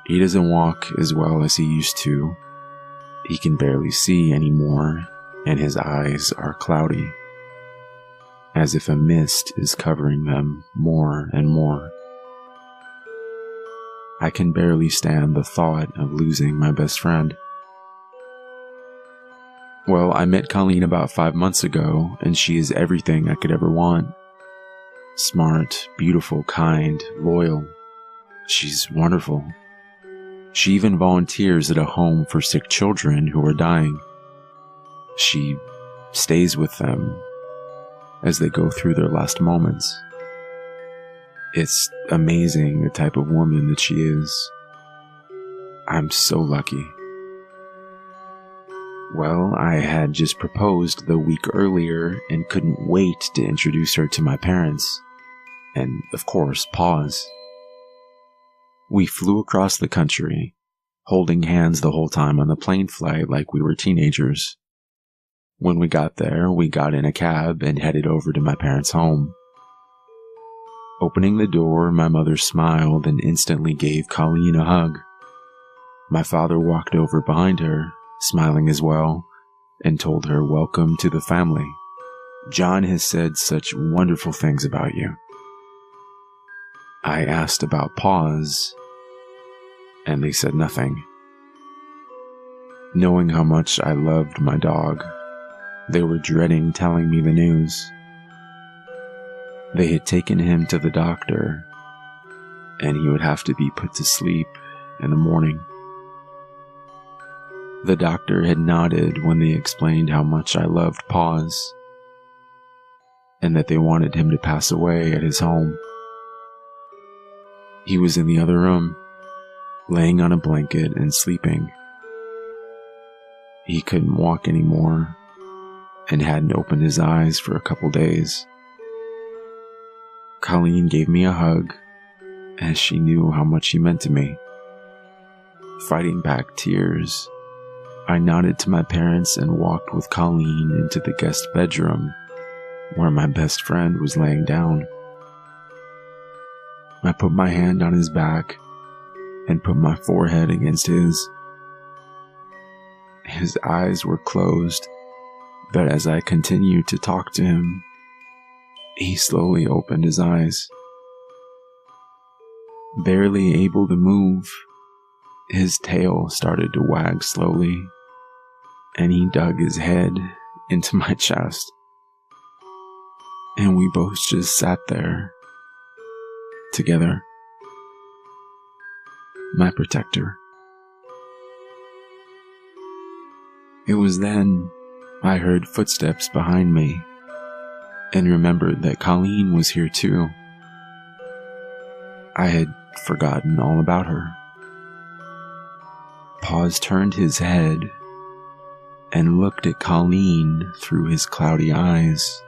He doesn't walk as well as he used to. He can barely see anymore, and his eyes are cloudy, as if a mist is covering them more and more. I can barely stand the thought of losing my best friend. Well, I met Colleen about 5 months ago, and she is everything I could ever want. Smart, beautiful, kind, loyal. She's wonderful. She even volunteers at a home for sick children who are dying. She stays with them as they go through their last moments. It's amazing the type of woman that she is. I'm so lucky. Well, I had just proposed the week earlier and couldn't wait to introduce her to my parents. And, of course, Paws. We flew across the country, holding hands the whole time on the plane flight like we were teenagers. When we got there, we got in a cab and headed over to my parents' home. Opening the door, my mother smiled and instantly gave Colleen a hug. My father walked over behind her, smiling as well, and told her welcome to the family. John has said such wonderful things about you. I asked about Paws, and they said nothing. Knowing how much I loved my dog, they were dreading telling me the news. They had taken him to the doctor, and he would have to be put to sleep in the morning. The doctor had nodded when they explained how much I loved Paws, and that they wanted him to pass away at his home. He was in the other room, laying on a blanket and sleeping. He couldn't walk anymore, and hadn't opened his eyes for a couple days. Colleen gave me a hug, as she knew how much he meant to me. Fighting back tears, I nodded to my parents and walked with Colleen into the guest bedroom, where my best friend was laying down. I put my hand on his back and put my forehead against his. His eyes were closed, but as I continued to talk to him, he slowly opened his eyes. Barely able to move, his tail started to wag slowly, and he dug his head into my chest. And we both just sat there, together. My protector. It was then I heard footsteps behind me and remembered that Colleen was here too. I had forgotten all about her. Paws turned his head, and looked at Colleen through his cloudy eyes.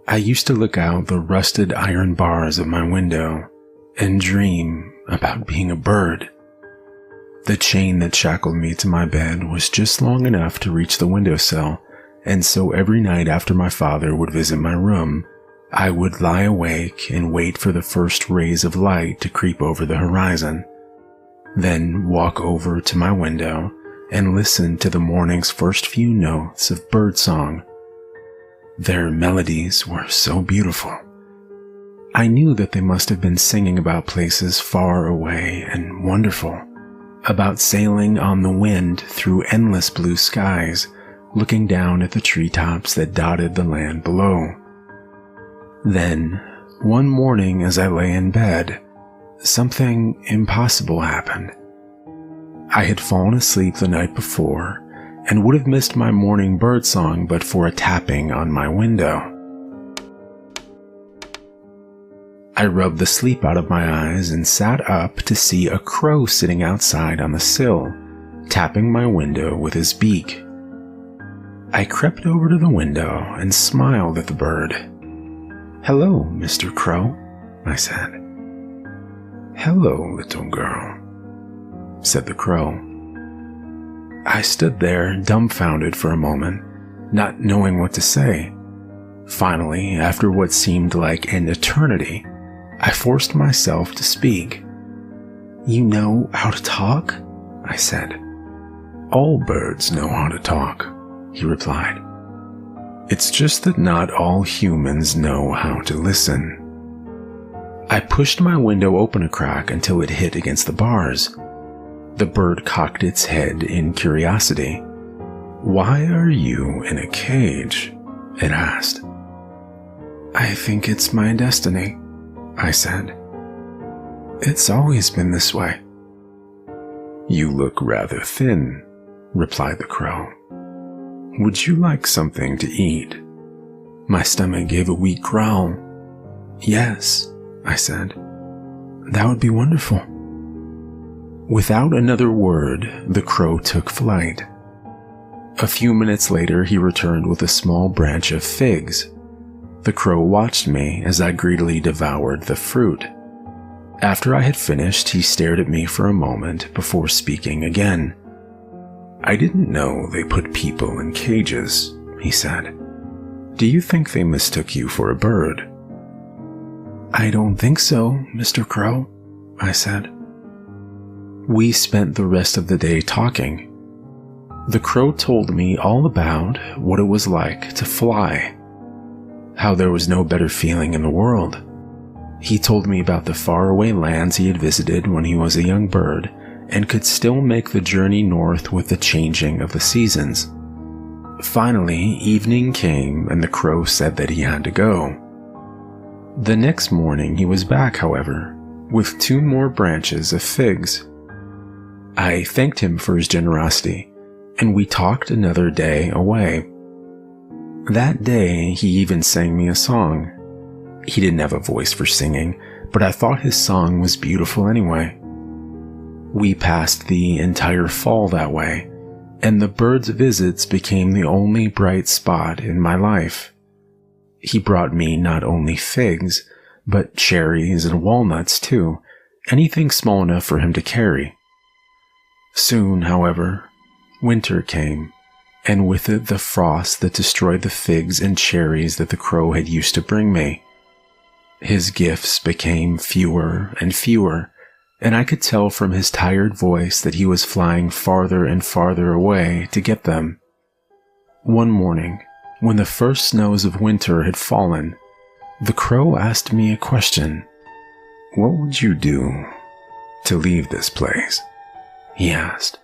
I used to look out the rusted iron bars of my window and dream about being a bird. The chain that shackled me to my bed was just long enough to reach the windowsill, and so every night after my father would visit my room, I would lie awake and wait for the first rays of light to creep over the horizon, then walk over to my window and listen to the morning's first few notes of birdsong. Their melodies were so beautiful. I knew that they must have been singing about places far away and wonderful, about sailing on the wind through endless blue skies, looking down at the treetops that dotted the land below. Then, one morning as I lay in bed, something impossible happened. I had fallen asleep the night before and would have missed my morning birdsong but for a tapping on my window. I rubbed the sleep out of my eyes and sat up to see a crow sitting outside on the sill, tapping my window with his beak. I crept over to the window and smiled at the bird. "Hello, Mr. Crow," I said. "Hello, little girl," said the crow. I stood there dumbfounded for a moment, not knowing what to say. Finally, after what seemed like an eternity, I forced myself to speak. "You know how to talk?" I said. "All birds know how to talk," he replied. "It's just that not all humans know how to listen." I pushed my window open a crack until it hit against the bars. The bird cocked its head in curiosity. "Why are you in a cage?" it asked. "I think it's my destiny," I said. "It's always been this way." "You look rather thin," replied the crow. "Would you like something to eat?" My stomach gave a weak growl. "Yes," I said. "That would be wonderful." Without another word, the crow took flight. A few minutes later, he returned with a small branch of figs. The crow watched me as I greedily devoured the fruit. After I had finished, he stared at me for a moment before speaking again. "I didn't know they put people in cages," he said. "Do you think they mistook you for a bird?" "I don't think so, Mr. Crow," I said. We spent the rest of the day talking. The crow told me all about what it was like to fly, how there was no better feeling in the world. He told me about the faraway lands he had visited when he was a young bird and could still make the journey north with the changing of the seasons. Finally, evening came and the crow said that he had to go. The next morning he was back, however, with 2 more branches of figs. I thanked him for his generosity, and we talked another day away. That day, he even sang me a song. He didn't have a voice for singing, but I thought his song was beautiful anyway. We passed the entire fall that way, and the bird's visits became the only bright spot in my life. He brought me not only figs, but cherries and walnuts too, anything small enough for him to carry. Soon, however, winter came, and with it the frost that destroyed the figs and cherries that the crow had used to bring me. His gifts became fewer and fewer, and I could tell from his tired voice that he was flying farther and farther away to get them. One morning, when the first snows of winter had fallen, the crow asked me a question. "What would you do to leave this place?" he asked,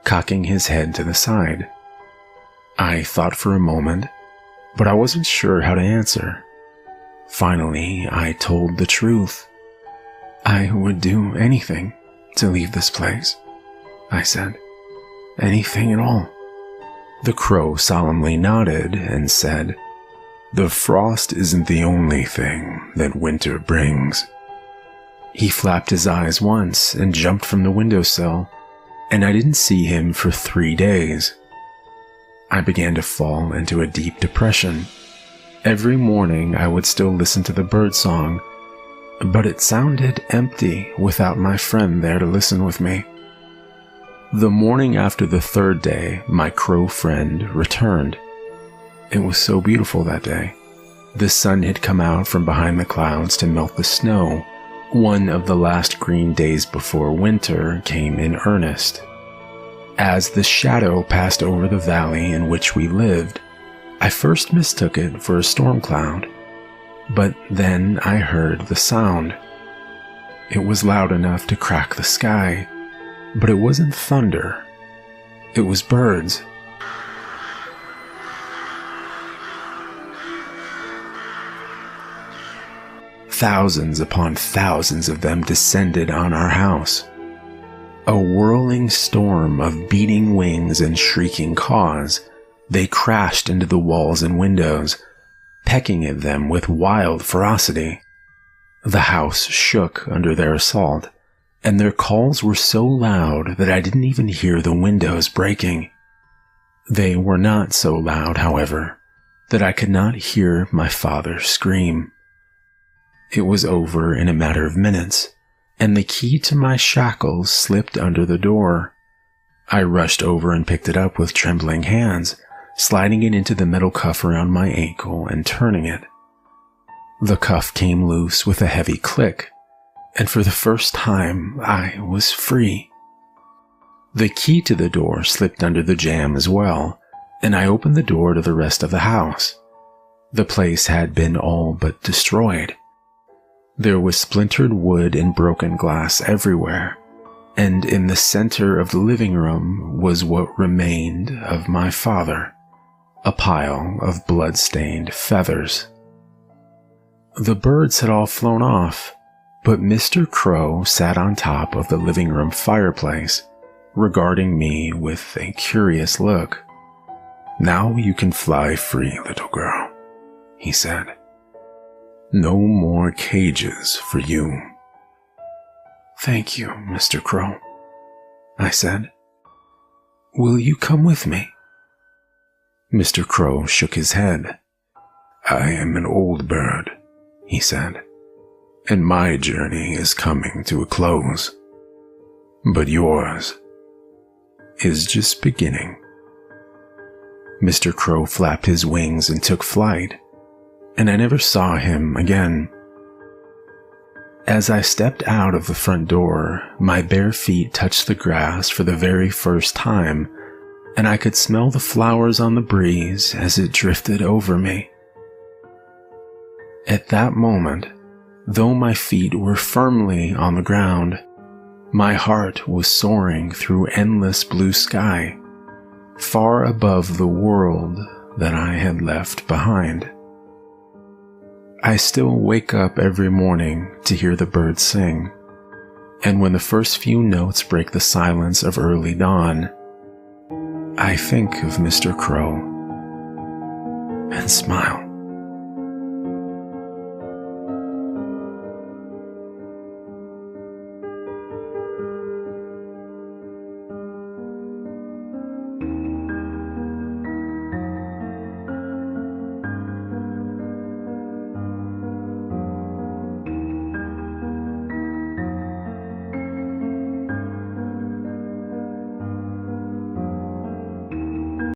cocking his head to the side. I thought for a moment, but I wasn't sure how to answer. Finally, I told the truth. "I would do anything to leave this place," I said. "Anything at all." The crow solemnly nodded and said, "The frost isn't the only thing that winter brings." He flapped his eyes once and jumped from the windowsill, and I didn't see him for 3 days. I began to fall into a deep depression. Every morning I would still listen to the birdsong, but it sounded empty without my friend there to listen with me. The morning after the 3rd day, my crow friend returned. It was so beautiful that day. The sun had come out from behind the clouds to melt the snow, one of the last green days before winter came in earnest. As the shadow passed over the valley in which we lived, I first mistook it for a storm cloud, but then I heard the sound. It was loud enough to crack the sky, but it wasn't thunder. It was birds. Thousands upon thousands of them descended on our house. A whirling storm of beating wings and shrieking caws, they crashed into the walls and windows, pecking at them with wild ferocity. The house shook under their assault, and their calls were so loud that I didn't even hear the windows breaking. They were not so loud, however, that I could not hear my father scream. It was over in a matter of minutes, and the key to my shackles slipped under the door. I rushed over and picked it up with trembling hands, sliding it into the metal cuff around my ankle and turning it. The cuff came loose with a heavy click, and for the first time I was free. The key to the door slipped under the jamb as well, and I opened the door to the rest of the house. The place had been all but destroyed. There was splintered wood and broken glass everywhere, and in the center of the living room was what remained of my father, a pile of blood-stained feathers. The birds had all flown off, but Mr. Crow sat on top of the living room fireplace, regarding me with a curious look. "Now you can fly free, little girl," he said. "No more cages for you." "Thank you, Mr. Crow," I said. "Will you come with me?" Mr. Crow shook his head. "I am an old bird," he said, "and my journey is coming to a close. But yours is just beginning." Mr. Crow flapped his wings and took flight, and I never saw him again. As I stepped out of the front door, my bare feet touched the grass for the very first time, and I could smell the flowers on the breeze as it drifted over me. At that moment, though my feet were firmly on the ground, my heart was soaring through endless blue sky, far above the world that I had left behind. I still wake up every morning to hear the birds sing, and when the first few notes break the silence of early dawn, I think of Mr. Crow and smile.